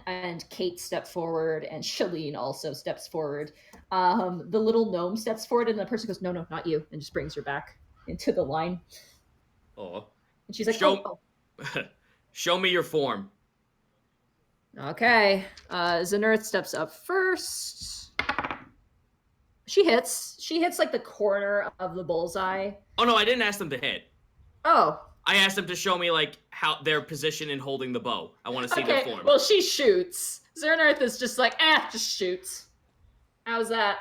and Kate step forward, and Shalene also steps forward. The little gnome steps forward, and the person goes, no, not you, and just brings her back into the line. Oh. And she's like, Show me your form. Okay. Zenurth steps up first. She hits like the corner of the bullseye. Oh no, I didn't ask them to hit. Oh. I asked them to show me like how their position in holding the bow. I want to see their form. Well, she shoots. Zenurth is just like, just shoots. How's that?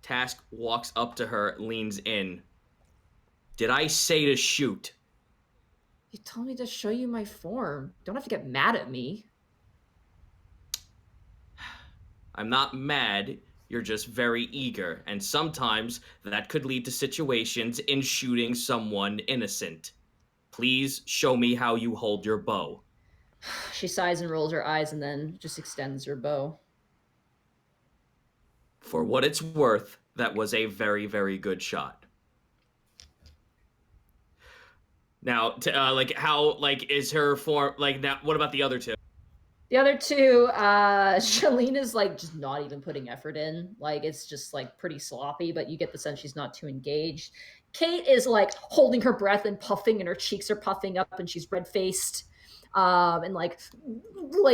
Task walks up to her, leans in. Did I say to shoot? You told me to show you my form. Don't have to get mad at me. I'm not mad. You're just very eager, and sometimes that could lead to situations in shooting someone innocent. Please show me how you hold your bow. She sighs and rolls her eyes and then just extends her bow. For what it's worth, that was a very, very good shot. Now, is her form, now, what about the other two? The other two, Shalene is like just not even putting effort in. Like it's just like pretty sloppy, but you get the sense she's not too engaged. Kate is like holding her breath and puffing, and her cheeks are puffing up, and she's red-faced, and like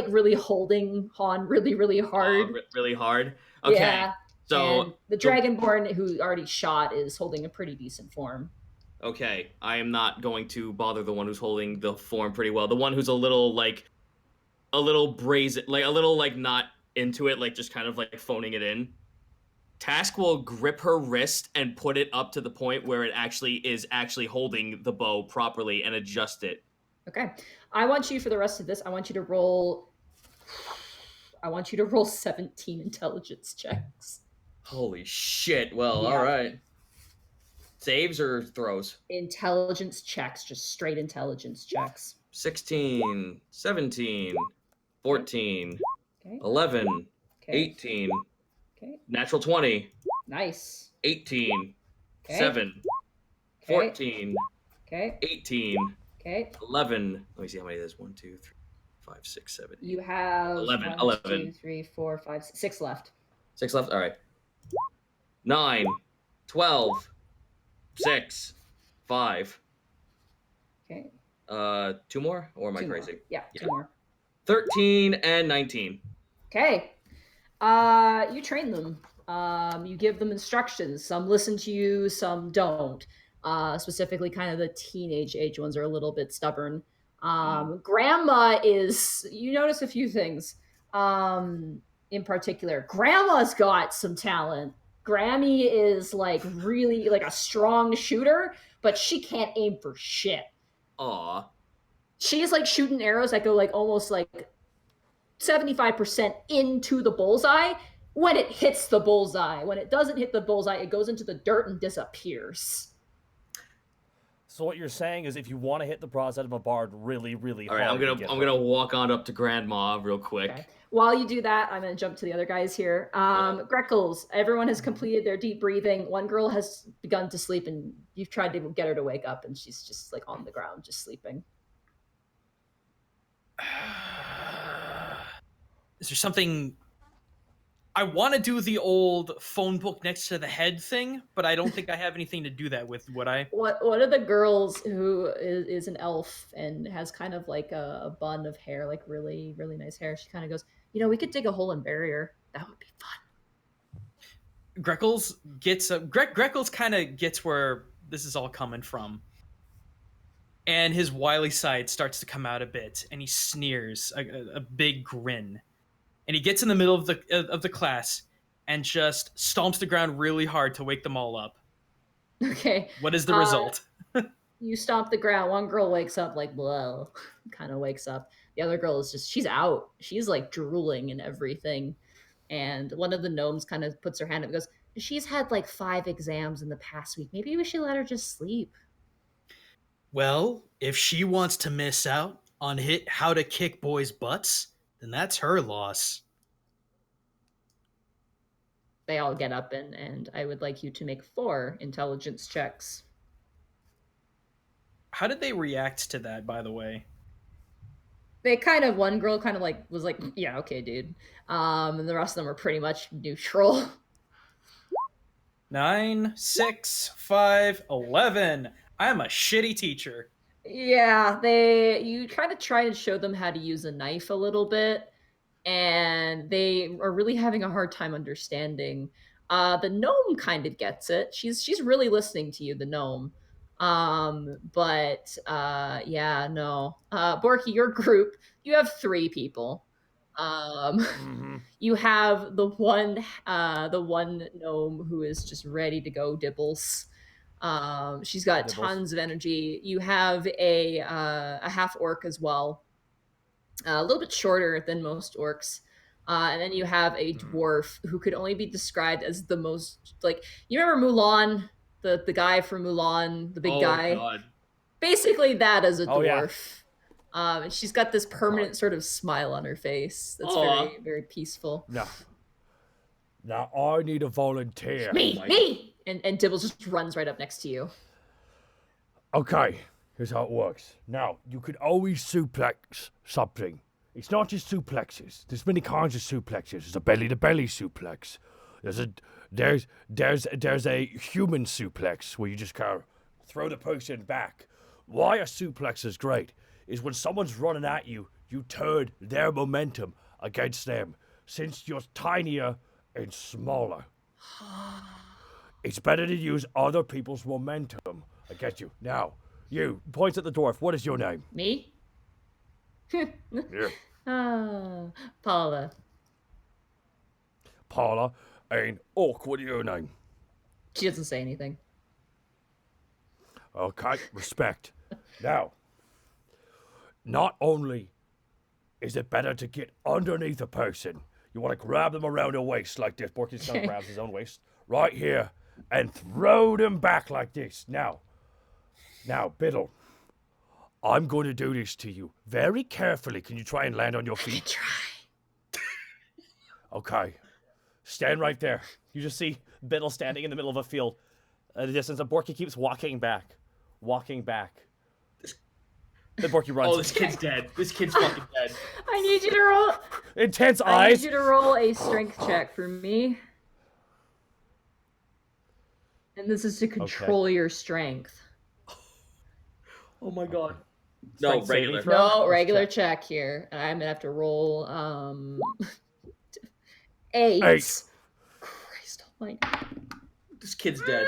really holding on really, really hard. Really hard? Okay. Yeah. So and the Dragonborn who already shot is holding a pretty decent form. Okay. I am not going to bother the one who's holding the form pretty well. The one who's a little brazen, like a little like not into it, like just kind of like phoning it in. Task will grip her wrist and put it up to the point where it actually is holding the bow properly and adjust it. Okay. I want you for the rest of this, I want you to roll 17 intelligence checks. Holy shit. Well, Yeah. all right. Saves or throws? Intelligence checks, just straight intelligence checks. 16, 17, 14, Okay. 11, Okay. 18, Okay. natural 20, Nice. 18, Okay. 7, Okay. 14, Okay. 18, Okay. 11. Let me see how many it is. 1, 2, 3, 5, 6, 7, 8. You have 11. 1, 2, 3, 4, 5, 6 left. 6 left? All right. 9, 12, 6, 5. Okay. 2 more? Or am I 2 more. crazy? Yeah, 2 more. 13 and 19. Okay. You train them. You give them instructions. Some listen to you, some don't. Specifically, kind of the teenage age ones are a little bit stubborn. Grandma is, you notice a few things in particular. Grandma's got some talent. Grammy is like really like a strong shooter, but she can't aim for shit. Aw. She's like shooting arrows that go like almost like 75% into the bullseye when it hits the bullseye. When it doesn't hit the bullseye, it goes into the dirt and disappears. So what you're saying is, if you want to hit the broadside of a bard really, really All hard, right, I'm gonna walk on up to Grandma real quick. Okay. While you do that, I'm going to jump to the other guys here. Greckles, everyone has completed their deep breathing. One girl has begun to sleep, and you've tried to get her to wake up, and she's just like on the ground, just sleeping. Is there something? I want to do the old phone book next to the head thing, but I don't think I have anything to do that with. Would I? One of the girls who is an elf and has kind of like a bun of hair, like really really nice hair. She kind of goes, we could dig a hole and bury her. That would be fun. Greckles kind of gets where this is all coming from, and his wily side starts to come out a bit, and he sneers a big grin, and he gets in the middle of the class and just stomps the ground really hard to wake them all up. Okay. What is the result? You stomp the ground. One girl wakes up like, whoa, kind of wakes up. The other girl is she's out. She's like drooling and everything. And one of the gnomes kind of puts her hand up and goes, she's had like 5 exams in the past week. Maybe we should let her just sleep. Well, if she wants to miss out on how to kick boys' butts, then that's her loss. They all get up and I would like you to make 4 intelligence checks. How did they react to that, by the way? They one girl kind of like was like, yeah, okay, dude. And the rest of them are pretty much neutral. 9, 6, 5, 11. I'm a shitty teacher. Yeah, you try to show them how to use a knife a little bit, and they are really having a hard time understanding. The gnome kind of gets it. She's really listening to you, the gnome. Yeah, no. Borky, your group, you have 3 people. You have the one gnome who is just ready to go dibbles. She's got tons of energy. You have a half orc as well, a little bit shorter than most orcs. And then you have a dwarf who could only be described as the most, like, you remember Mulan, the guy from Mulan, the big guy? God. Basically that as a dwarf. Yeah. And she's got this permanent sort of smile on her face that's very, very peaceful. No. Now I need a volunteer. Me! And Dibbles just runs right up next to you. Okay, here's how it works. Now, you can always suplex something. It's not just suplexes. There's many kinds of suplexes. There's a belly-to-belly suplex. There's a human suplex where you just kind of throw the person back. Why a suplex is great is when someone's running at you, you turn their momentum against them. Since you're tinier and smaller, it's better to use other people's momentum against you. Now, you, points at the dwarf, what is your name? Me? Yeah. Paula. Paula, and Orc, what is your name? She doesn't say anything. Okay, respect. Now, not only is it better to get underneath a person, you want to grab them around the waist like this. Borky kind of grabs his own waist right here and throw them back like this. Now, Biddle, I'm going to do this to you very carefully. Can you try and land on your feet? Try. Okay. Stand right there. You just see Biddle standing in the middle of a field at a distance, and Borky keeps walking back. Then Borky runs. Oh, this kid's dead. This kid's fucking dead. I need you to roll. Intense I eyes. need you to roll a strength check for me. And this is to control your strength. Oh my god. No, Strength saving regular. throw? No, regular check here. And I'm gonna have to roll 8. 8. Christ almighty. This kid's dead.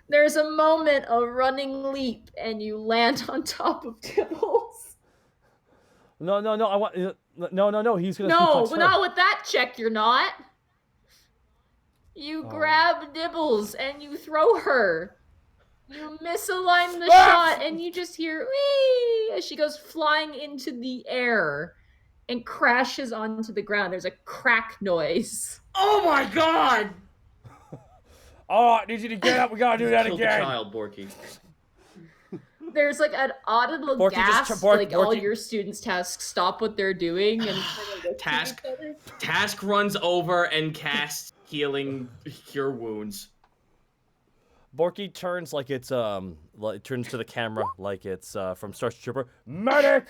There's a moment of running leap and you land on top of Tibbles. No, I want. No, he's gonna. No, suplex her. not with that check, you're not. You grab Dibbles and you throw her. You misalign the shot and you just hear whee as she goes flying into the air and crashes onto the ground. There's a crack noise. Oh my god! All right, need you to get up. We gotta do that Killed again. the child, Borky. There's like an audible Borky gasp, Borky- all Borky- your students' tasks stop what they're doing and kind of look at Task. each other. Task runs over and casts healing cure wounds. Borky turns like it's it turns to the camera like it's from Starship Trooper. Medic!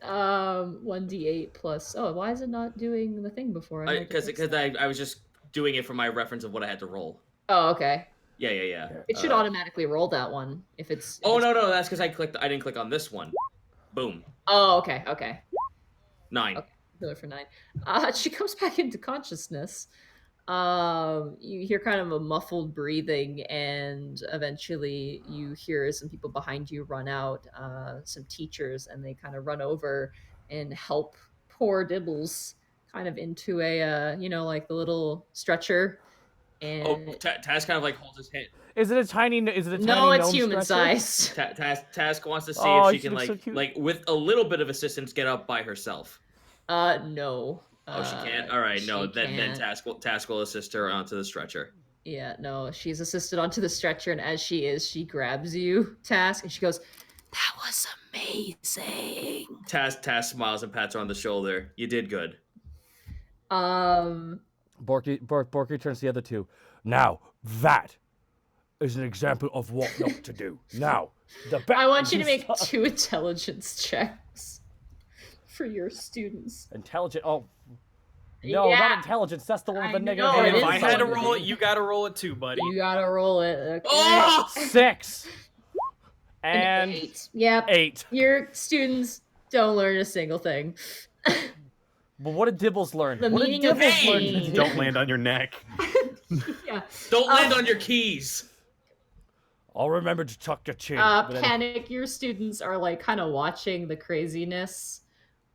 1d8 plus. Oh, why is it not doing the thing before? I Because I was just doing it for my reference of what I had to roll. Oh, okay. Yeah. It should automatically roll that one if it's. Oh no, that's because I didn't click on this one. Boom. Oh, okay. 9. Okay. Healer for 9. She comes back into consciousness. You hear kind of a muffled breathing, and eventually you hear some people behind you run out, some teachers, and they kind of run over and help poor Dibbles kind of into a, like the little stretcher. And Oh, Taz kind of like holds his hand. Is it a tiny? Is it a tiny? no, it's gnome human stretcher? size. Task wants to see Oh, if she she can looks so cute. like with a little bit of assistance get up by herself. No. Oh, she can't. All right, no. She Then can't. Task will assist her onto the stretcher. Yeah, no, she's assisted onto the stretcher, and as she grabs you, Task, and she goes, "That was amazing." Task smiles and pats her on the shoulder. You did good. Borky turns to the other two. Now, that is an example of what not to do. Now, I want you to make 2 intelligence checks for your students. Intelligent. Oh. No, Yeah. not intelligence. That's the one with the I negative. know, it If is I had to intelligence. roll it, you gotta roll it too, buddy. You gotta roll it. Okay. Oh! 6. An And 8. Yep. 8. Your students don't learn a single thing. But what did Dibbles learn? The What did meaning of Dibbles learn? pain. Don't land on your neck. Yeah. Don't land on your keys. I'll remember to tuck your chin. But then- Panic, your students are like kind of watching the craziness.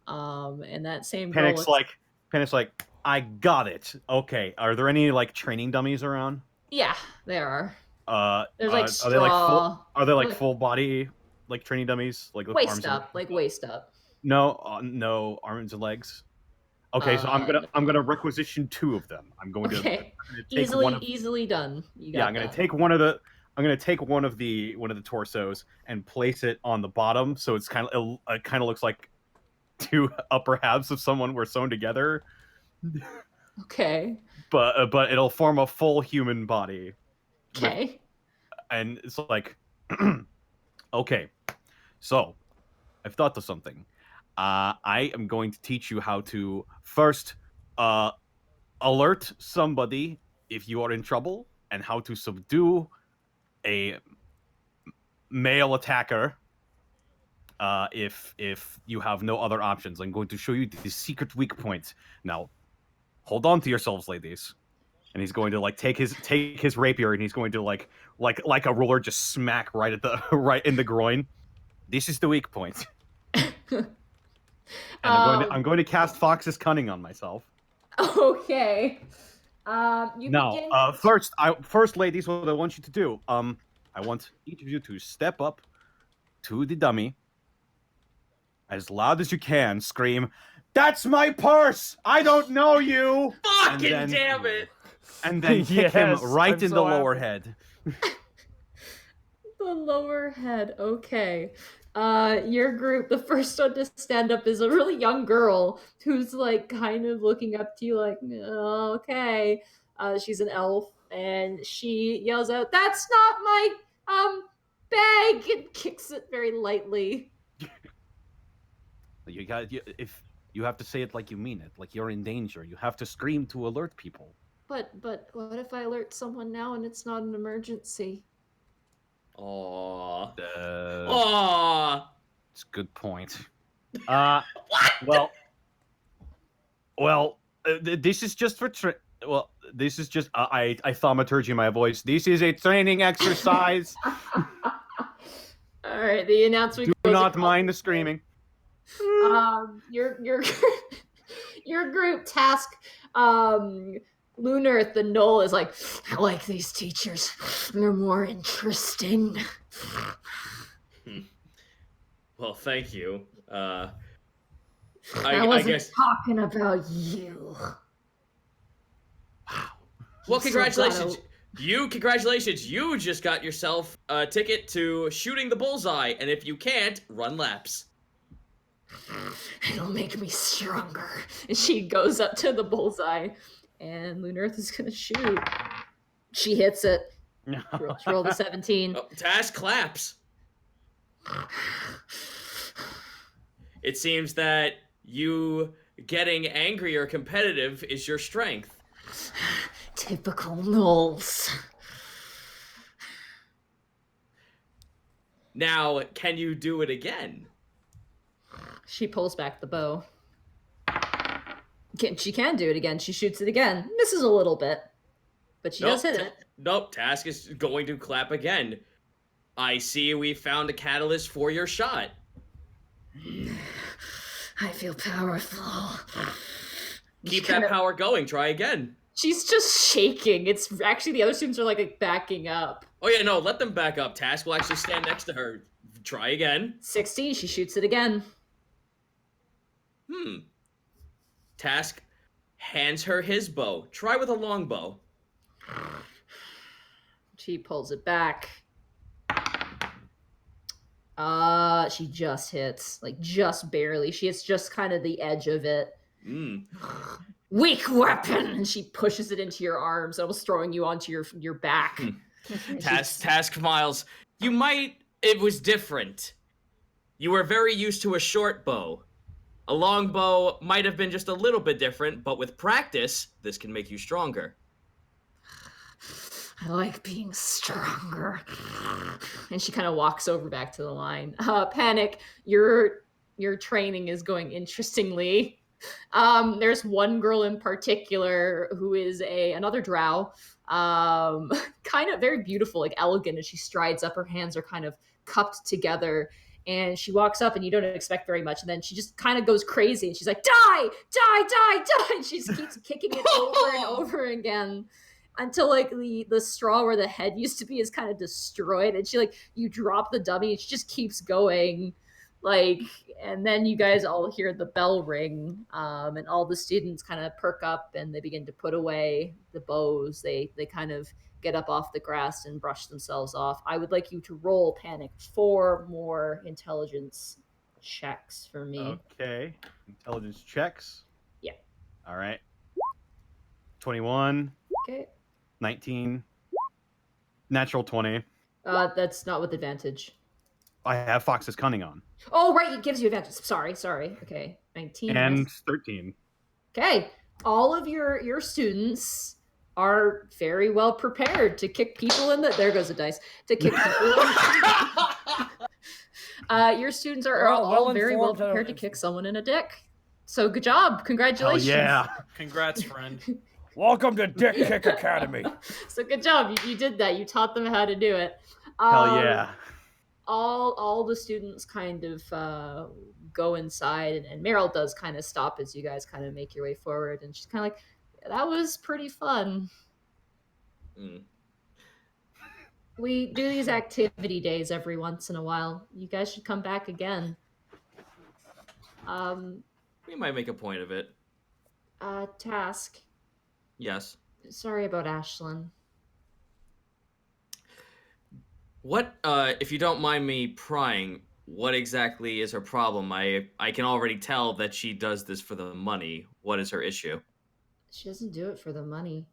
And that same girl Panic's like, I got it. Okay. Are there any like training dummies around? Yeah, there are. There's Are like they like straw. Are they like Look. full body like training dummies? Like with Waist arms up, like waist up. No, no arms and legs. Okay, so I'm gonna requisition 2 of them. I'm going to Okay. take one of, Easily done. You got yeah. I'm gonna that. take one of the. I'm gonna take one of the torsos and place it on the bottom, so it's kind of it kind of looks like 2 upper halves of someone were sewn together. Okay. But it'll form a full human body. Okay. And it's like, okay, so I've thought of something. I am going to teach you how to first alert somebody if you are in trouble, and how to subdue a male attacker if you have no other options. I'm going to show you the secret weak point. Now, hold on to yourselves, ladies. And he's going to like take his rapier, and he's going to like a ruler just smack right at the right in the groin. This is the weak point. And I'm going to cast Fox's Cunning on myself. Okay. You Now, begin. first, ladies, what I want you to do, I want each of you to step up to the dummy, as loud as you can, scream, "That's my purse! I don't know you!" Fucking then- damn it! And then kick him Yes, right I'm in so the lower happy. head. The lower head. Okay. Your group, the first one to stand up is a really young girl who's like kind of looking up to you like, "Oh, okay." She's an elf, and she yells out, "That's not my bag," and kicks it very lightly. If you have to say it like you mean it, like you're in danger. You have to scream to alert people. But what if I alert someone now and it's not an emergency? Aww. Uh, Aww. It's a good point. What? Well, this is just for this is just I thaumaturgy my voice. This is a training exercise. All right, the announcement. Do goes not across mind the the screaming. Your your group task Lunar the Knoll is like, "I like these teachers. They're more interesting." Well, thank you. I I wasn't guess. talking about you. Well, So congratulations. glad Congratulations. You just got yourself a ticket to shooting the bullseye, and if you can't, run laps. It'll make me stronger. And she goes up to the bullseye, and Lunarth is gonna shoot. She hits it. She rolled a 17. Oh, Task claps. It seems that you getting angry or competitive is your strength. Typical Knowles. Now, can you do it again? She pulls back the bow. She can do it again. She shoots it again. Misses a little bit, but she does hit it. Nope, Task is going to clap again. I see we found a catalyst for your shot. I feel powerful. Keep that power going. Try again. She's just shaking. It's actually the other students are like backing up. Oh yeah, no, let them back up. Task will actually stand next to her. Try again. 16, she shoots it again. Task hands her his bow. Try with a long bow. She pulls it back. She just hits. Like, just barely. She hits just kind of the edge of it. Weak weapon! And she pushes it into your arms, almost throwing you onto your back. Task Miles, it was different. You were very used to a short bow. A long bow might have been just a little bit different, but with practice, this can make you stronger. I like being stronger. And she kind of walks over back to the line. Panic, your training is going interestingly. There's one girl in particular who is another drow, kind of very beautiful, like elegant, as she strides up. Her hands are kind of cupped together, and she walks up, and you don't expect very much, and then she just kind of goes crazy, and she's like, die, die, die, die, and she just keeps kicking it over and over again until like the straw where the head used to be is kind of destroyed, and you drop the dummy, and she just keeps going. And then you guys all hear the bell ring, and all the students kind of perk up and they begin to put away the bows. They kind of get up off the grass and brush themselves off. I would like you to roll, Panic, 4 more intelligence checks for me. Okay. Intelligence checks. Yeah. All right. 21. Okay. 19. Natural 20. That's not with advantage. I have Fox's Cunning on. Oh, right, it gives you advantage. Sorry. Okay, 19. And minus... 13. Okay, all of your students are very well prepared to kick people in the... There goes the dice. To kick people in... your students are all very well prepared to kick someone in a dick. So good job. Congratulations. Oh, yeah. Congrats, friend. Welcome to Dick Kick Academy. So good job. You did that. You taught them how to do it. Hell yeah. All the students kind of go inside, and Meryl does kind of stop as you guys kind of make your way forward, and she's kind of like, that was pretty fun. We do these activity days every once in a while. You guys should come back again. We might make a point of it. Task. Yes. Sorry about Ashlyn. What, if you don't mind me prying, what exactly is her problem? I can already tell that she does this for the money. What is her issue? She doesn't do it for the money.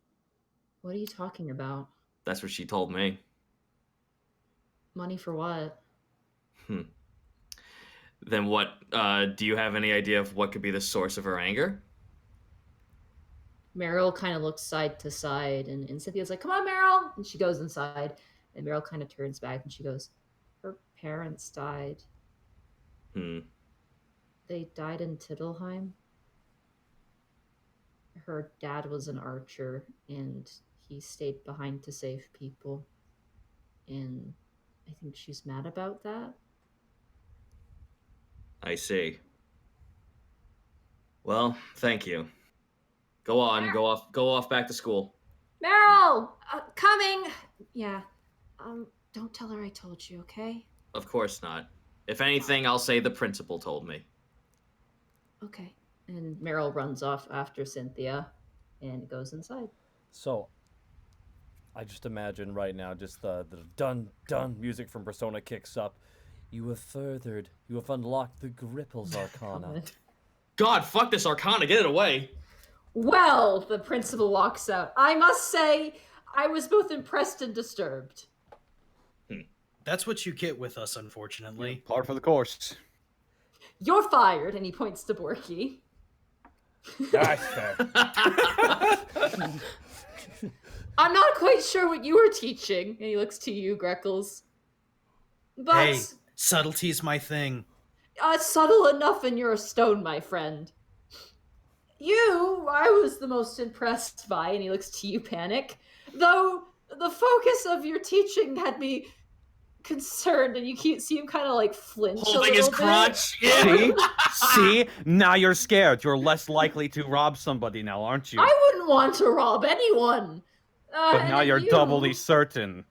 What are you talking about? That's what she told me. Money for what? Then what, do you have any idea of what could be the source of her anger? Meryl kind of looks side to side, and Cynthia's like, come on, Meryl! And she goes inside. And Meryl kind of turns back and she goes, her parents died. They died in Tittlheim. Her dad was an archer, and he stayed behind to save people. And I think she's mad about that. I see. Well, thank you. Go on, go off back to school. Meryl! Coming! Yeah. Don't tell her I told you, okay? Of course not. If anything, I'll say the principal told me. Okay. And Meryl runs off after Cynthia and goes inside. So, I just imagine right now just the dun dun music from Persona kicks up. You have unlocked the Gripples Arcana. God, fuck this Arcana, get it away! Well, the principal walks out. I must say, I was both impressed and disturbed. That's what you get with us, unfortunately. Par for the course. You're fired, and he points to Borky. That's fair. I'm not quite sure what you were teaching. And he looks to you, Greckles. But Hey, subtlety's my thing. subtle enough and you're a stone, my friend. You, I was the most impressed by, and he looks to you, Panic. Though the focus of your teaching had me concerned, and you see him kind of like flinch a Holding his little bit. crotch. Yeah. See? Now you're scared. You're less likely to rob somebody now, aren't you? I wouldn't want to rob anyone. But now you're doubly certain.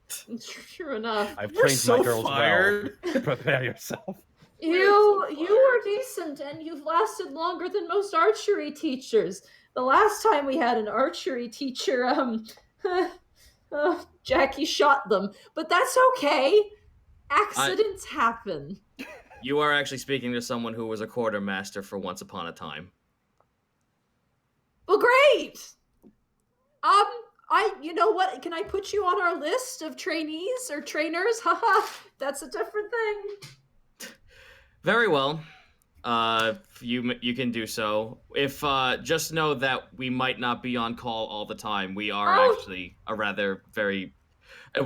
True enough. I've You're trained so my girls fired. well. Prepare yourself. You were decent, and you've lasted longer than most archery teachers. The last time we had an archery teacher, Jackie shot them. But that's okay. Accidents happen. You are actually speaking to someone who was a quartermaster for once upon a time. Well, great. You know what? Can I put you on our list of trainees or trainers? Haha, that's a different thing. Very well. You can do so. If just know that we might not be on call all the time. We are actually a rather very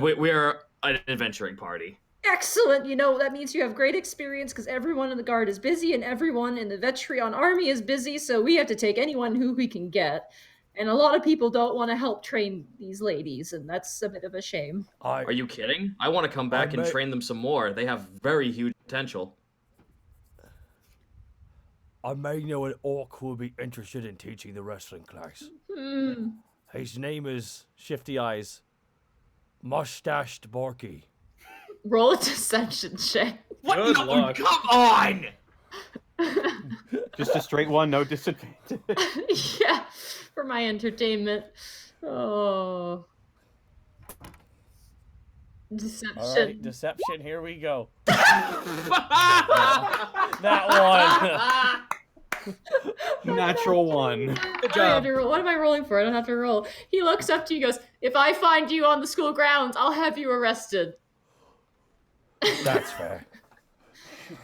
we are an adventuring party. Excellent. You know, that means you have great experience because everyone in the guard is busy and everyone in the Vetrion army is busy, so we have to take anyone who we can get. And a lot of people don't want to help train these ladies, and that's a bit of a shame. Are you kidding? I want to come back and train them some more. They have very huge potential. I may know an orc who would be interested in teaching the wrestling class. His name is Shifty Eyes. Mustached Borky. Roll a deception check. What? Good No, luck. come on! Just a straight one, no disadvantage. Yeah, for my entertainment. Oh. Deception. All right, deception. Here we go. That one. Natural one. Good I have job. to roll. What am I rolling for? I don't have to roll. He looks up to you and goes, if I find you on the school grounds, I'll have you arrested. That's fair.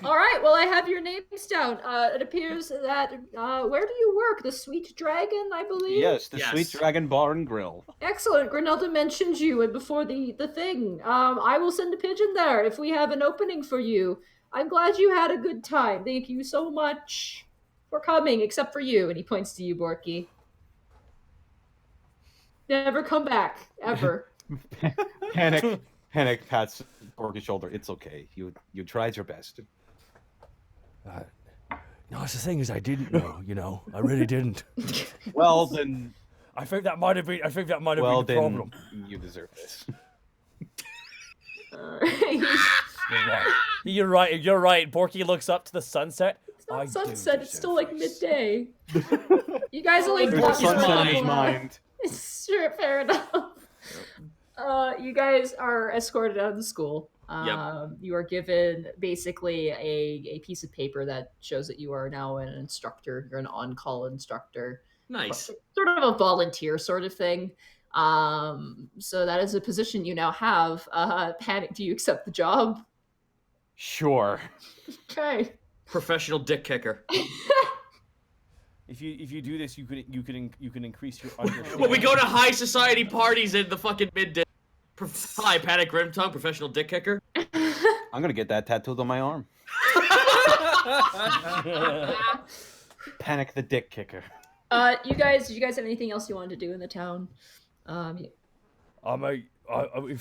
All right, well, I have your names down. It appears that, where do you work? The Sweet Dragon, I believe? Yes, the Yes. Sweet Dragon Bar and Grill. Excellent. Granelda mentioned you before the thing. I will send a pigeon there if we have an opening for you. I'm glad you had a good time. Thank you so much for coming, except for you. And he points to you, Borky. Never come back, ever. Panic pats Borky's shoulder. It's okay. You tried your best. No, it's the thing is I didn't know, you know. I really didn't. Well then, I think that might have been the problem. you deserve this. You're right. You're right. Borky looks up to the sunset. It's not I do sunset, it's deserve still like this. midday. You guys are like There's a walking sunset in his around. mind. Sure, fair enough. You guys are escorted out of the school. You are given basically a piece of paper that shows that you are now an instructor. You're an on-call instructor. Nice. Sort of a volunteer sort of thing. So that is a position you now have. Panic, do you accept the job? Sure. Okay. Professional dick kicker. If you do this, you can increase your understanding. When we go to high society parties in the fucking midday. Hi, Panic Grimtongue, professional dick kicker. I'm gonna get that tattooed on my arm. Panic the Dick Kicker. Did you guys have anything else you wanted to do in the town? If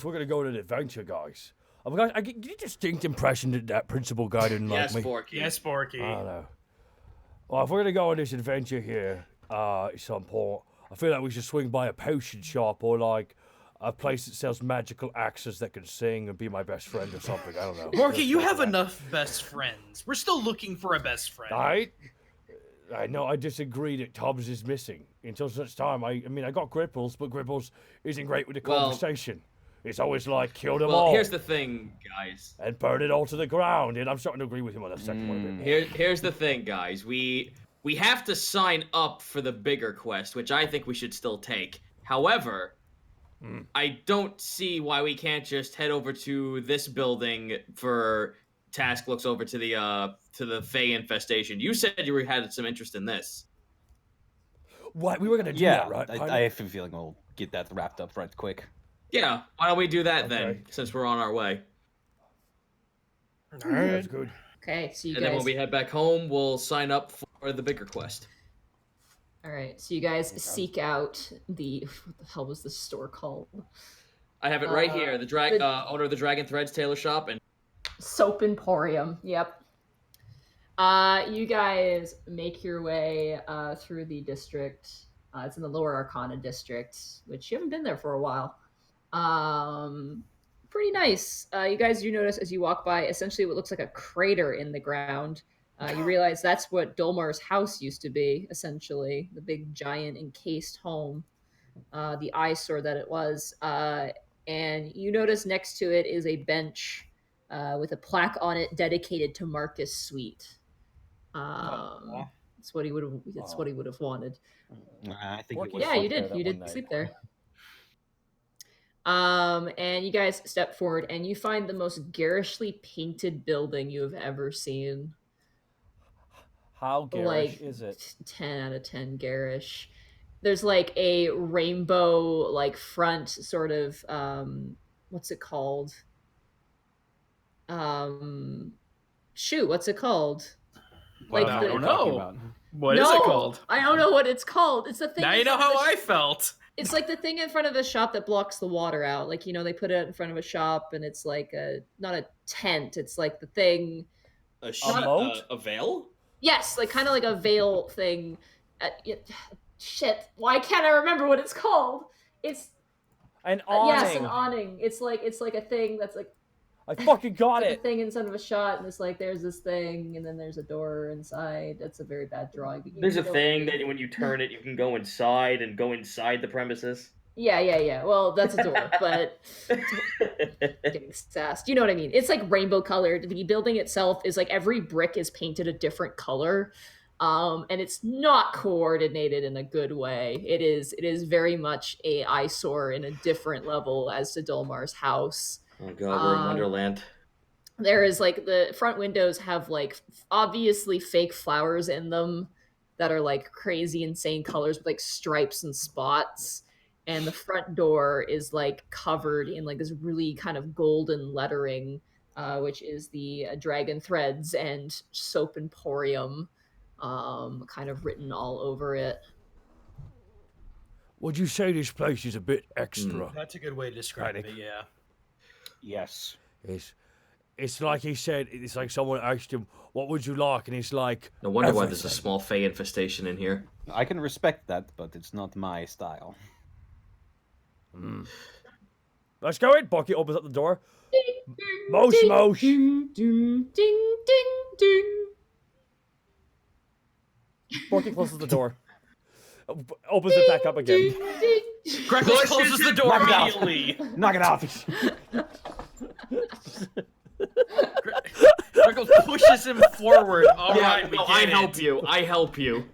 we're gonna go on an adventure, guys, I get a distinct impression that principal guy didn't like Yes, me. Forky. Yes, Borky. I don't know. Well, if we're gonna go on this adventure here, at some point, I feel like we should swing by a potion shop or like a place that sells magical axes that can sing and be my best friend or something. I don't know. Borky, you have enough best friends. We're still looking for a best friend. I know I disagree that Tubbs is missing. Until such time, I mean, I got Gripples, but Gripples isn't great with the Well- conversation. It's always like, kill them Well, all here's the thing, guys. and burn it all to the ground. And I'm starting to agree with him on that second one a bit. Here's the thing, guys. We have to sign up for the bigger quest, which I think we should still take. However, I don't see why we can't just head over to this building for Task looks over to the Fey infestation. You said you had some interest in this. What? We were gonna do Yeah, that, right? I have a feeling we'll get that wrapped up right quick. Yeah, why don't we do that Okay. then, since we're on our way? That's good. Okay, so you And then guys. when we head back home, we'll sign up for the bigger quest. All right, so you guys seek out the what the hell was the store called? I have it right here. The owner of the Dragon Threads Tailor Shop and Soap Emporium. Yep. You guys make your way through the district. It's in the Lower Arcana district, which you haven't been there for a while. Pretty nice. You guys do notice as you walk by, essentially what looks like a crater in the ground. You realize that's what Dolmar's house used to be, essentially, the big giant encased home, the eyesore that it was. And you notice next to it is a bench with a plaque on it dedicated to Marcus Sweet. That's what he would have. That's what he would have wanted. I think Porky it was Yeah, you there did. that You one did night. sleep there. And you guys step forward, and you find the most garishly painted building you have ever seen. How garish Like is it? 10 out of 10 garish. There's like a rainbow, like front sort of. What's it called? Shoot, what's it called? Well, Like I the- don't talking know. about. What is it called? I don't know what it's called. It's the thing. Now in you know front of how the I felt. It's like the thing in front of a shop that blocks the water out. Like, you know, they put it in front of a shop and it's like not a tent. It's like the thing. moat? A veil? Yes, like kind of like a veil thing. Shit. Why can't I remember what it's called? It's An awning. yes, an awning. It's like a thing that's like I fucking got like a it. thing inside of a shot, and it's like there's this thing, and then there's a door inside. That's a very bad drawing. But There's a you know- thing that when you turn it, you can go inside and go inside the premises. Yeah. Well, that's a door, but getting sassed. You know what I mean? It's like rainbow colored. The building itself is like every brick is painted a different color. And it's not coordinated in a good way. It is very much a eyesore in a different level as to Dolmar's house. Oh god, we're in Wonderland. There is like the front windows have like obviously fake flowers in them that are like crazy insane colors with like stripes and spots. And the front door is like covered in like this really kind of golden lettering, which is the Dragon Threads and Soap Emporium, kind of written all over it. Would you say this place is a bit extra? That's a good way to describe Panic. it, yeah. Yes. It's like he said. It's like someone asked him, "What would you like?" And he's like, No wonder why there's a "Everything." small Fey infestation in here. I can respect that, but it's not my style. Let's go in. Bucky opens up the door. Mosh, Ding, mosh. Ding, ding, ding, ding, ding. Bucky closes the door. Opens it back up again. Ding, ding. Greckles closes the door Knock it out. immediately. Knock it out. Greckles pushes him forward. All right, we get I it. help you. I help you.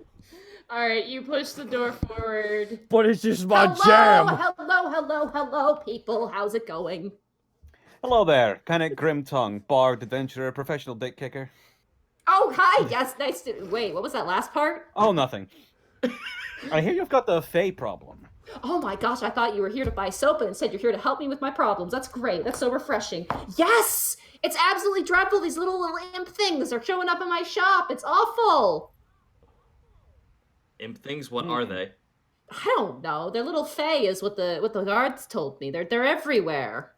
All right, you push the door forward. But it's just my Hello, jam. hello, people. How's it going? Hello there, Panic Grim Tongue, bard, adventurer, professional dick kicker. Oh, hi. Yes, nice to. Wait, what was that last part? Oh, nothing. I hear you've got the Fey problem. Oh my gosh, I thought you were here to buy soap and instead you're here to help me with my problems. That's great. That's so refreshing. Yes! It's absolutely dreadful. These little imp things are showing up in my shop. It's awful. Imp things? What are they? I don't know. They're little fae is what the guards told me. They're everywhere.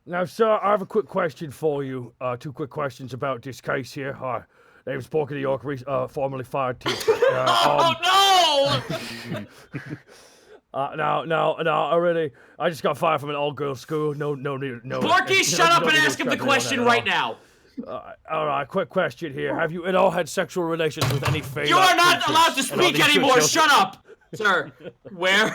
Now, sir, I have a quick question for you. 2 quick questions about this case here. Hi, name's Porky the York, formerly fired teacher. Oh No, I just got fired from an all-girls school. No. Porky, shut up and ask him the question right now. All right, quick question here. Have you at all had sexual relations with any Fey? You are not allowed to And are speak these anymore. good Shut up, sir. Where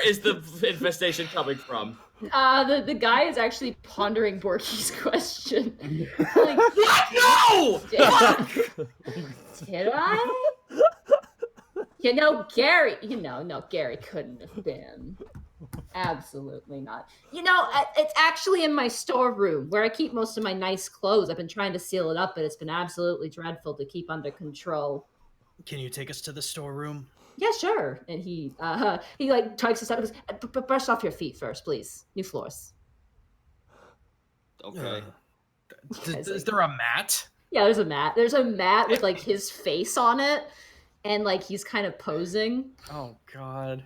is the infestation coming from? The guy is actually pondering Borky's question. Like, What? No! did I? You know, Gary. No, Gary couldn't have been. Absolutely not. You know, it's actually in my storeroom where I keep most of my nice clothes. I've been trying to seal it up, but it's been absolutely dreadful to keep under control. Can you take us to the storeroom? Yeah, sure. And he like takes a step and goes, "But brush off your feet first, please. New floors." Okay. Is there a mat? Yeah, there's a mat. There's a mat with like his face on it, and like he's kind of posing. Oh God.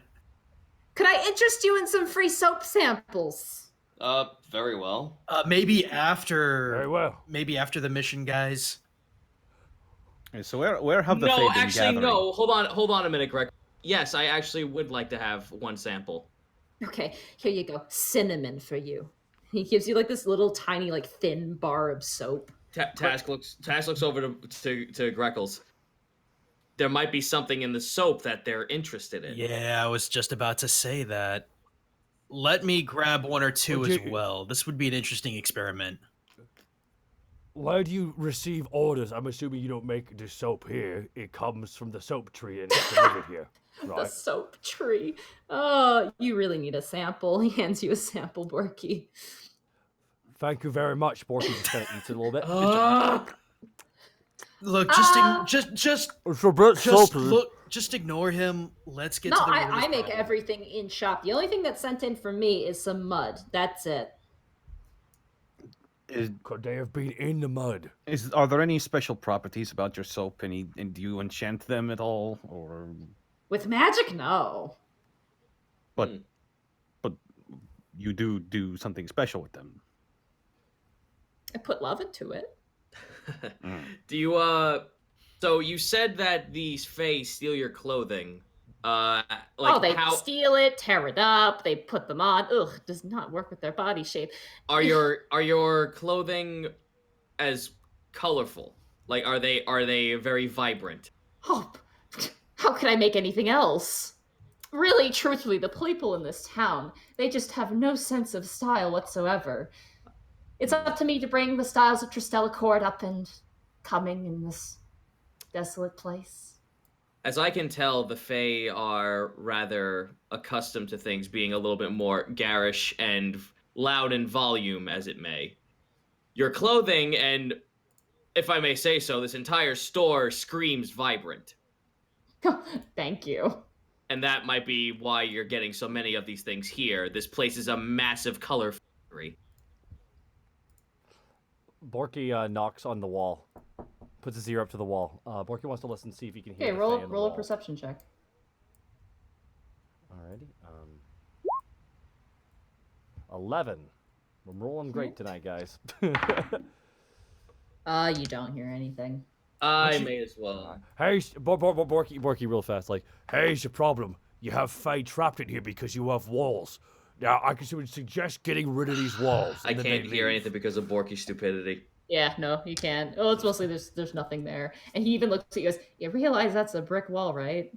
Could I interest you in some free soap samples? Very well. Maybe after. Very well. Maybe after the mission, guys. Okay, so where have the No, Fae been actually, gathering? no. Hold on a minute, Greg. Yes, I actually would like to have one sample. Okay, here you go. Cinnamon for you. He gives you like this little tiny, like thin bar of soap. Task looks over to Greckles. There might be something in the soap that they're interested in. Yeah, I was just about to say that. Let me grab one or two Would as you- well. This would be an interesting experiment. Why do you receive orders? I'm assuming you don't make the soap here. It comes from the soap tree and it's delivered here, The right? soap tree. Oh, you really need a sample. He hands you a sample, Borky. Thank you very much. Borky just kind of eats it a little bit. Look, just It's a bit soapy. look, just ignore him. Let's get No, to the root of I this make problem. everything in shop. The only thing that's sent in for me is some mud. That's it. Could they have been in the mud? Are there any special properties about your soap? And do you enchant them at all, or? With magic, no. But you do something special with them. I put love into it. Do you So you said that these Fae steal your clothing. They steal it, tear it up, they put them on. Ugh, does not work with their body shape. are your clothing as colorful? Like are they very vibrant? Oh, how could I make anything else? Really, truthfully, the people in this town, they just have no sense of style whatsoever. It's up to me to bring the styles of Tristella Court up and coming in this desolate place. As I can tell, the Fae are rather accustomed to things being a little bit more garish and loud in volume, as it may. Your clothing, and if I may say so, this entire store screams vibrant. Thank you. And that might be why you're getting so many of these things here. This place is a massive color factory. Borky knocks on the wall, puts his ear up to the wall. Borky wants to listen, see if he can hear. Okay, the roll Fae in the a wall. perception check. Alrighty. 11. I'm rolling great tonight, guys. You don't hear anything. I may as well. Hey, Borky, real fast, like, here's the problem. You have Fae trapped in here because you have walls. Now, I would suggest getting rid of these walls. I and then can't they hear leave. anything because of Borky's stupidity. Yeah, no, you can't. Oh, it's mostly there's nothing there. And he even looks at you and goes, "You realize that's a brick wall, right?"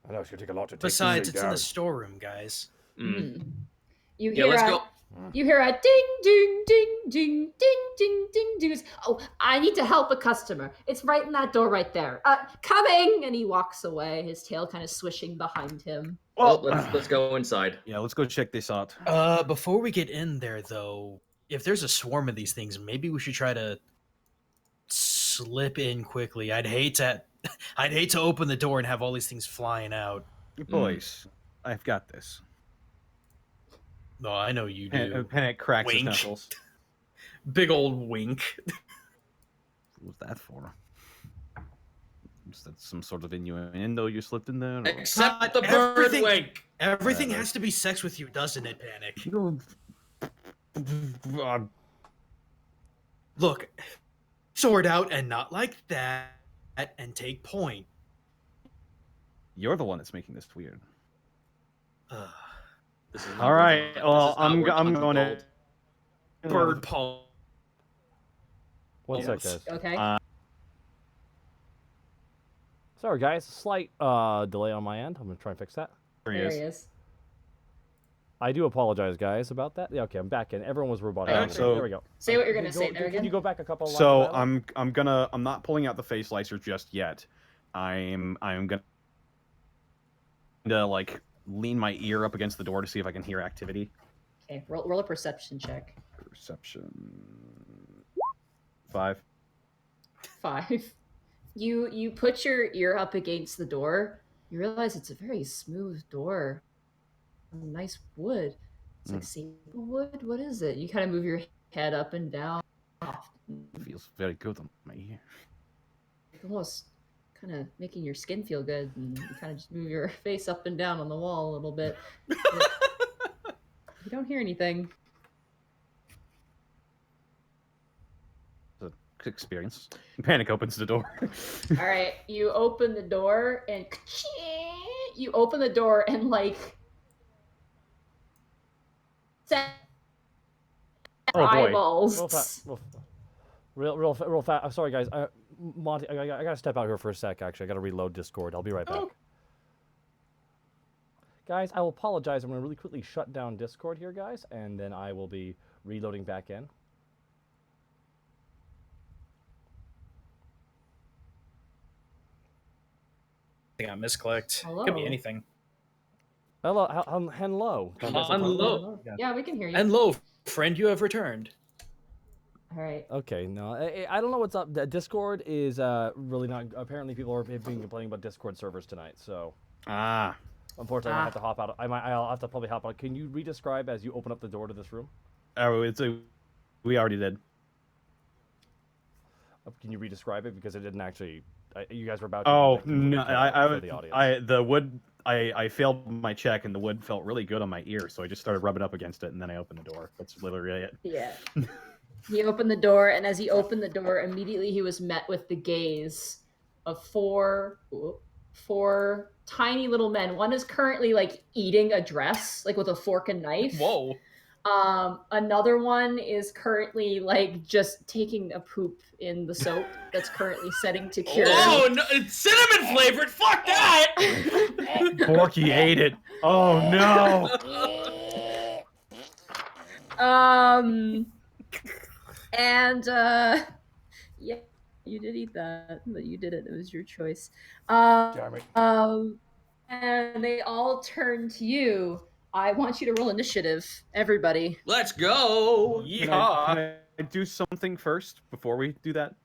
I know it's gonna take a lot to take Besides, this it's thing in down. the storeroom, guys. Mm. You Yeah, hear let's a, go. You hear a ding, ding, ding, ding, ding, ding, ding, ding. Oh, I need to help a customer. It's right in that door right there. Coming! And he walks away, his tail kind of swishing behind him. Well, let's go inside. Yeah, let's go check this out. Before we get in there, though, if there's a swarm of these things, maybe we should try to slip in quickly. I'd hate to open the door and have all these things flying out. You boys, I've got this. No, I know you do. Panic cracks his Wink. knuckles. Big old wink. What was that for? Is that some sort of innuendo you slipped in there? or- Except the bird Everything- wink. Everything has to be sex with you, doesn't it, Panic? Look, sword out and not like that, and take point. You're the one that's making this weird. This is All right, this is well, not I'm worth going gold. to. Bird paw. one sec, Yes. guys. Okay. Sorry, guys. Slight delay on my end. I'm gonna try and fix that. There he is. I do apologize, guys, about that. Yeah, okay, I'm back in. Everyone was robotic. Alright, so- there we go. Say what you're going to Can say you there Can again. you go back a couple? lines So of dialogue? I'm not pulling out the face slicer just yet. I'm gonna like lean my ear up against the door to see if I can hear activity. Okay, roll a perception check. Perception. 5. 5. You put your ear up against the door. You realize it's a very smooth door. Nice wood. It's like sandalwood. What is it? You kind of move your head up and down. Feels very good on my ear. Almost kind of making your skin feel good, and you kind of just move your face up and down on the wall a little bit. You don't hear anything. It's a experience. Panic opens the door. All right, you open the door and like Oh, boy. eyeballs. Real fast. I'm sorry, guys. Monty, I gotta step out here for a sec. Actually, I gotta reload Discord. I'll be right back. Oh. Guys, I will apologize. I'm gonna really quickly shut down Discord here, guys, and then I will be reloading back in. I think I misclicked. Hello? Could be anything. Hello. Hello. Hello. Yeah, we can hear you. Hello, friend. You have returned. All right. Okay, no, I don't know what's up. Discord is really not. Apparently, people have been complaining about Discord servers tonight. So, unfortunately, I might have to hop out. I'll have to probably hop out. Can you re-describe as you open up the door to this room? Oh, we already did. Can you re-describe it because it didn't actually? You guys were about to. Oh make the no! for the audience. The wood. I failed my check, and the wood felt really good on my ear, so I just started rubbing up against it, and then I opened the door. That's literally it. Yeah. He opened the door, and as he opened the door, immediately he was met with the gaze of four tiny little men. One is currently like eating a dress, like with a fork and knife. Whoa. Another one is currently like just taking a poop in the soap that's currently setting to cure. Oh no, it's cinnamon flavored. Fuck that! Forky ate it. Oh no! And yeah, you did eat that, but you did it. It was your choice. Damn it. And they all turn to you. I want you to roll initiative, everybody. Let's go. Can I do something first before we do that?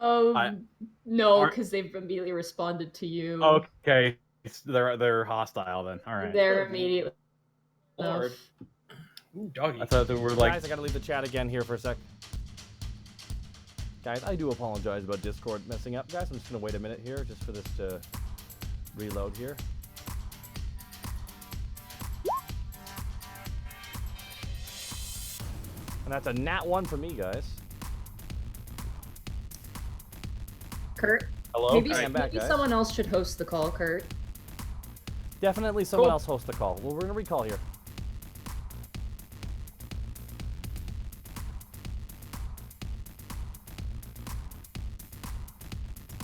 No, Aren't- because they've immediately responded to you. Okay, they're hostile then. All right. They're immediately. Lord. Ooh, doggy. I thought they were like. Guys, I gotta leave the chat again here for a sec. Guys, I do apologize about Discord messing up. Guys, I'm just gonna wait a minute here just for this to reload here. And that's a nat 1 for me, guys. Kurt, Hello. maybe, I am back, maybe guys. someone else should host the call, Kurt. Definitely someone Cool. else host the call. Well, we're gonna recall here.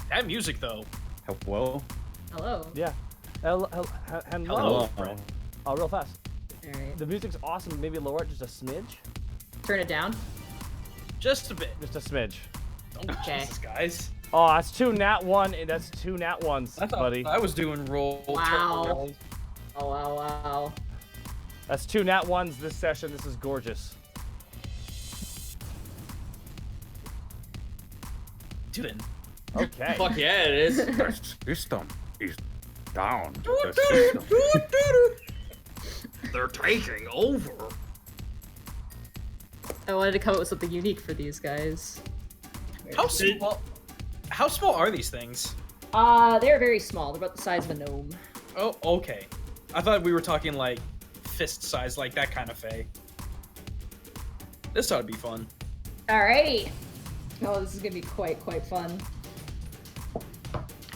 That music, though. Hello. Hello. Yeah. Hello. Hello. Oh, real fast. All right. The music's awesome. Maybe lower it just a smidge. Turn it down. Just a bit. Just a smidge. Okay. Jesus, guys. Oh, that's 2 nat 1. That's 2 nat 1s, I thought buddy. I was doing roll. Wow. rolls. Oh wow. That's 2 nat 1s this session. This is gorgeous. Dude. Okay. Fuck yeah, it is. The system is down. The system. They're taking over. I wanted to come up with something unique for these guys. How small are these things? They're very small. They're about the size of a gnome. Oh, okay. I thought we were talking like fist size, like that kind of fey. This ought to be fun. Alrighty. Oh, this is gonna be quite fun.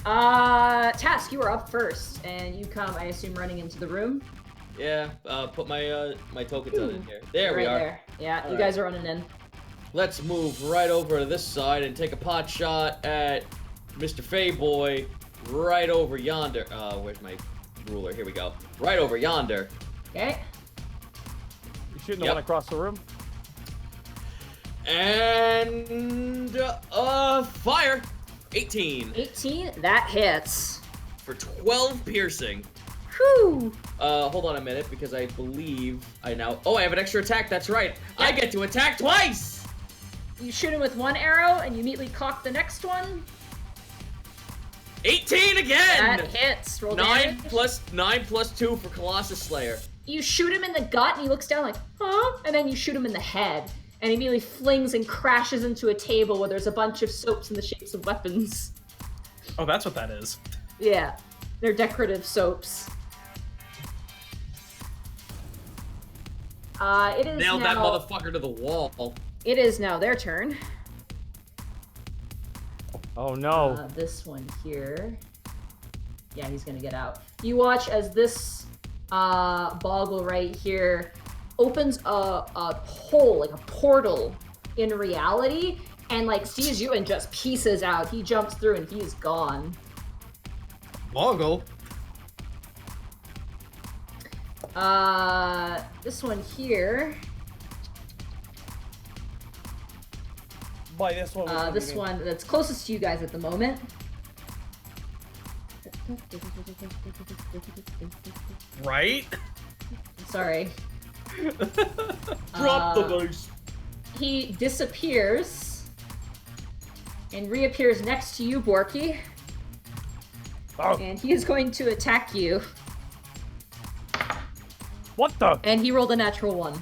Task, you are up first, and you come, I assume, running into the room. Yeah, put my my tokens on in here. There right we are. There. Yeah, you Alright. guys are running in. Let's move right over to this side and take a pot shot at Mr. Fayboy right over yonder. Where's my ruler? Here we go. Right over yonder. Okay. You shooting the Yep. one across the room? And fire. 18 18. That hits. for 12 piercing. Whew. Hold on a minute, because I believe I now... Oh, I have an extra attack, that's right. I get to attack twice! You shoot him with one arrow, and you immediately cock the next one. 18 again! That hits. Roll 9 damage. 9 plus 2 for Colossus Slayer. You shoot him in the gut, and he looks down like, huh? And then you shoot him in the head, and he immediately flings and crashes into a table where there's a bunch of soaps in the shapes of weapons. Oh, that's what that is. Yeah, they're decorative soaps. It is Nailed now... that motherfucker to the wall. It is now their turn. Oh no. This one here. Yeah, he's gonna get out. You watch as this Boggle right here opens a hole, like a portal in reality, and like sees you and just pieces out. He jumps through and he's gone. Boggle. This one here. By this one. This one that's closest to you guys at the moment. Right? Sorry. Drop the dice. He disappears and reappears next to you, Borky. Oh, And he is going to attack you. what the? And he rolled a natural 1.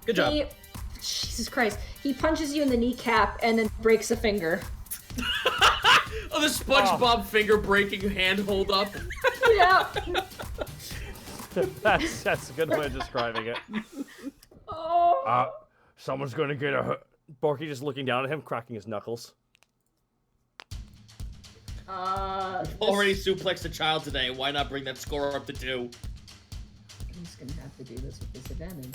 Good job. Jesus Christ. He punches you in the kneecap and then breaks a finger. Oh, the SpongeBob finger breaking hand hold up. Yeah. That's a good way of describing it. Oh. Someone's gonna get a... Borky just looking down at him, cracking his knuckles. Already suplexed a child today. Why not bring that score up to 2? He's gonna have to do this with disadvantage.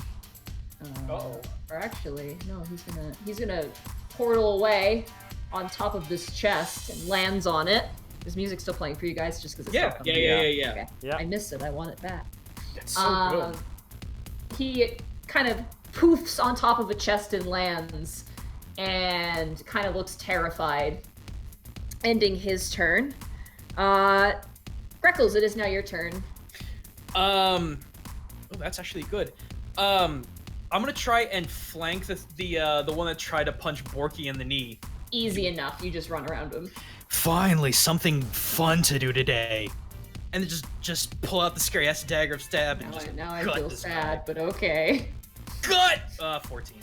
Uh-oh. Or actually, no, he's gonna portal away on top of this chest and lands on it. Is music still playing for you guys? Just because it's Yeah. still coming? Yeah. Okay. Yeah. I missed it. I want it back. That's so good. He kind of poofs on top of a chest and lands, and kind of looks terrified, ending his turn. Greckles, it is now your turn. Oh, that's actually good. I'm gonna try and flank the one that tried to punch Borky in the knee. Easy enough. You just run around him. Finally, something fun to do today. And then just pull out the scary ass dagger of stab and just Now I gut feel this sad, guy. but okay. Gut! 14.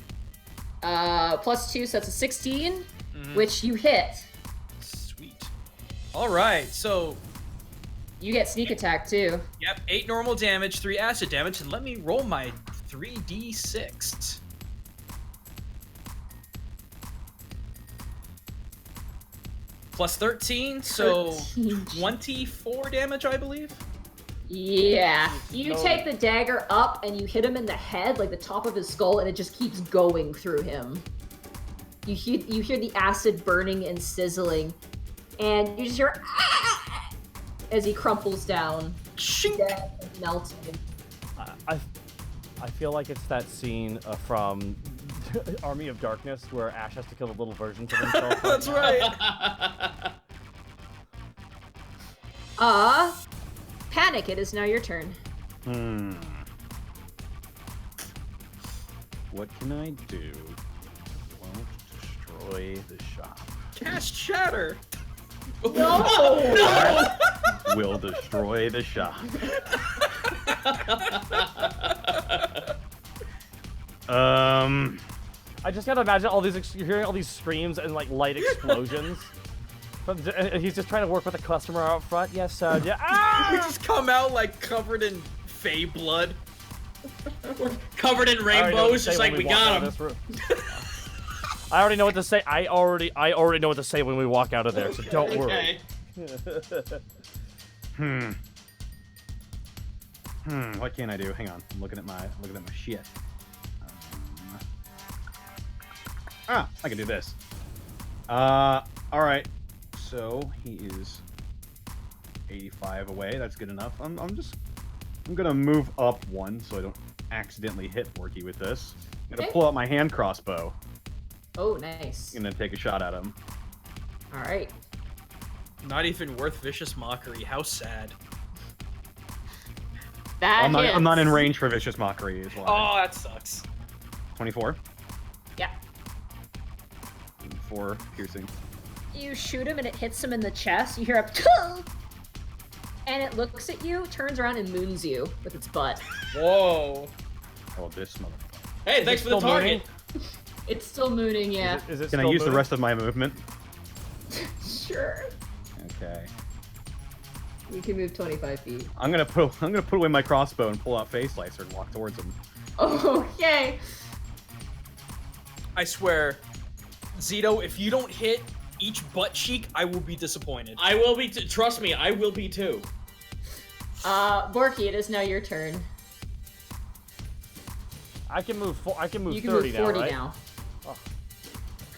+2, so that's a 16, Mhm. which you hit. Sweet. Alright, so, You get sneak attack too. yep, 8 normal damage, 3 acid damage, and let me roll my 3d6. Plus 13, so 13. 24 damage, I believe. Yeah. You No. take the dagger up and you hit him in the head, like the top of his skull, and it just keeps going through him. You hear the acid burning and sizzling, and you just hear "Ah!" as he crumples down, Shink! dead and melting. I feel like it's that scene from Army of Darkness where Ash has to kill the little versions of himself. That's right. Panic, it is now your turn. What can I do? Won't destroy the shop. Cast Shatter! No! Will destroy the shop. I just gotta imagine all these. You're hearing all these screams and like light explosions. And he's just trying to work with a customer out front. Yes, sir. Yeah. You Ah! just come out like covered in fey blood. Covered in I already know what to rainbows, say just when like we walk out got of him. this room. I already know what to say. I already know what to say when we walk out of there. So don't worry. What can I do? Hang on. I'm looking at my shit. I can do this. All right. So he is 85 away. That's good enough. I'm gonna move up one so I don't accidentally hit Borky with this. I'm gonna Okay. pull out my hand crossbow. Oh, nice. I'm gonna take a shot at him. All right. Not even worth vicious mockery. How sad. That I'm not in hits. range for vicious mockery as well. Oh, that sucks. 24. Yeah. 4 piercing. You shoot him and it hits him in the chest. You hear a "Tuh!" and it looks at you, turns around and moons you with its butt. Whoa. Oh, this mother. Hey, thanks for the still target. It's still mooning, yeah. Is it Can I still use the moving? rest of my movement? Sure. Okay. You can move 25 feet. I'm gonna put away my crossbow and pull out Face Slicer and walk towards him. Okay. I swear, Zito, if you don't hit each butt cheek, I will be disappointed. I will be. Trust me, I will be too. Borky, it is now your turn. I can move. I can move You can 30 move 40 now, right? now.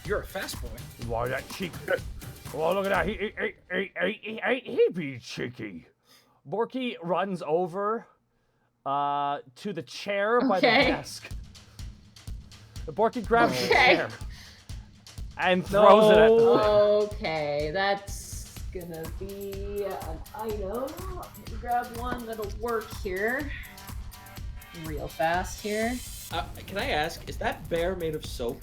You're a fast boy. Why that cheek? Oh, look at that. He be cheeky. Borky runs over to the chair by the Okay. desk. Borky grabs the Okay. chair and throws it at the thing. Okay, that's gonna be an item. Let me grab one that'll work here. Real fast here. Can I ask, is that bear made of soap?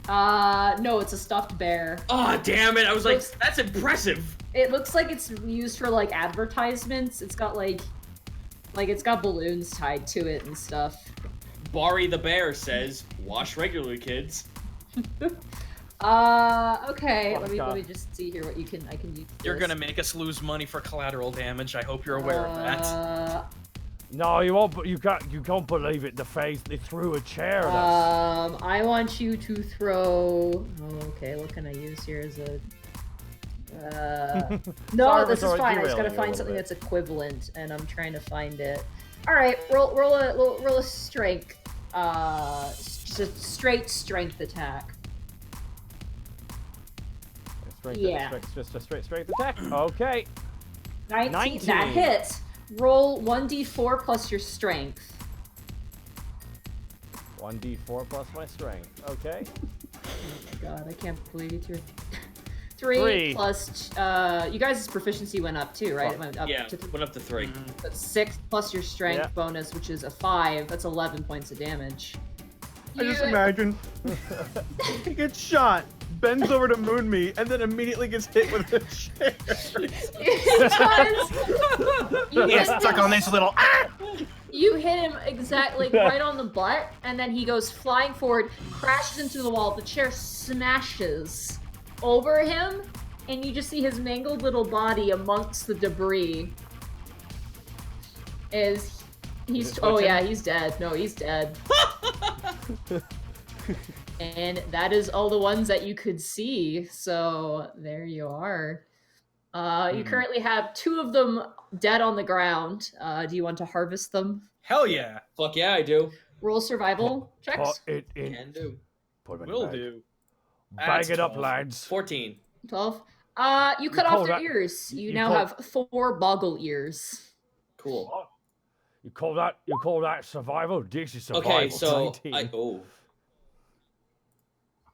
No, it's a stuffed bear. Oh, damn it! I was like, Looks- that's impressive. It looks like it's used for like advertisements. It's got like it's got balloons tied to it and stuff. Bari the bear says, "Wash regularly, kids." Okay. Oh, let me God. just see here what I can use. You're this. gonna make us lose money for collateral damage. I hope you're aware of that. No, you won't. You can't believe it. The face they threw a chair at us. I want you to throw. Okay, what can I use here as a? No, Sorry this for is fine. I just derailing gotta you a find little something bit. that's equivalent, and I'm trying to find it. All right, roll a strength. Just a straight strength attack. Yeah. Just a straight attack. Okay. 19. 19. That hits. Roll 1d4 plus your strength. 1d4 plus my strength. Okay. Oh my god, I can't believe you threw. 3 3. plus. You guys' proficiency went up too, right? It went up Yeah, to went up to 3. that's 6 plus your strength Yeah. bonus, which is a 5. That's 11 points of damage. I just You- imagine he gets shot, bends over to moon me, and then immediately gets hit with a chair. It does. You Yes, hit stuck him- on this little. You hit him exactly right on the butt, and then he goes flying forward, crashes into the wall. The chair smashes over him, and you just see his mangled little body amongst the debris. He's it oh switching? yeah, he's dead. No, he's dead. And that is all the ones that you could see. So there you are. You currently have 2 of them dead on the ground. Do you want to harvest them? Hell yeah. Fuck yeah, I do. Roll survival checks. Put it in. Can do. Put it in the Will bag. do. Bag That's it up, 12. lads. 14. 12. You cut call off their that- ears. You you now call- have 4 boggle ears. Cool. You call that survival? This is survival. Okay, so 19.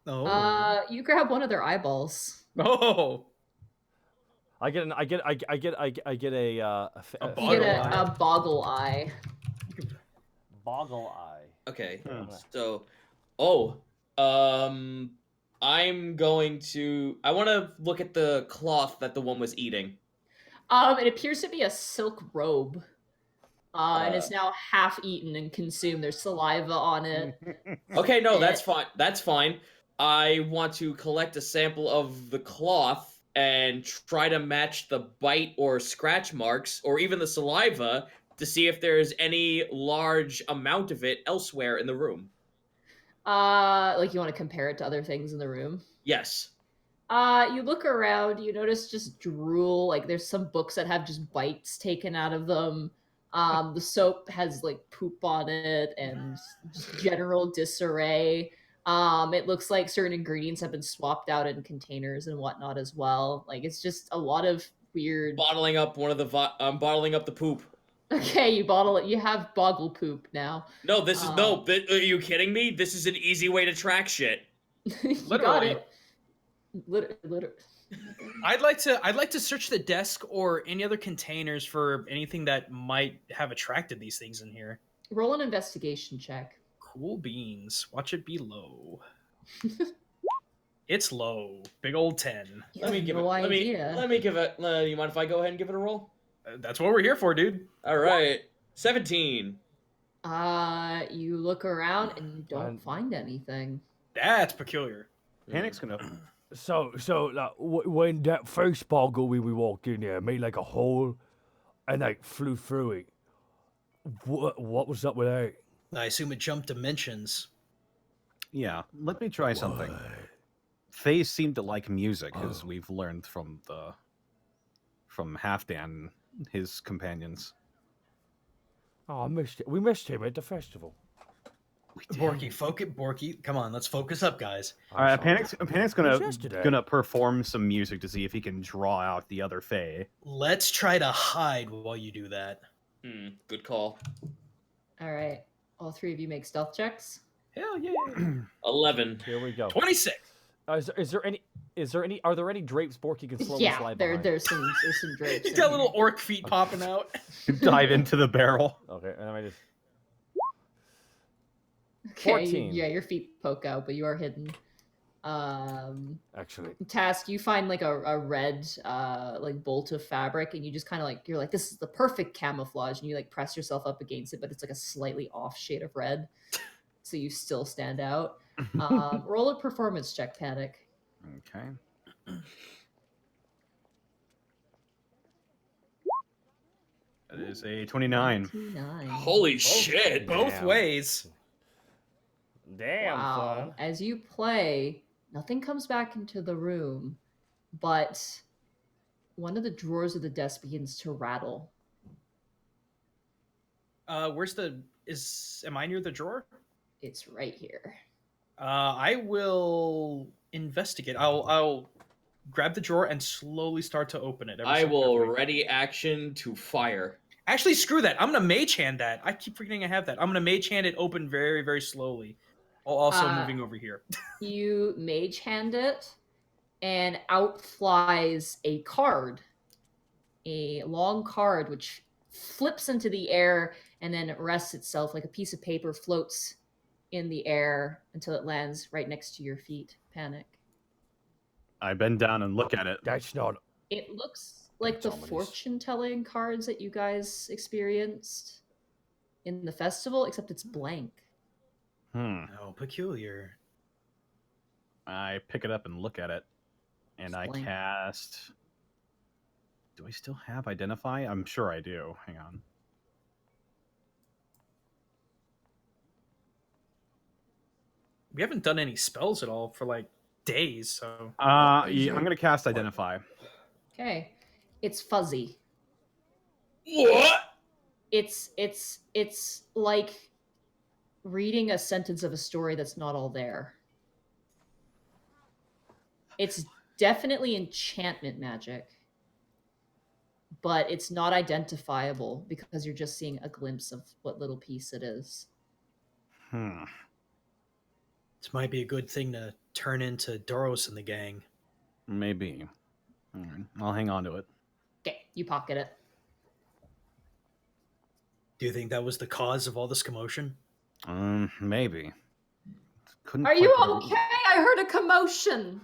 Oh. You grab one of their eyeballs. Oh. I get a You Boggle get eye. a boggle eye. boggle eye. Okay. Hmm. So, I'm going to. I want to look at the cloth that the one was eating. It appears to be a silk robe. And it's now half eaten and consumed. There's saliva on it. Okay, no, that's Yeah. fine. That's fine. I want to collect a sample of the cloth and try to match the bite or scratch marks, or even the saliva, to see if there's any large amount of it elsewhere in the room. Like you want to compare it to other things in the room. Yes. You look around, you notice just drool, like there's some books that have just bites taken out of them. The soap has like poop on it and just general disarray. It looks like certain ingredients have been swapped out in containers and whatnot as well. Like it's just a lot of weird. Bottling up one of the. I'm bottling up the poop. Okay, you bottle it. You have boggle poop now. No, this is no. Are you kidding me? This is an easy way to track shit. You got Literally. it. Literally. I'd like to search the desk or any other containers for anything that might have attracted these things in here. Roll an investigation check. Cool beans. Watch it be low. It's low. Big old 10. Let me give it. No Let me idea. give it. You mind if I go ahead and give it a roll? That's what we're here for, dude. All right, 17. You look around and you don't Fine. find anything. That's peculiar. Panic's gonna. So like, when that first boggle we walked in there made like a hole, and like flew through it. What was up with that? I assume it jumped dimensions. Yeah, let me try something. Fae seem to like music, as we've learned from Halfdan and his companions. Oh, I missed it. We missed him at the festival. Borky, come on, let's focus up, guys. All right, Panic's was yesterday. gonna perform some music to see if he can draw out the other Fae. Let's try to hide while you do that. Good call. All right. All three of you make stealth checks. Hell yeah. 11. Here we go. 26. Are there any drapes Borky can slowly Yeah, slide there's behind? some drapes. He's in got here. little orc feet popping out. Dive into the barrel. Okay, and I just Okay, 14. yeah, your feet poke out, but you are hidden. Actually, Task, you find like a red like bolt of fabric, and you just kind of like you're like, this is the perfect camouflage, and you like press yourself up against it, but it's like a slightly off shade of red, so you still stand out. Roll a performance check, Panic. Okay. That is a 29. 29. Holy shit! Both Damn. ways. damn Wow. son. As you play, nothing comes back into the room, but one of the drawers of the desk begins to rattle. Am I near the drawer? It's right here. I will investigate. I'll grab the drawer and slowly start to open it. I will ready action to fire. Actually, screw that. I'm gonna mage hand that. I keep forgetting I have that. I'm gonna mage hand it open very, very slowly. While also moving over here. You mage hand it, and out flies a card. A long card which flips into the air and then rests itself like a piece of paper, floats in the air until it lands right next to your feet. Panic. I bend down and look at it. that's not. It looks like the That's ominous. fortune-telling cards that you guys experienced in the festival, except it's blank. Oh, peculiar. I pick it up and look at it, and I Blank. cast. Do I still have Identify? I'm sure I do. Hang on. We haven't done any spells at all for like days, so Yeah, I'm gonna cast Identify. Okay. It's fuzzy. What? It's like reading a sentence of a story that's not all there. It's definitely enchantment magic, but it's not identifiable because you're just seeing a glimpse of what little piece it is. This might be a good thing to turn into Doros and the gang. Maybe. All right, I'll hang on to it. Okay, you pocket it. Do you think that was the cause of all this commotion? Maybe. Couldn't Are you quite put it- okay? I heard a commotion.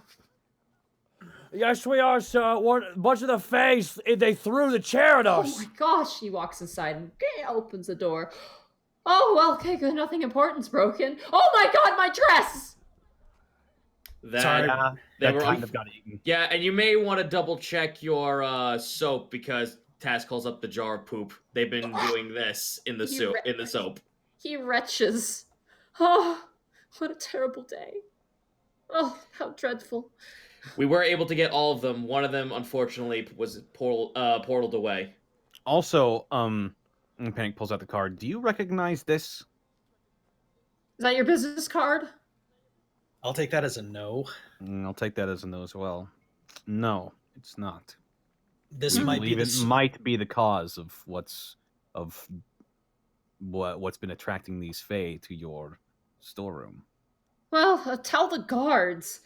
Yes, we are, sir. One bunch of the face. They threw the chair at Oh us. my gosh, he walks inside and opens the door. Oh, well, okay, good. Nothing important's broken. Oh my god, my dress! Sorry. Yeah, They that were kind off- of got eaten. Yeah, and you may want to double check your soap because Taz calls up the jar of poop. They've been doing this in the You soap. He retches. Oh, what a terrible day. Oh, how dreadful. We were able to get all of them. One of them, unfortunately, was portaled away. Also, Panic pulls out the card. Do you recognize this? Is that your business card? I'll take that as a no. I'll take that as a no as well. No, it's not. This I might be believe the it might be the cause of what's been attracting these Fae to your storeroom. Well, tell the guards.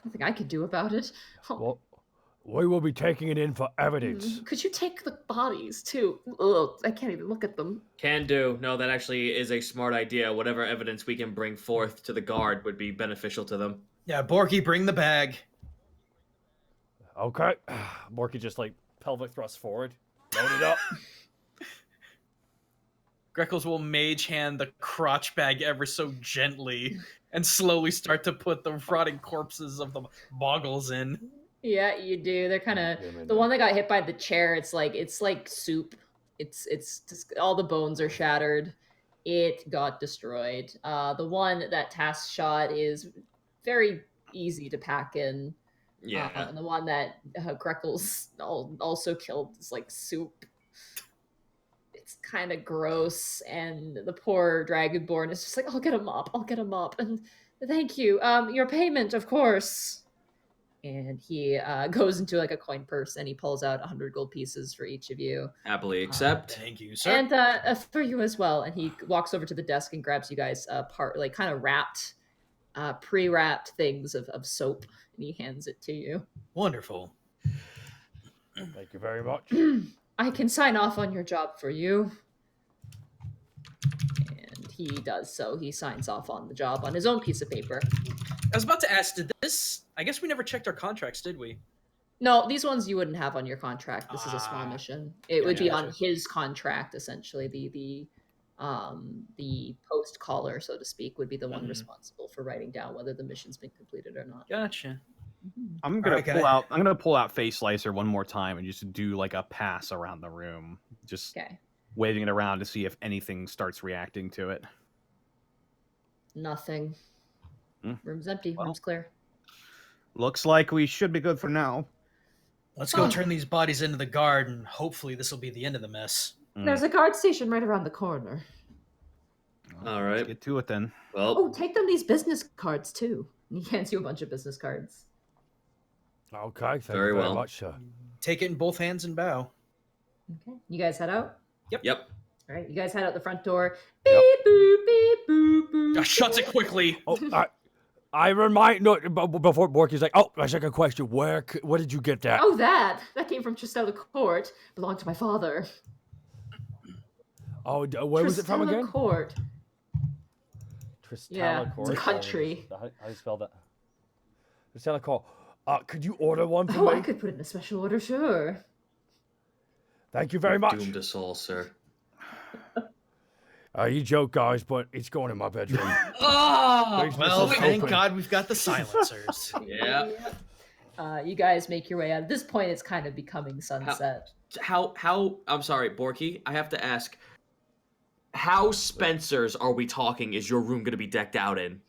Nothing I could do about it. Oh, Well, We will be taking it in for evidence. Could you take the bodies too? Ugh, I can't even look at them. Can do. No, that actually is a smart idea. Whatever evidence we can bring forth to the guard would be beneficial to them. Yeah, Borky, bring the bag. Okay. Morky just like pelvic thrust forward. Load it up. Greckles will mage hand the crotch bag ever so gently and slowly start to put the rotting corpses of the Boggles in. Yeah, you do. They're kind of the one that got hit by the chair. It's like soup. It's just, all the bones are shattered. It got destroyed. The one that Task shot is very easy to pack in. Yeah. And the one that Greckles also killed is like soup. It's kind of gross, and the poor Dragonborn is just like, I'll get him up, and thank you. Your payment, of course. And he goes into like a coin purse, and he pulls out 100 gold pieces for each of you. Happily accept. Thank you, sir. And for you as well. And he walks over to the desk and grabs you guys kind of wrapped, pre-wrapped things of soap, and he hands it to you. Wonderful. Thank you very much. I can sign off on your job for you. And he does so. He signs off on the job on his own piece of paper. I was about to ask, did this... I guess we never checked our contracts, did we? No, these ones you wouldn't have on your contract. This is a small mission. It would be on his contract, essentially. The post caller, so to speak, would be the one responsible for writing down whether the mission's been completed or not. Gotcha. I'm gonna pull out Face Slicer one more time and just do like a pass around the room, just waving it around to see if anything starts reacting to it. Nothing. Room's empty. Well, room's clear. Looks like we should be good for now. Let's go turn these bodies into the guard, and hopefully this will be the end of the mess. There's a guard station right around the corner. All right. Let's get to it then. Well, Oh, take them these business cards too. He hands you a bunch of business cards. Okay, thank Very you very well. much, sir. Take it in both hands and bow. Okay. You guys head out? Yep. All right. You guys head out the front door. Yep. Beep, boop, beep, boop, boop. Shuts it quickly. Oh, I remind before Borky's like, oh, my second question, where did you get that? Oh, that came from Tristella Court. Belonged to my father. Oh, where was it from again? Tristella Court. Tristella Court. It's a country. How do you spell that? Tristella Court. Could you order one for Oh, me? I could put it in a special order, sure. Thank you very much. Doomed us all, sir. You joke, guys, but it's going in my bedroom. Oh! Makes me Well, so thank stupid. God we've got the silencers. Yeah. You guys make your way out. At this point, it's kind of becoming sunset. How? I'm sorry, Borky. I have to ask. How Spencers are we talking? Is your room gonna be decked out in?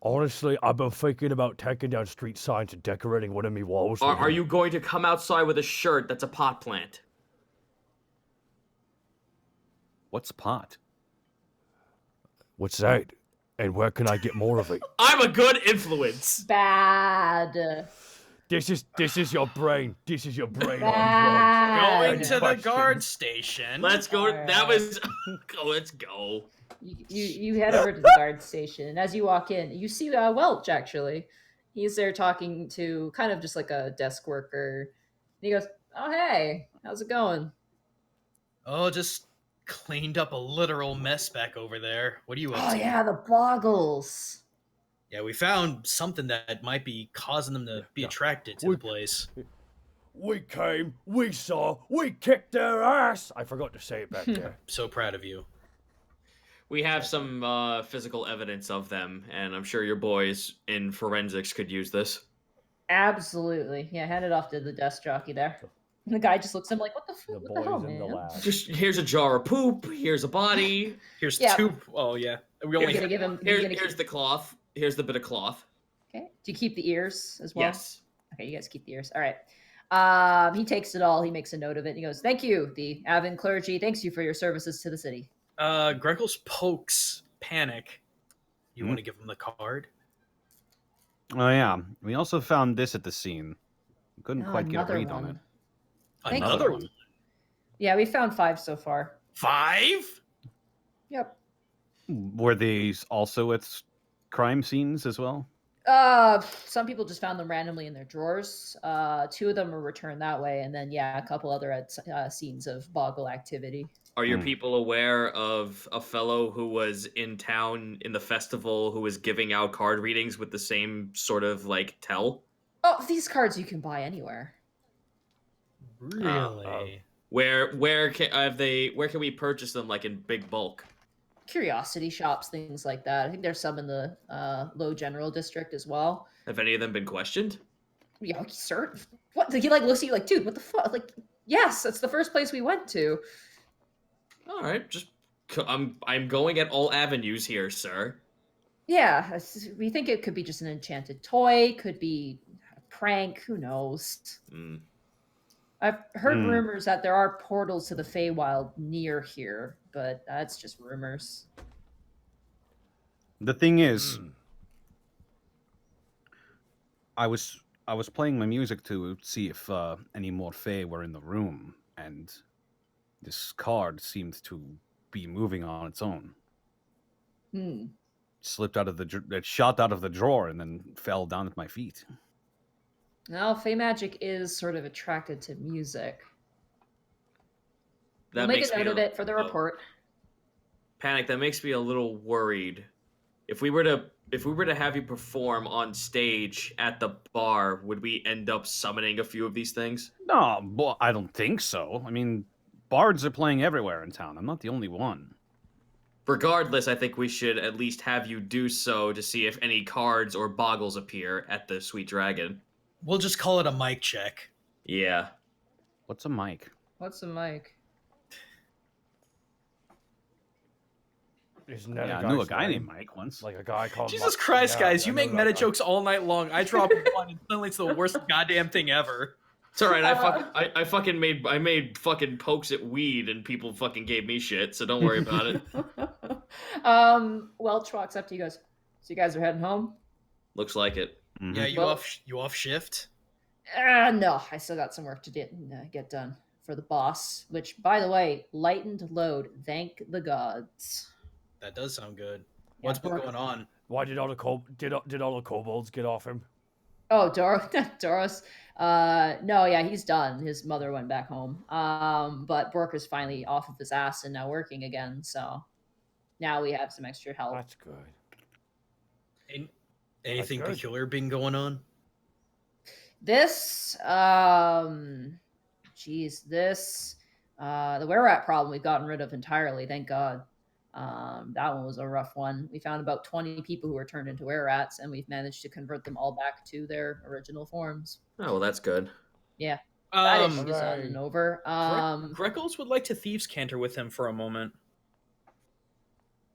Honestly, I've been thinking about taking down street signs and decorating one of me walls. Are you going to come outside with a shirt that's a pot plant? What's pot? What's that? And where can I get more of it? I'm a good influence. Bad. This is your brain. This is your brain on Bad. drugs. Going Any to the questions? guard station. Let's go. Alright. That was. Let's go. You head over to the guard station, and as you walk in, you see Welch, actually. He's there talking to kind of just like a desk worker. And he goes, oh, hey, how's it going? Oh, just cleaned up a literal mess back over there. What are you up Oh, to? yeah, the Boggles. Yeah, we found something that might be causing them to be attracted to the place. We came, we saw, we kicked their ass. I forgot to say it back there. So proud of you. We have some physical evidence of them, and I'm sure your boys in forensics could use this. Absolutely. Yeah, hand it off to the desk jockey there. And the guy just looks at him like, what the hell, boys in the man? lab. Just here's a jar of poop. Here's a body. Here's Yeah. two. Oh yeah. We You're only. gonna give him. Here's the cloth. Here's the bit of cloth. Okay. Do you keep the ears as well? Yes. Okay, you guys keep the ears. All right. He takes it all. He makes a note of it. He goes, "Thank you, the Avon clergy. Thanks you for your services to the city." Greckles pokes Panic. You want to give him the card? Oh yeah. We also found this at the scene. Couldn't Oh, quite get a another read on one. it. Thank Another you. one. Yeah, we found 5 so far. 5? Yep. Were these also at crime scenes as well? Some people just found them randomly in their drawers. 2 of them were returned that way, and then a couple other scenes of Boggle activity. Are your people aware of a fellow who was in town in the festival who was giving out card readings with the same sort of like tell? Oh, these cards you can buy anywhere. Really? Where can we purchase them like in big bulk? Curiosity shops, things like that. I think there's some in the low general district as well. Have any of them been questioned? Yeah, sir. What? He like looks at you like, dude, what the fuck? Like, yes, that's the first place we went to. All right, just I'm going at all avenues here, sir. Yeah, we think it could be just an enchanted toy, could be a prank, who knows. I've heard rumors that there are portals to the Feywild near here, but that's just rumors. The thing is, I was playing my music to see if any more Fey were in the room, and this card seemed to be moving on its own. Slipped out of it shot out of the drawer and then fell down at my feet. Well, Fey magic is sort of attracted to music. We'll make a note of it for the report. Panic, that makes me a little worried. If we were to have you perform on stage at the bar, would we end up summoning a few of these things? No, well, I don't think so. I mean, bards are playing everywhere in town. I'm not the only one. Regardless, I think we should at least have you do so to see if any cards or boggles appear at the Sweet Dragon. We'll just call it a mic check. Yeah. What's a mic? What's a mic? I knew a guy named Mike once. Like a guy called Jesus Christ, guys, you make meta jokes all night long. I drop one and suddenly it's the worst goddamn thing ever. It's all right. I made fucking pokes at weed and people fucking gave me shit. So don't worry about it. Welch walks up to you, goes, "So you guys are heading home?" Looks like it. Mm-hmm. Yeah, you off shift? No, I still got some work to get done for the boss. Which, by the way, lightened load. Thank the gods. That does sound good. What's been going on? Why did all the kobolds get off him? Oh, Doros. No, yeah, he's done. His mother went back home. But Bork is finally off of his ass and now working again. So now we have some extra help. That's good. Anything That's good. peculiar been going on? This, the were-rat problem we've gotten rid of entirely, thank God. That one was a rough one. We found about 20 people who were turned into were-rats, and we've managed to convert them all back to their original forms. Oh, well, that's good. Yeah. That issue is done and over. Greckles would like to thieves canter with him for a moment.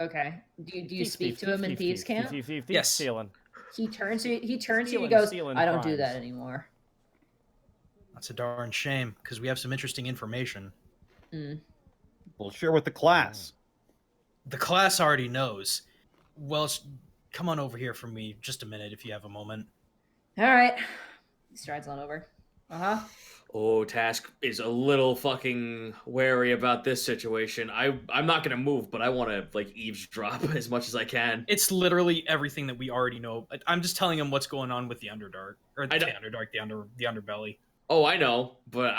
Okay. Do you speak to him in thieves camp? Yes. Stealing. He turns to you and he Stealing- goes, stealing "I don't do crimes. that anymore." That's a darn shame, because we have some interesting information. We'll share with the class. The class already knows. Well, come on over here for me just a minute if you have a moment. All right. He strides on over. Oh, Task is a little fucking wary about this situation. I'm not gonna move, but I want to like eavesdrop as much as I can. It's literally everything that we already know. I'm just telling him what's going on with the Underdark, or the Underbelly. Oh, I know, but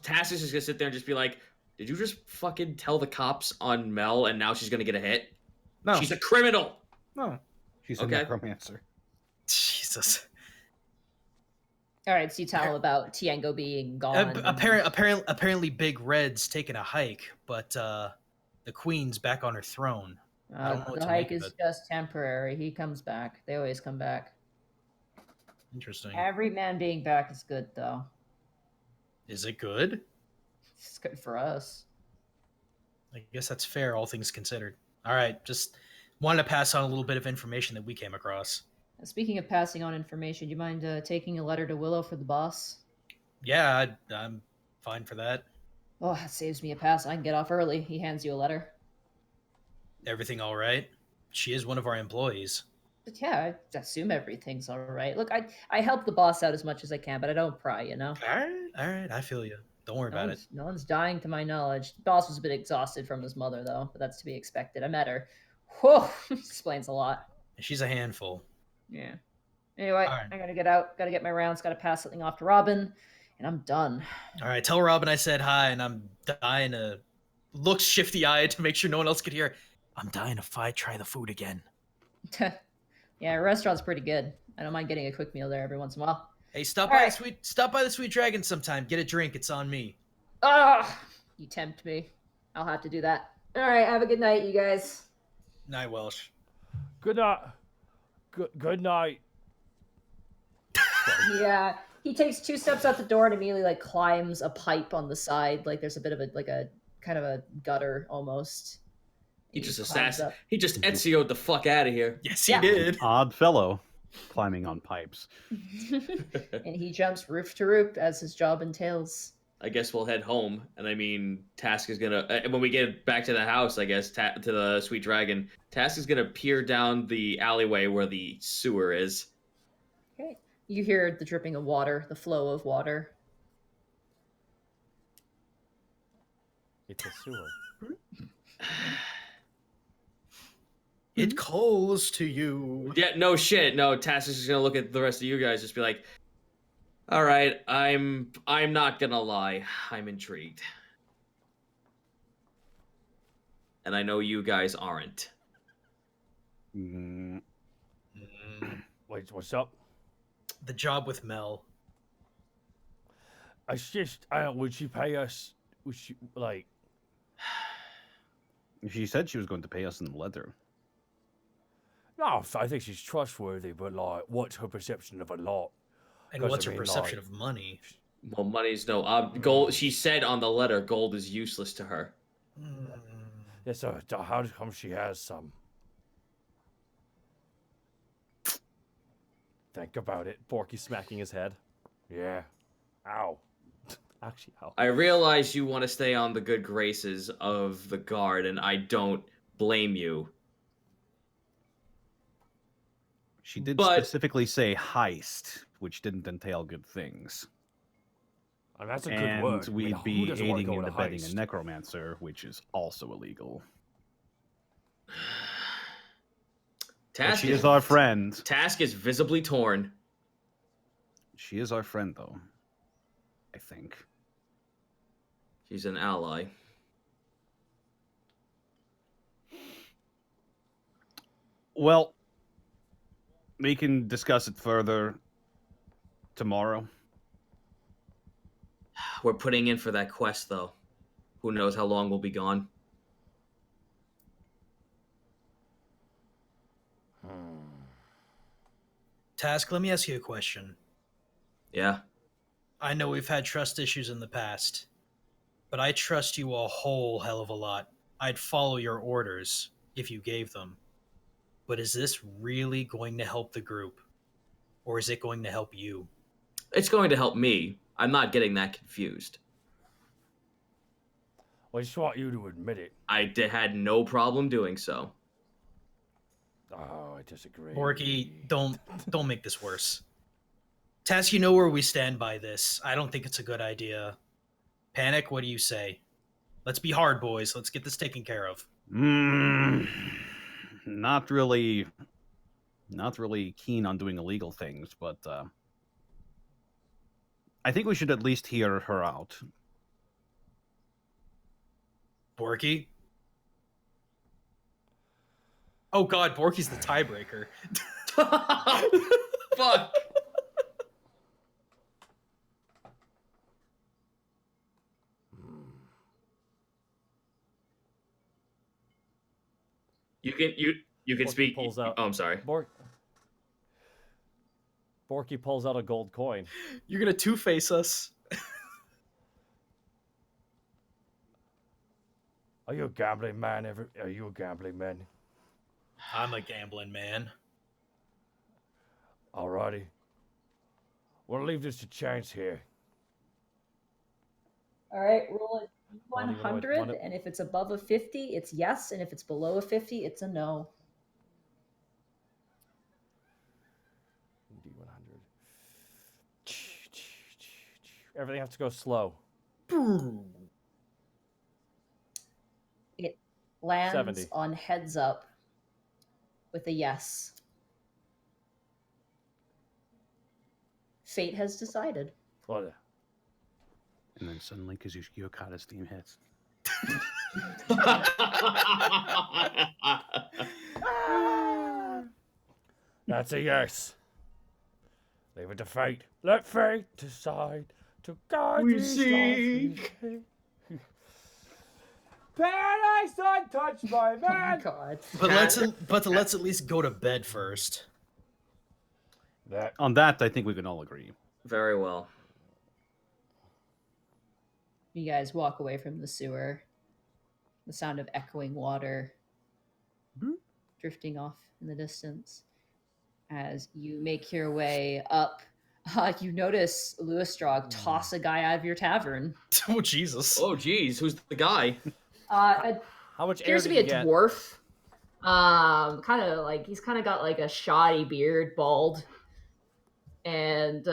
Task is just gonna sit there and just be like, "Did you just fucking tell the cops on Mel, and now she's gonna get a hit? No. She's a criminal." No. She's Okay. a necromancer. Jesus. All right, so you tell him about Tiengo being gone. Apparently Big Red's taking a hike, but the Queen's back on her throne. I don't know what the to make hike of is it. just temporary. He comes back. They always come back. Interesting. Every man being back is good, though. Is it good? It's good for us. I guess that's fair, all things considered. All right, just wanted to pass on a little bit of information that we came across. Speaking of passing on information, do you mind taking a letter to Willow for the boss? Yeah, I'm fine for that. Oh, that saves me a pass. I can get off early. He hands you a letter. Everything all right? She is one of our employees. But yeah, I assume everything's all right. Look, I help the boss out as much as I can, but I don't pry, you know? All right, I feel you. Don't worry about it. No one's dying to my knowledge. The boss was a bit exhausted from his mother, though, but that's to be expected. I met her. Whew, explains a lot. She's a handful. Yeah. Anyway, All right. I gotta get out. Gotta get my rounds. Gotta pass something off to Robin, and I'm done. All right, tell Robin I said hi, and I'm dying to look shifty-eyed to make sure no one else could hear. I'm dying to try the food again. Yeah, restaurant's pretty good. I don't mind getting a quick meal there every once in a while. Hey, stop All by right. the Sweet Dragon sometime. Get a drink. It's on me. Ah, you tempt me. I'll have to do that. All right, have a good night, you guys. Night, Welsh. Good night. Good night. Yeah, he takes 2 steps out the door and immediately like climbs a pipe on the side. Like there's a bit of a kind of a gutter almost. He And just climbs up. He just Ezio'd the fuck out of here. Yes, he Yeah. did. Odd fellow, climbing on pipes. And he jumps roof to roof as his job entails. I guess we'll head home, and I mean, Task is gonna when we get back to the house. I guess to the Sweet Dragon, Task is gonna peer down the alleyway where the sewer is. Okay. You hear the dripping of water, the flow of water. It's a sewer. It calls to you. Yeah, no shit. No, Task is just gonna look at the rest of you guys, just be like, "All right, I'm not gonna lie, I'm intrigued, and I know you guys aren't." Mm, Wait, what's up? The job with Mel. It's just, would she pay us? Would she, like... she said she was going to pay us in the letter. No, I think she's trustworthy, but, like, what's her perception of a lot? And 'Cause, what's I her mean, perception like- of money? Well, money's no gold. She said on the letter, gold is useless to her. Yeah, so how come she has some? Think about it. Borky smacking his head. Yeah. Ow. Actually, ow. I realize you want to stay on the good graces of the guard, and I don't blame you. She did But- specifically say heist, which didn't entail good things. And that's a good And word. I mean, we'd who be doesn't wanna aiding go and on a abetting heist? a necromancer, which is also illegal. But Task she is our friend. Task is visibly torn. She is our friend, though. I think. She's an ally. Well, we can discuss it further tomorrow. We're putting in for that quest, though. Who knows how long we'll be gone? Task, let me ask you a question. Yeah. I know we've had trust issues in the past, but I trust you a whole hell of a lot. I'd follow your orders if you gave them. But is this really going to help the group? Or is it going to help you? It's going to help me. I'm not getting that confused. I just want you to admit it. Had no problem doing so. Oh, I disagree. Borky, don't make this worse. Task, you know where we stand by this. I don't think it's a good idea. Panic, what do you say? Let's be hard, boys. Let's get this taken care of. Not really keen on doing illegal things, but I think we should at least hear her out. Borky? Oh god, Borky's the tiebreaker. Fuck. You can Borky speak. pulls out- Oh, I'm sorry. Borky pulls out a gold coin. You're gonna two-face us. Are you a gambling man? Are you a gambling man? I'm a gambling man. Alrighty. We'll leave this to chance here. All right, roll a Wanna- 100, wanna- and if it's above a 50, it's yes, and if it's below a 50, it's a no. D100. Everything has to go slow. It lands 70. on heads up with a yes. fate has decided. Well, And then suddenly, Kazuki Okada's theme hits. That's a yes. Leave it to fate. Let fate decide to guide We this seek. life. Paradise untouched by Oh man. God. But let's at least go to bed first. That On that, I think we can all agree. Very well. You guys walk away from the sewer. The sound of echoing water drifting off in the distance. As you make your way up, you notice Lewis Strog toss a guy out of your tavern. Oh Jesus! Oh, geez, who's the guy? It how much air appears to did be a you get? dwarf. Kind of like he's kind of got like a shoddy beard, bald, and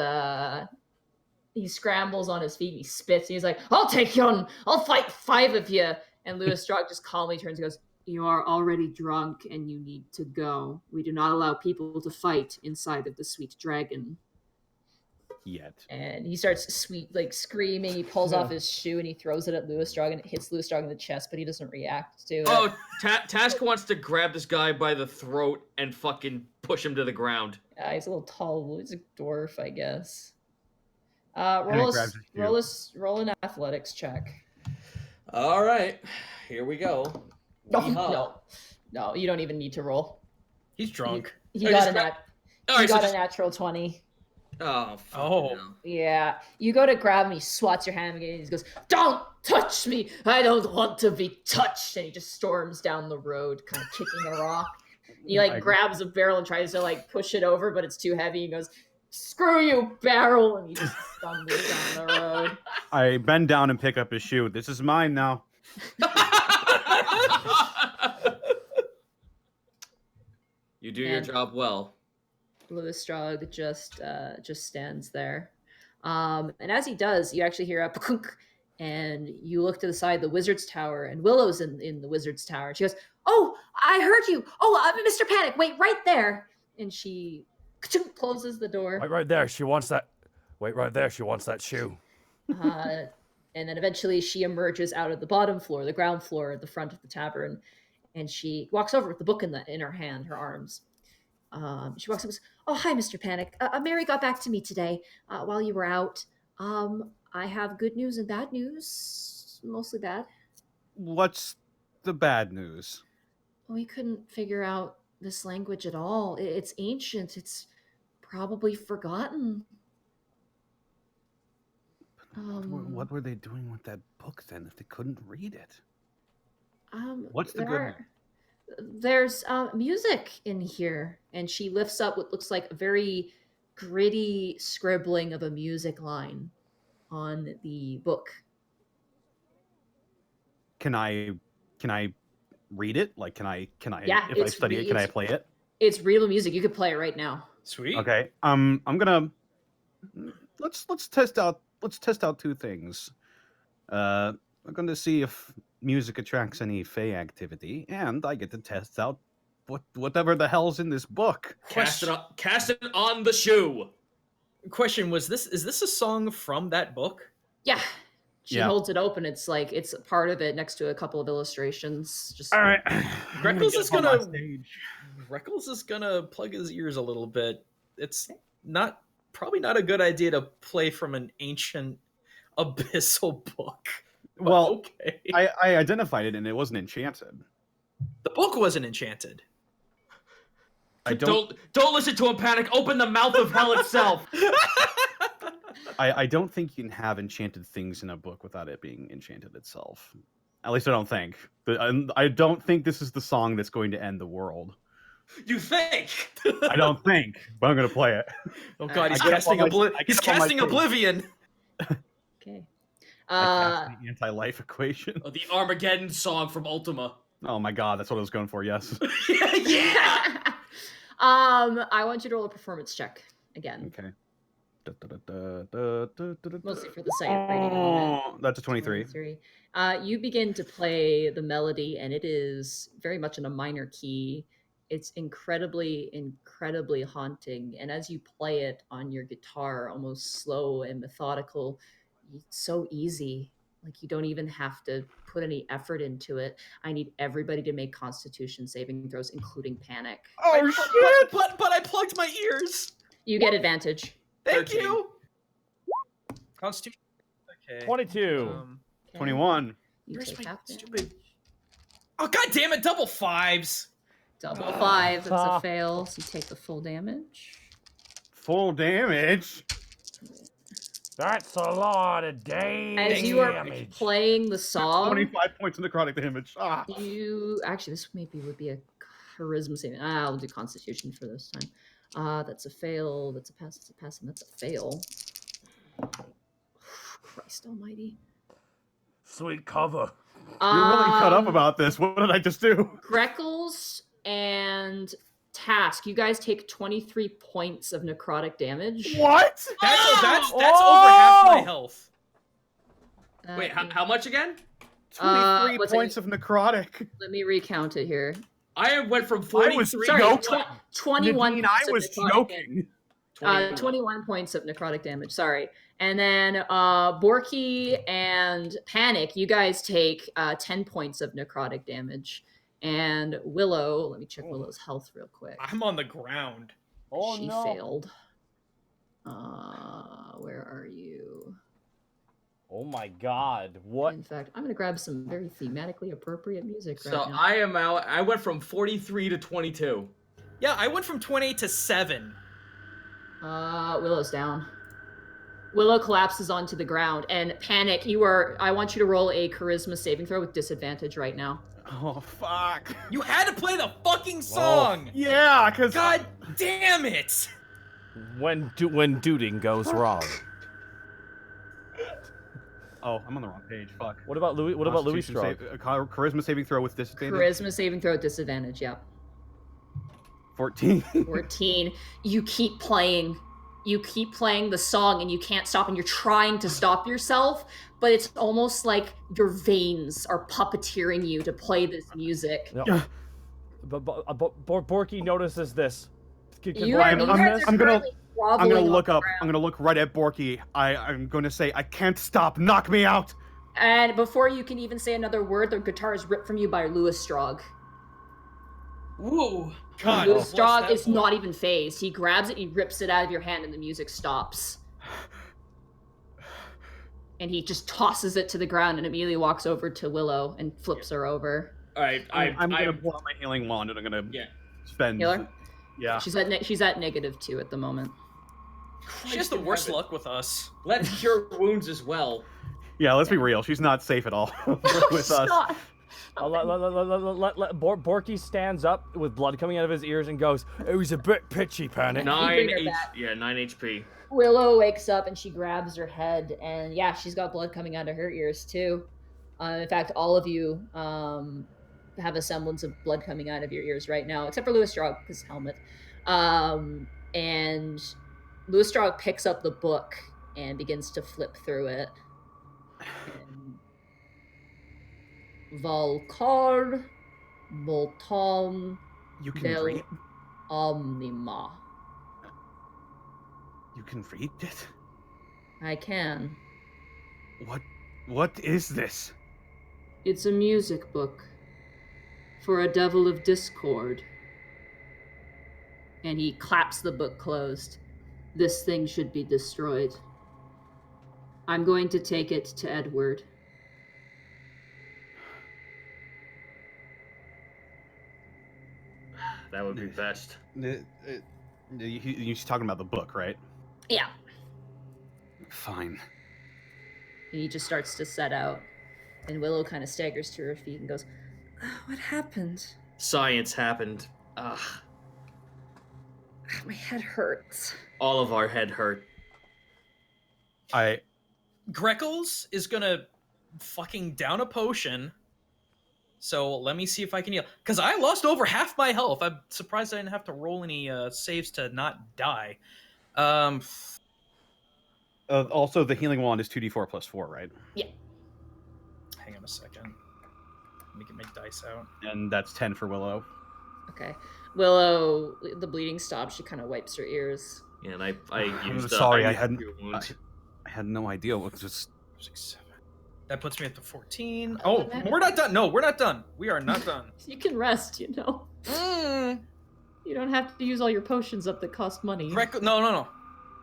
he scrambles on his feet. And he spits. And he's like, "I'll take you on. I'll fight 5 of you." And Lewis Strog just calmly turns and goes, "You are already drunk, and you need to go. We do not allow people to fight inside of the Sweet Dragon." Yet. And he starts screaming. He pulls off his shoe and he throws it at Lewis Strog and it hits Lewis Strog in the chest, but he doesn't react to it. Oh, Task wants to grab this guy by the throat and fucking push him to the ground. He's a little tall. He's a dwarf, I guess. he Roll grabs roll an athletics check. All right, here we go. No, you don't even need to roll. He's drunk. He I got just a got a natural 20. Oh. Oh. hell. Yeah, you go to grab him, he swats your hand again, and he goes, "Don't touch me! I don't want to be touched!" And he just storms down the road, kind of kicking a rock. He grabs a barrel and tries to push it over, but it's too heavy. He goes, "Screw you, barrel!" And he just stumbles down the road. I bend down and pick up his shoe. This is mine now. You do your And- job well. Lewis Strog just stands there, and as he does, you actually hear a punk, and you look to the side of the wizard's tower, and Willow's in the wizard's tower. She goes, "Oh, I heard you. Oh, Mr. Panic, wait right there." And she closes the door. wait right there. She wants that. Wait right there. She wants that shoe. And then eventually she emerges out of the bottom floor, the ground floor at the front of the tavern, and she walks over with the book in her hand, her arms. She walks up and goes, "Oh, hi, Mr. Panic. Mary got back to me today while you were out. I have good news and bad news, mostly bad. What's the bad news? We couldn't figure out this language at all. It's ancient. It's probably forgotten." What were they doing with that book then if they couldn't read it? What's the There's music in here, and she lifts up what looks like a very gritty scribbling of a music line on the book. Can I read it? Like, can I? Yeah, If I study it, can I play it? It's real music. You could play it right now. Sweet. Okay. I'm gonna let's test out 2 things. I'm going to see if music attracts any Fey activity, and I get to test out whatever the hell's in this book. Cast it on the shoe. Question: is this a song from that book? Yeah. She Yeah. holds it open. It's a part of it next to a couple of illustrations. Just All right. Greckles is Get up on gonna my stage. Greckles is gonna plug his ears a little bit. It's probably not a good idea to play from an ancient abyssal book. But Well, okay. I identified it, and it wasn't enchanted. The book wasn't enchanted. I don't. Don't listen to him, Panic. Open the mouth of hell itself. I don't think you can have enchanted things in a book without it being enchanted itself. At least I don't think. I don't think this is the song that's going to end the world. You think? I don't think, but I'm going to play it. Oh god, he's I get up on casting my- I get he's up on my casting stage. Oblivion. okay. I cast the anti-life equation. Oh, the Armageddon song from Ultima. Oh my god, that's what I was going for. Yes. Yeah. I want you to roll a performance check again, Okay. mostly for the sight reading element. Oh, that's a 23. 23. You begin to play the melody, and it is very much in a minor key. It's incredibly, incredibly haunting. And as you play it on your guitar, almost slow and methodical, it's so easy. Like you don't even have to put any effort into it. I need everybody to make Constitution saving throws, including Panic. Oh shit! But I plugged my ears. You get advantage. Thank 13. you. Constitution. Okay. 22. Okay? 21. You Where's take my half damage. stupid? Oh god damn it! Double fives. Double 5. That's Ah. a fail. So you take the full damage. Full damage. That's a lot of As you are damage. playing the song, 25 points of necrotic damage. Ah. you actually this maybe would be a charisma saving. I'll do Constitution for this time. That's a fail. That's a pass. That's a pass, and that's a fail. Christ Almighty! Sweet cover. You're really cut up about this. What did I just do? Greckles and Task. You guys take 23 points of necrotic damage. What? That's over half my health. Wait, how much again? 23 what's points of necrotic. Let me recount it here. I went from I 43. was Sorry, joking. 21. Nadine, I points of was necrotic joking. 21 points of necrotic damage. Sorry. And then Borky and Panic, you guys take 10 points of necrotic damage. And Willow, let me check Willow's health real quick. I'm on the ground. Oh She no. failed. Where are you? Oh my god. What? In fact, I'm going to grab some very thematically appropriate music So right now. I am out. I went from 43 to 22. Yeah, I went from 28 to 7. Willow's down. Willow collapses onto the ground, and Panic, I want you to roll a charisma saving throw with disadvantage right now. Oh, fuck. You had to play the fucking song. Yeah, because... God damn it. When duding goes wrong. Oh, I'm on the wrong page. Fuck. What about Louis? What about Louis Constitution Strong? charisma saving throw with disadvantage. Charisma saving throw at disadvantage, yeah. 14. 14. You keep playing. You keep playing the song and you can't stop, and you're trying to stop yourself, but it's almost like your veins are puppeteering you to play this music. No. Borky notices this. You are, I'm you gonna- guys are I'm gonna- currently I'm groveling gonna on look the up. ground. I'm gonna look right at Borky. I'm gonna say, I can't stop. Knock me out. And before you can even say another word, the guitar is ripped from you by Louis Strog. Whoa. God. Louis bless Strog that is boy. not even phased. He grabs it, he rips it out of your hand, and the music stops. And he just tosses it to the ground and immediately walks over to Willow and flips her over. All right, I'm gonna pull out my healing wand and I'm gonna Yeah. spend. Healer? Yeah. She's at -2 at the moment. She has the worst luck with us. Let's cure wounds as well. Yeah. Let's be real. She's not safe at all with us. Stop. Borky stands up with blood coming out of his ears and goes, It was a bit pitchy, Panic. 9 her H. back. Yeah, 9 HP. Willow wakes up and she grabs her head, and yeah, she's got blood coming out of her ears too. In fact, all of you have a semblance of blood coming out of your ears right now, except for Louis Strog, his helmet. And Louis Strog picks up the book and begins to flip through it. And Volcar Molton You can Del read. Omnima. You can read it. I can. What is this? It's a music book for a devil of discord. And he claps the book closed. This thing should be destroyed. I'm going to take it to Edward. That would be best. You're talking about the book, right? Yeah. Fine. And he just starts to set out. And Willow kind of staggers to her feet and goes, "What happened? Science happened. Ugh. My head hurts." All of our head hurt. Greckles is gonna fucking down a potion. So let me see if I can heal. Because I lost over half my health. I'm surprised I didn't have to roll any saves to not die. Also, the healing wand is 2d4 plus 4, right? Hang on a second. Let me get my dice out. And that's 10 for Willow. Okay. Willow, the bleeding stops. She kind of wipes her ears. Yeah, and I I'm used. sorry, I used hadn't. your wound. I had no idea what was. 6, 7. That puts me at the 14. Oh, Oh, we're not done. No, we're not done. We are not done. You can rest, you know. You don't have to use all your potions up that cost money. No.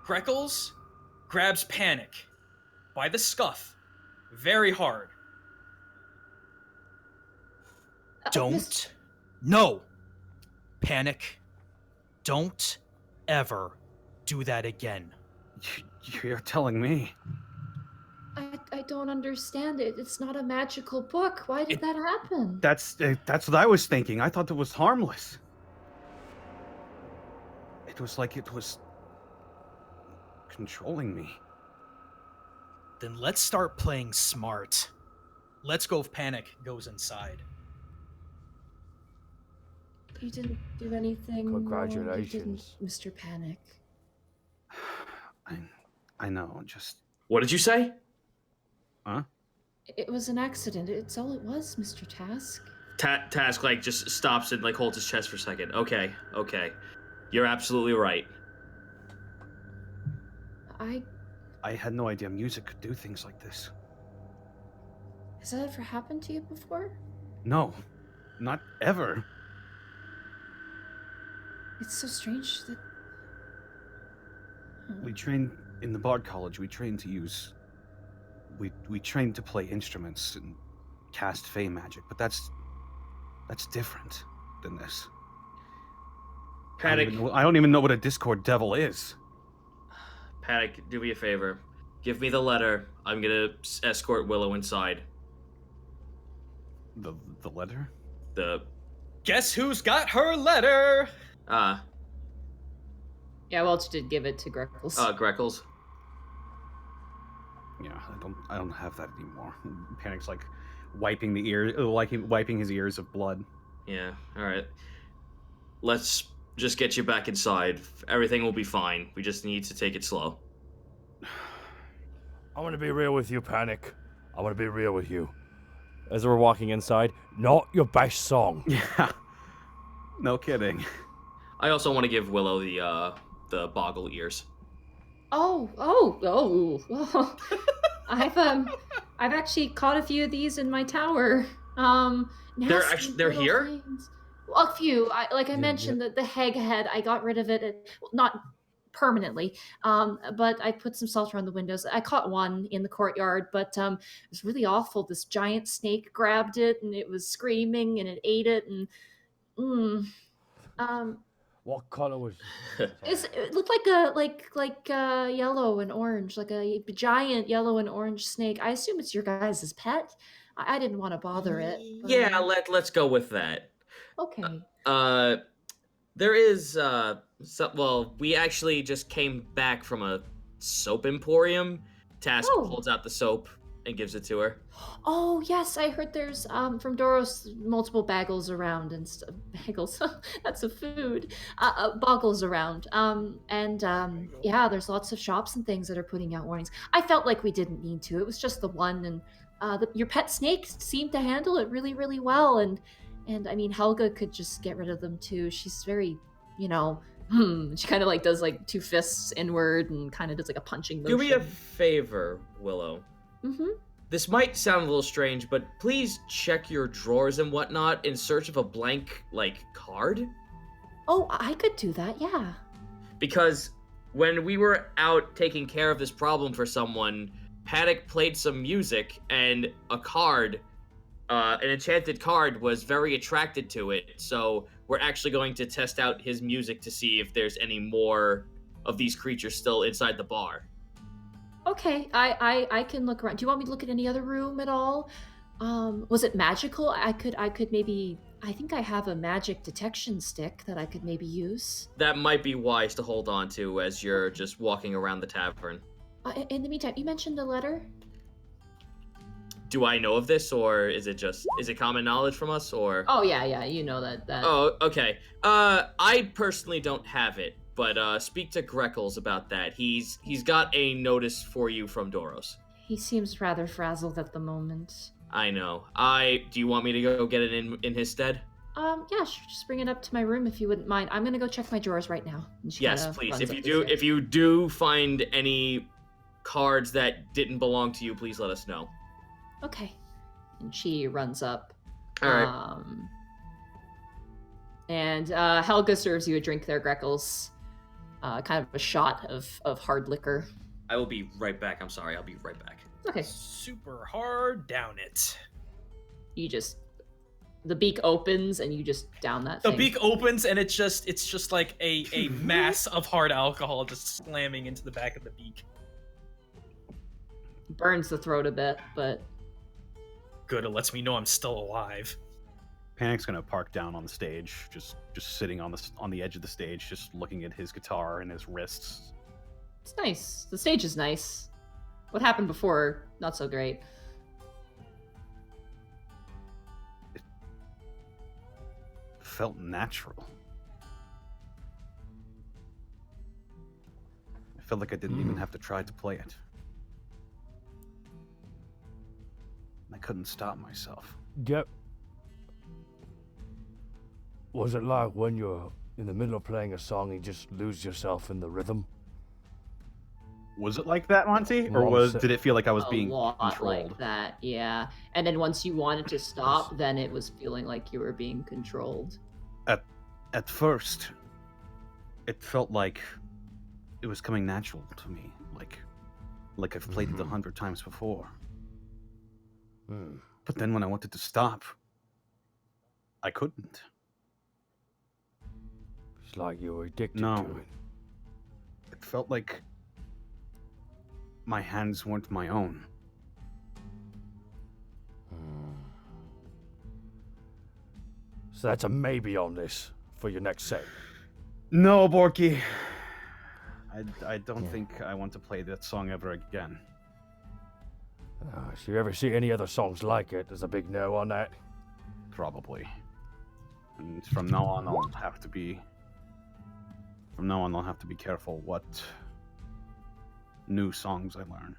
Greckles grabs Panic by the scuff very hard. Don't. No. Panic. Don't ever do that again. You're telling me. I don't understand it. It's not a magical book. Why did that happen? That's what I was thinking. I thought it was harmless. It was like it was controlling me. Then let's start playing smart. Let's go if Panic goes inside. You didn't do anything Congratulations. wrong, Mr. Panic. I know, just... What did you say? Huh? It was an accident. It's all it was, Mr. Task. Task like just stops and like holds his chest for a second. Okay. You're absolutely right. I had no idea music could do things like this. Has that ever happened to you before? No, not ever. It's so strange that... We trained in the Bard College. We trained to use... We trained to play instruments and cast fey magic, but that's different than this. Panic. I don't even know what a Discord devil is. Panic, do me a favor. Give me the letter. I'm gonna escort Willow inside. The letter? Guess who's got her letter? Yeah, Welch did give it to Greckles. Greckles. Yeah, I don't have that anymore. Panic's like wiping the ears, wiping his ears of blood. Yeah, alright. Let's just get you back inside. Everything will be fine. We just need to take it slow. I want to be real with you, Panic. I want to be real with you. As we're walking inside, Not your best song. Yeah. No kidding. I also want to give Willow the boggle ears. Oh. I've actually caught a few of these in my tower. They're here? Things. Well, a few. I mentioned that the hag head, I got rid of it. Not permanently, but I put some salt around the windows. I caught one in the courtyard, but it was really awful. This giant snake grabbed it, and it was screaming, and it ate it, and What color was? it looked like a yellow and orange, like a giant yellow and orange snake. I assume it's your guys' pet. I didn't want to bother it. But... Yeah, let's go with that. Okay. There is we actually just came back from a soap emporium. Task holds out the soap and gives it to her. Oh yes, I heard there's from Doros multiple Baggles around and stuff. Baggles, that's a food. Boggles around. Yeah, there's lots of shops and things that are putting out warnings. I felt like we didn't need to. It was just the one, and your pet snake seemed to handle it really, really well. And I mean, Helga could just get rid of them too. She's very, she kind of like does like two fists inward and kind of does like a punching motion. Do me a favor, Willow. Mm-hmm. This might sound a little strange, but please check your drawers and whatnot in search of a blank, card. Oh, I could do that, yeah. Because when we were out taking care of this problem for someone, Panic played some music, and a card, an enchanted card, was very attracted to it. So we're actually going to test out his music to see if there's any more of these creatures still inside the bar. Okay, I can look around. Do you want me to look at any other room at all? Was it magical? I could maybe. I think I have a magic detection stick that I could maybe use. That might be wise to hold on to as you're just walking around the tavern. In the meantime, you mentioned a letter. Do I know of this, or is it common knowledge from us, or? Oh yeah, you know that. Oh, okay. I personally don't have it, but speak to Greckles about that. He's got a notice for you from Doros. He seems rather frazzled at the moment. I know. Do you want me to go get it in his stead? Yeah, sure, just bring it up to my room if you wouldn't mind. I'm gonna go check my drawers right now. And she Yes, kinda please. runs If up you the do, stairs. if you do find any cards that didn't belong to you, please let us know. Okay. And she runs up. All right. And Helga serves you a drink there, Greckles. Kind of a shot of hard liquor. I will be right back. I'm sorry. I'll be right back. Okay. Super hard down it. You just the beak opens and you just down that The thing. beak opens and it's just like a mass of hard alcohol just slamming into the back of the beak. Burns the throat a bit, but Good, it lets me know I'm still alive. Panic's gonna park down on the stage, just sitting on the edge of the stage, just looking at his guitar and his wrists. it's nice. The stage is nice. What happened before, not so great. Felt natural. I felt like I didn't even have to try to play it. I couldn't stop myself. Yep. Was it like when you're in the middle of playing a song and you just lose yourself in the rhythm? Was it like that, Monty, or Well, so- did it feel like I was A being lot controlled? like that, yeah. And then once you wanted to stop, then it was feeling like you were being controlled. At first, it felt like it was coming natural to me, like I've played it 100 times before. Hmm. But then when I wanted to stop, I couldn't. It's like you were addicted No. to it. It felt like my hands weren't my own. So that's a maybe on this for your next set. No, Borky. I don't Yeah. think I want to play that song ever again. If you ever see any other songs like it, there's a big no on that. Probably. And from now on, I'll have to be careful what new songs I learn.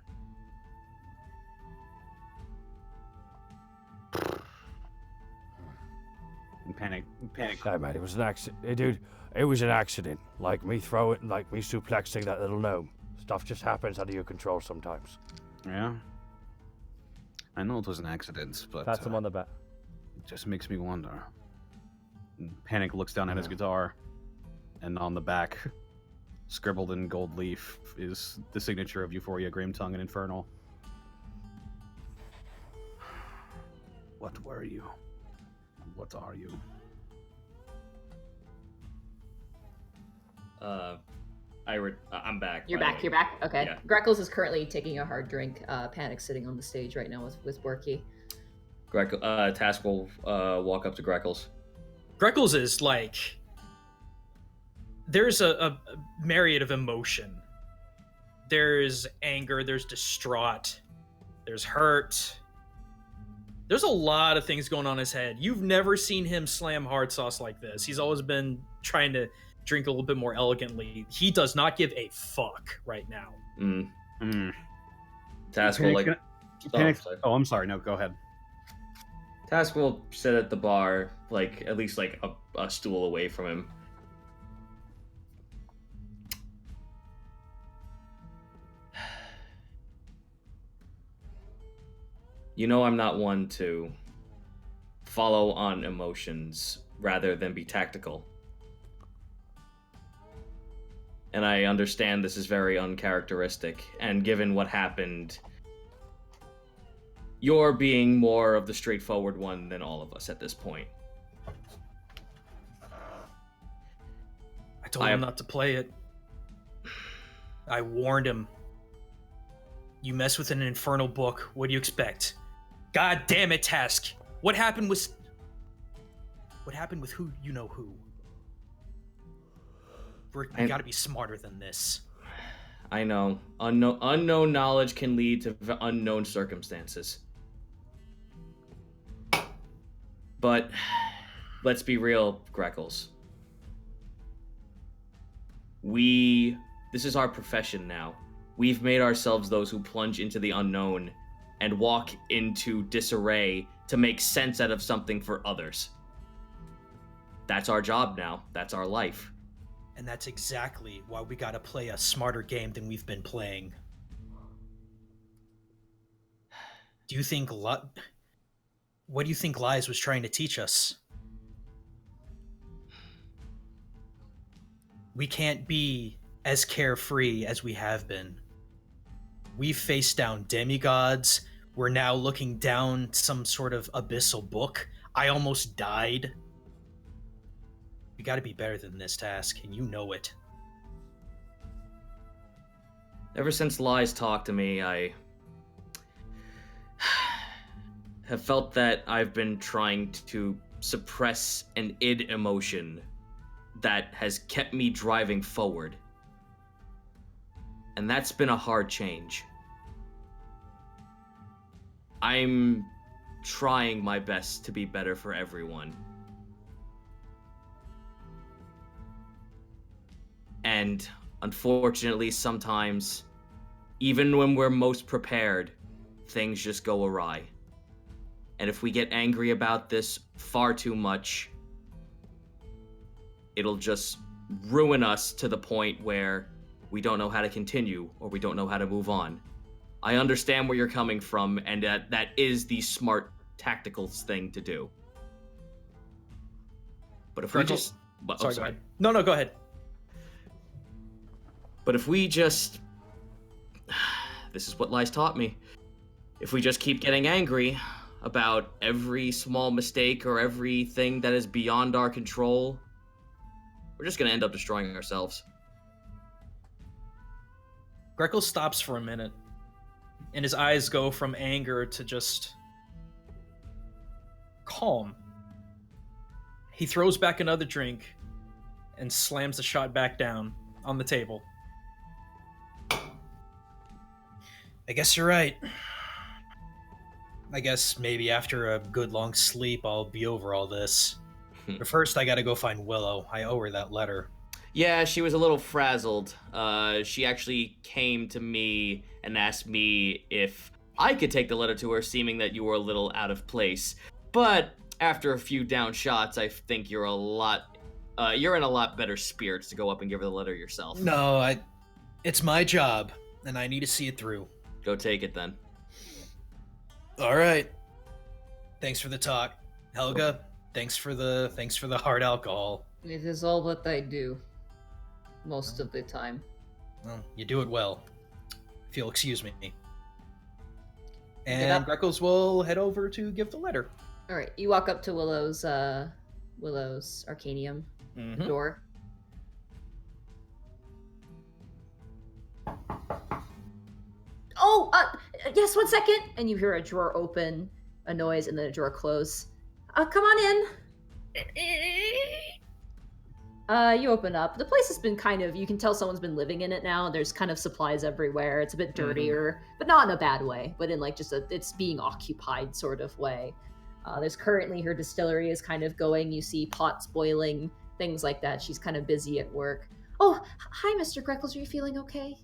And panic. Hey, man, it was an accident. Hey, dude, it was an accident. Like me suplexing that little gnome. Stuff just happens out of your control sometimes. Yeah. I know it was an accident, but Pats him on the back. it just makes me wonder. And Panic looks down at his guitar, and on the back, scribbled in gold leaf, is the signature of Euphoria, Grimtongue, and Infernal. What were you? What are you? I'm back. You're by the back. way. You're back. Okay. Yeah. Greckles is currently taking a hard drink. Panic's sitting on the stage right now with Borky. Task will walk up to Greckles. Greckles is like there's a myriad of emotion. There's anger, there's distraught, there's hurt. There's a lot of things going on in his head. You've never seen him slam hard sauce like this. He's always been trying to drink a little bit more elegantly. He does not give a fuck right now. Task will like. Panic, sorry. oh, I'm sorry. No, go ahead. Task will sit at the bar, like at least like a stool away from him. You know, I'm not one to follow on emotions rather than be tactical. And I understand this is very uncharacteristic, and given what happened, you're being more of the straightforward one than all of us at this point. I told him not to play it. I warned him. You mess with an infernal book, what do you expect? God damn it, Task. What happened with who you know who? You gotta be smarter than this. I know. Unknown knowledge can lead to unknown circumstances. But let's be real, Greckles. This is our profession now. We've made ourselves those who plunge into the unknown and walk into disarray to make sense out of something for others. that's our job now. That's our life. And that's exactly why we gotta play a smarter game than we've been playing. Do you think what do you think Lies was trying to teach us? We can't be as carefree as we have been. We've faced down demigods. We're now looking down some sort of abyssal book. I almost died. We gotta be better than this task, and you know it. Ever since Lies talked to me, I have felt that I've been trying to suppress an id emotion that has kept me driving forward. And that's been a hard change. I'm trying my best to be better for everyone. And unfortunately, sometimes, even when we're most prepared, things just go awry. And if we get angry about this far too much, it'll just ruin us to the point where we don't know how to continue or we don't know how to move on. I understand where you're coming from, and that is the smart tactical thing to do. But if we just... Sorry, go ahead. No, go ahead. But if we just... This is what Lies taught me. If we just keep getting angry about every small mistake or everything that is beyond our control, we're just going to end up destroying ourselves. Grekel stops for a minute, and his eyes go from anger to just calm. He throws back another drink and slams the shot back down on the table. I guess you're right. I guess maybe after a good long sleep, I'll be over all this. But first, I gotta go find Willow. I owe her that letter. Yeah, she was a little frazzled. She actually came to me and asked me if I could take the letter to her, seeming that you were a little out of place. But after a few down shots, I think you're in a lot better spirits to go up and give her the letter yourself. No, it's my job, and I need to see it through. Go take it then. All right. Thanks for the talk, Helga. Thanks for the hard alcohol. It is all that I do. Most of the time. Well, you do it well. If you'll excuse me. Get And up. Greckles will head over to give the letter. All right, you walk up to Willow's Arcanium Mhm. door. Oh, yes, 1 second. And you hear a drawer open, a noise, and then a drawer close. Come on in. You open up. The place has been you can tell someone's been living in it now. There's kind of supplies everywhere. It's a bit dirtier, but not in a bad way, but in like just it's being occupied sort of way. There's currently her distillery is kind of going. You see pots boiling, things like that. She's kind of busy at work. Oh, hi, Mr. Greckles. Are you feeling okay?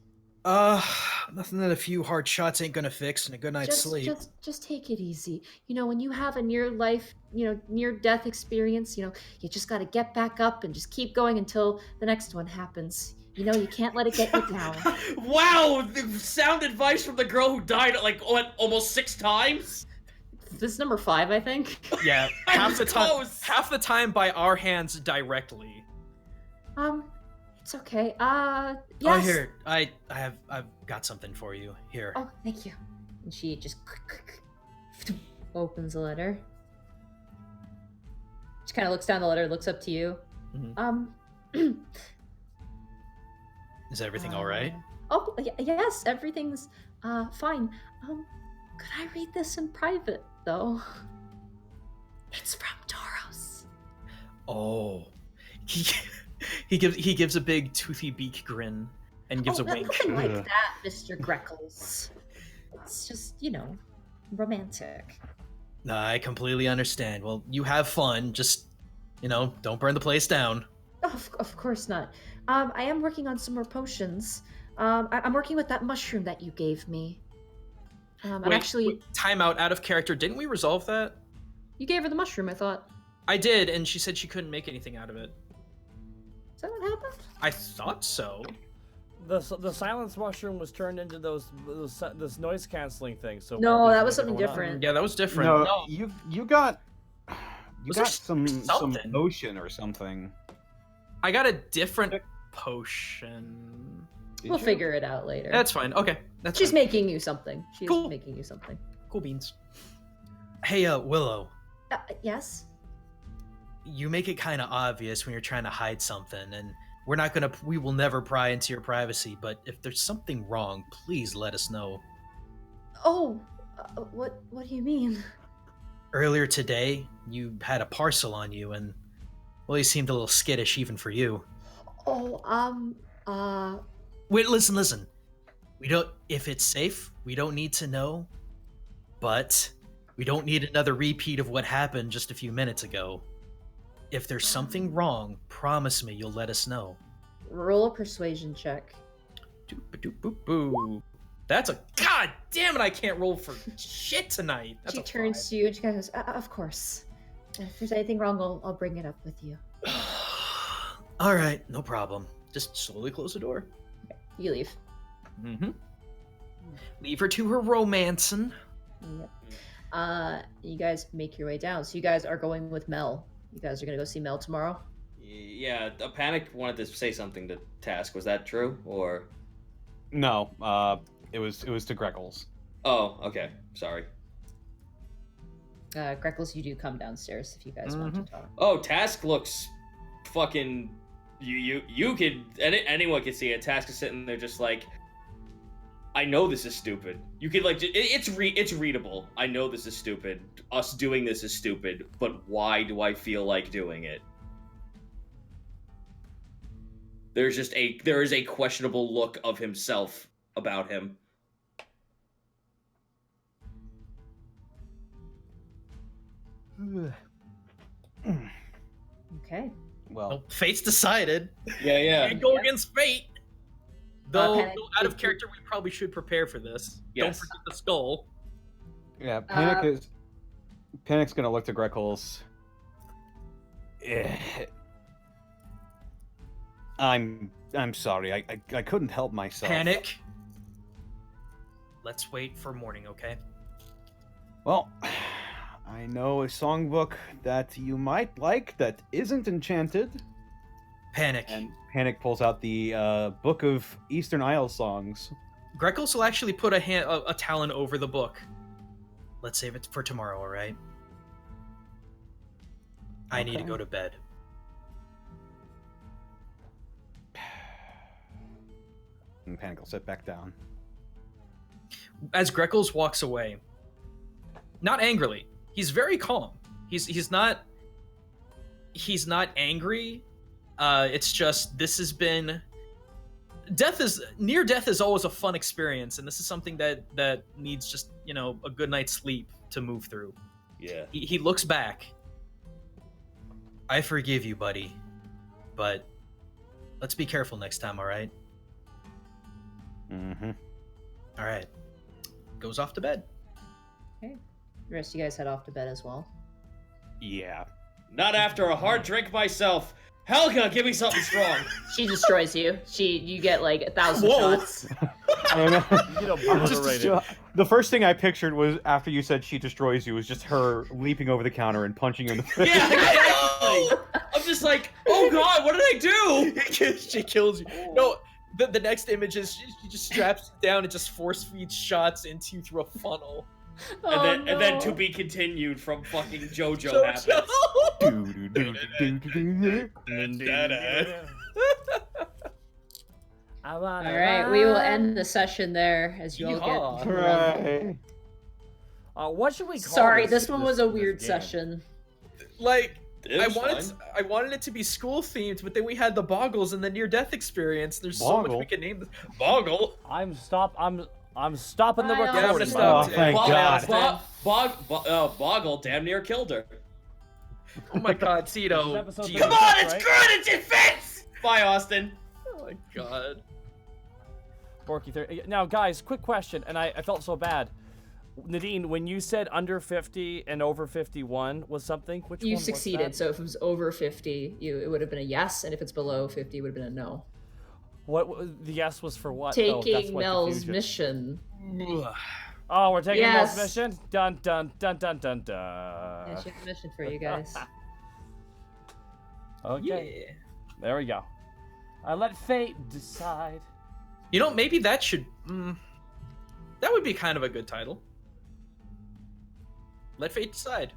Nothing that a few hard shots ain't gonna fix and a good night's sleep. Just take it easy. You know, when you have a near-death experience, you just got to get back up and just keep going until the next one happens. You know, you can't let it get you down. Wow, the sound advice from the girl who died almost 6 times? This is number 5, I think. Yeah, I'm half the time by our hands directly. It's okay. Yes. Oh, here, I've got something for you. Here. Oh, thank you. And she just opens the letter. She kind of looks down the letter, looks up to you. Mm-hmm. Is everything all right? Oh, yes, everything's fine. Could I read this in private, though? It's from Toros. Oh. He gives a big toothy beak grin and gives a wink. Nothing like that, Mr. Greckles. It's just, romantic. I completely understand. Well, you have fun. Just, don't burn the place down. Of course not. I am working on some more potions. I'm working with that mushroom that you gave me. Wait, time out of character. Didn't we resolve that? You gave her the mushroom, I thought. I did, and she said she couldn't make anything out of it. Is that what happened? I thought so. The silence mushroom was turned into this noise canceling thing. So No, probably that was something something going on. different. Yeah, that was different. No, you got Was there some something? potion or something. I got a different potion. Did We'll you? figure it out later. That's fine. Okay, that's She's fine. making you something. She's Cool. making you something. Cool beans. Hey, Willow, Yes? you make it kind of obvious when you're trying to hide something, and we will never pry into your privacy, but if there's something wrong, please let us know. Oh, what do you mean? Earlier today, you had a parcel on you, and, well, you seemed a little skittish even for you. Oh, Wait, listen. If it's safe, we don't need to know, but we don't need another repeat of what happened just a few minutes ago. If there's something wrong, promise me you'll let us know. roll a persuasion check. Boo. That's a god damn it! I can't roll for shit tonight. That's She a turns to you and she goes, of course. If there's anything wrong, I'll bring it up with you. All right, no problem. Just slowly close the door. You leave. Mm-hmm. Leave her to her romancing. Yep. You guys make your way down. So you guys are going with Mel. You guys are gonna go see Mel tomorrow? Yeah, a Panic wanted to say something to Task. Was that true, or? No, it was to Greggles. Oh, okay. Sorry. Greckles, you do come downstairs if you guys want to talk. Oh, Task looks fucking. You could anyone could see it. Task is sitting there just like. I know this is stupid. You could like it's readable. I know this is stupid. Us doing this is stupid, but why do I feel like doing it? There is a questionable look of himself about him. Okay. Well, Fate's decided. Yeah. Can't go against fate. Though, Panic, out of character, we probably should prepare for this. Don't Yes. forget the skull. yeah, Panic's gonna look to Greggles. I'm sorry. I couldn't help myself. Panic. Let's wait for morning, okay? Well, I know a songbook that you might like that isn't enchanted. Panic. And Panic pulls out the Book of Eastern Isle songs. Greckles will actually put a talon over the book. Let's save it for tomorrow, alright? I need to Okay. go to bed. And Panic will sit back down. As Greckles walks away, not angrily, he's very calm. He's not angry. It's just this has been near death is always a fun experience, and this is something that needs just a good night's sleep to move through. Yeah. He looks back. I forgive you, buddy. But let's be careful next time, alright? Mm-hmm. Alright. Goes off to bed. The rest of you guys head off to bed as well. Yeah. Not after a hard drink myself. Helga, give me something strong. She destroys you. You get like 1,000 Whoa. shots. The first thing I pictured was after you said she destroys you was just her leaping over the counter and punching you in the face. Yeah, exactly. I'm just like, oh god, what did I do? She kills you. No, the next image is she just straps you down and just force feeds shots into you through a funnel. And then to be continued from fucking JoJo happens. All right, we will end the session there as you all Yeehaw. get. Hooray. What should we call Sorry, this this one was a this weird game? session. Like It was fun. I wanted it to be school themed, but then we had the Boggles and the near death experience. There's so much Boggle? we could name this. Boggle. I'm stopping the Bye, recording. Austin. stop. Oh, thank God. Boggle damn near killed her. Oh my god, Tito. This is episode Gee, 36, right? good, it fits! Bye, Austin. Oh my god. Borky 30. Now, guys, quick question, and I felt so bad. Nadine, when you said under 50 and over 51 was something, which You one succeeded. was that? So if it was over 50, it would have been a yes, and if it's below 50, it would have been a no. The yes was for what? That's Taking what Mel's confusion. mission. Oh, we're taking Yes. Mel's mission? Dun dun dun dun dun dun. Yeah, she has a mission for you guys. Okay. Yeah. There we go. I let fate decide. You know, maybe that should. That would be kind of a good title. Let fate decide.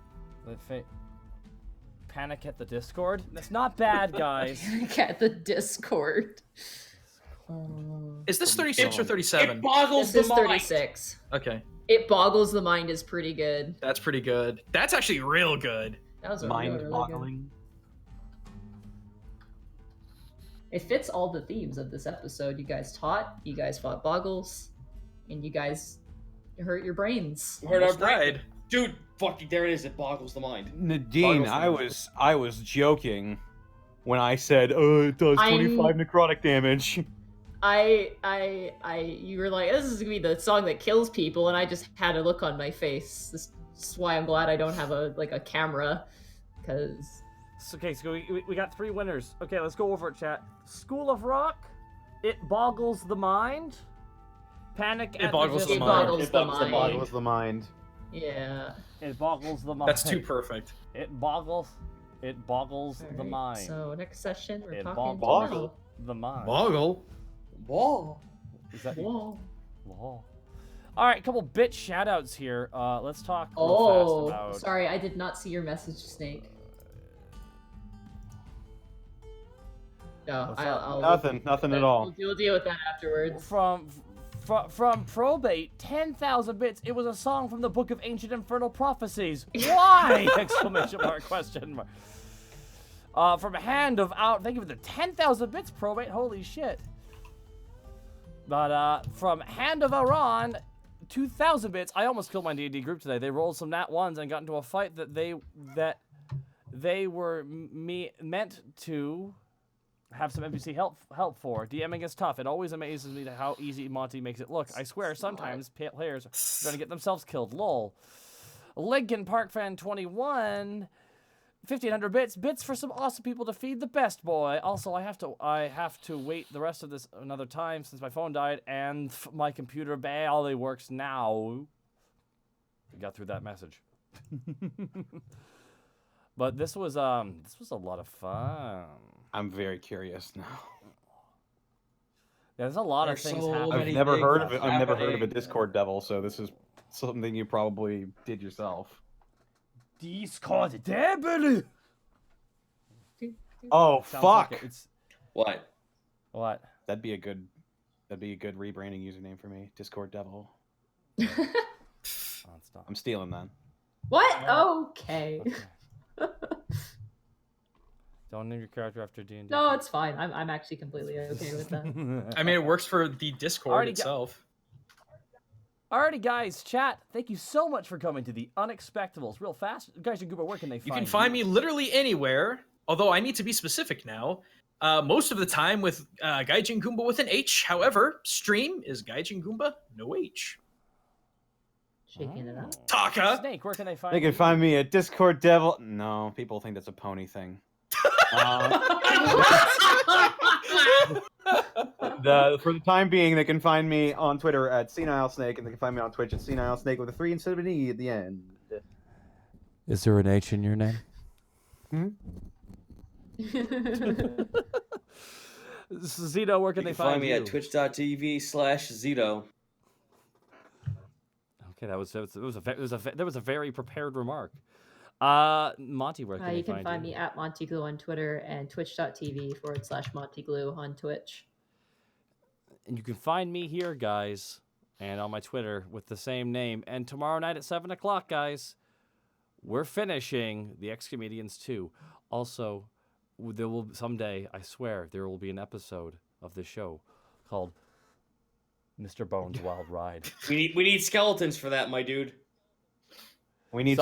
Let fate. Panic at the Discord? That's not bad, guys. At the Discord. Is this 36 or 37? It boggles This the is mind. 36. Okay, It boggles the mind is pretty good. that's pretty good. That's actually real good. That was a really, really good. Mind-boggling. It fits all the themes of this episode. You guys taught, you guys fought Boggles, and you guys hurt your brains. Heard our Almost brain. died. Dude, fucking there it is. It boggles the mind. Nadine, Boggles the I was joking when I said, "Oh, it does I'm- 25 necrotic damage." You were like, this is gonna be the song that kills people, and I just had a look on my face. This is why I'm glad I don't have a camera, because Okay, so we got 3 winners. Okay, let's go over it, chat. School of Rock, It Boggles the Mind, Panic It at Boggles the the it Mind. boggles It the boggles the mind. mind. Boggles the mind. Yeah. It boggles the mind. That's too perfect. It boggles the Alright, mind. So next session we're It talking boggles to the mind. Boggle. Whoa. Is that Mel. Whoa. All right, a couple bit shout-outs here. Let's talk real Oh, fast about... sorry, I did not see your message, Snake. No, What's I'll Nothing at all. We'll deal with that afterwards. From Probate, 10,000 bits. It was a song from the Book of Ancient Infernal Prophecies. Why? Exclamation mark, question mark. From Hand of Out, thank you for the 10,000 bits, Probate. Holy shit. But from Hand of Iran, 2,000 bits. I almost killed my D&D group today. They rolled some nat ones and got into a fight that they were meant to have some NPC help for. DMing is tough. It always amazes me how easy Monty makes it look. I swear, sometimes players are going to get themselves killed. Lol. Lincoln Park Fan 21, 1,500 bits for some awesome people to feed the best boy. Also, I have to wait the rest of this another time since my phone died and my computer barely works now. We got through that message. But this was a lot of fun. I'm very curious now. Yeah, there's a lot of There's things so happening. I've many never things heard of it. I've never heard of a happening. Discord devil, so this is something you probably did yourself. Discord devil. Oh Sounds fuck! like it's What? what? That'd be a good rebranding username for me. Discord devil. Oh, it's not. I'm stealing that. What? Okay. Okay. Don't name your character after D&D. No, it's fine. I'm actually completely okay with that. I mean, it works for the Discord Already itself. Alrighty, guys, chat. Thank you so much for coming to the Unexpectables. Real fast, guys and Goober, where can they find You can find me literally anywhere, although I need to be specific now. Most of the time with Gaijin Goomba with an H. However, stream is Gaijin Goomba, no H. Shaking it up. Taka! Snake, where can they find They can you? find me at Discord devil. No, people think that's a pony thing. For the time being, they can find me on Twitter at Senile Snake, and they can find me on Twitch at Senile Snake with a 3 instead of an E at the end. Is there an H in your name? Zito, where can You they can find me you? at twitch.tv/Zito. Okay, there was a very prepared remark. Monty, where can You they can find me at Montyglue on Twitter and twitch.tv/Montyglue on Twitch. And you can find me here, guys, and on my Twitter with the same name. And tomorrow night at 7 o'clock, guys, we're finishing The Ex-Comedians 2. Also, there will someday, I swear, there will be an episode of the show called Mr. Bones' Wild Ride. We need skeletons for that, my dude. We need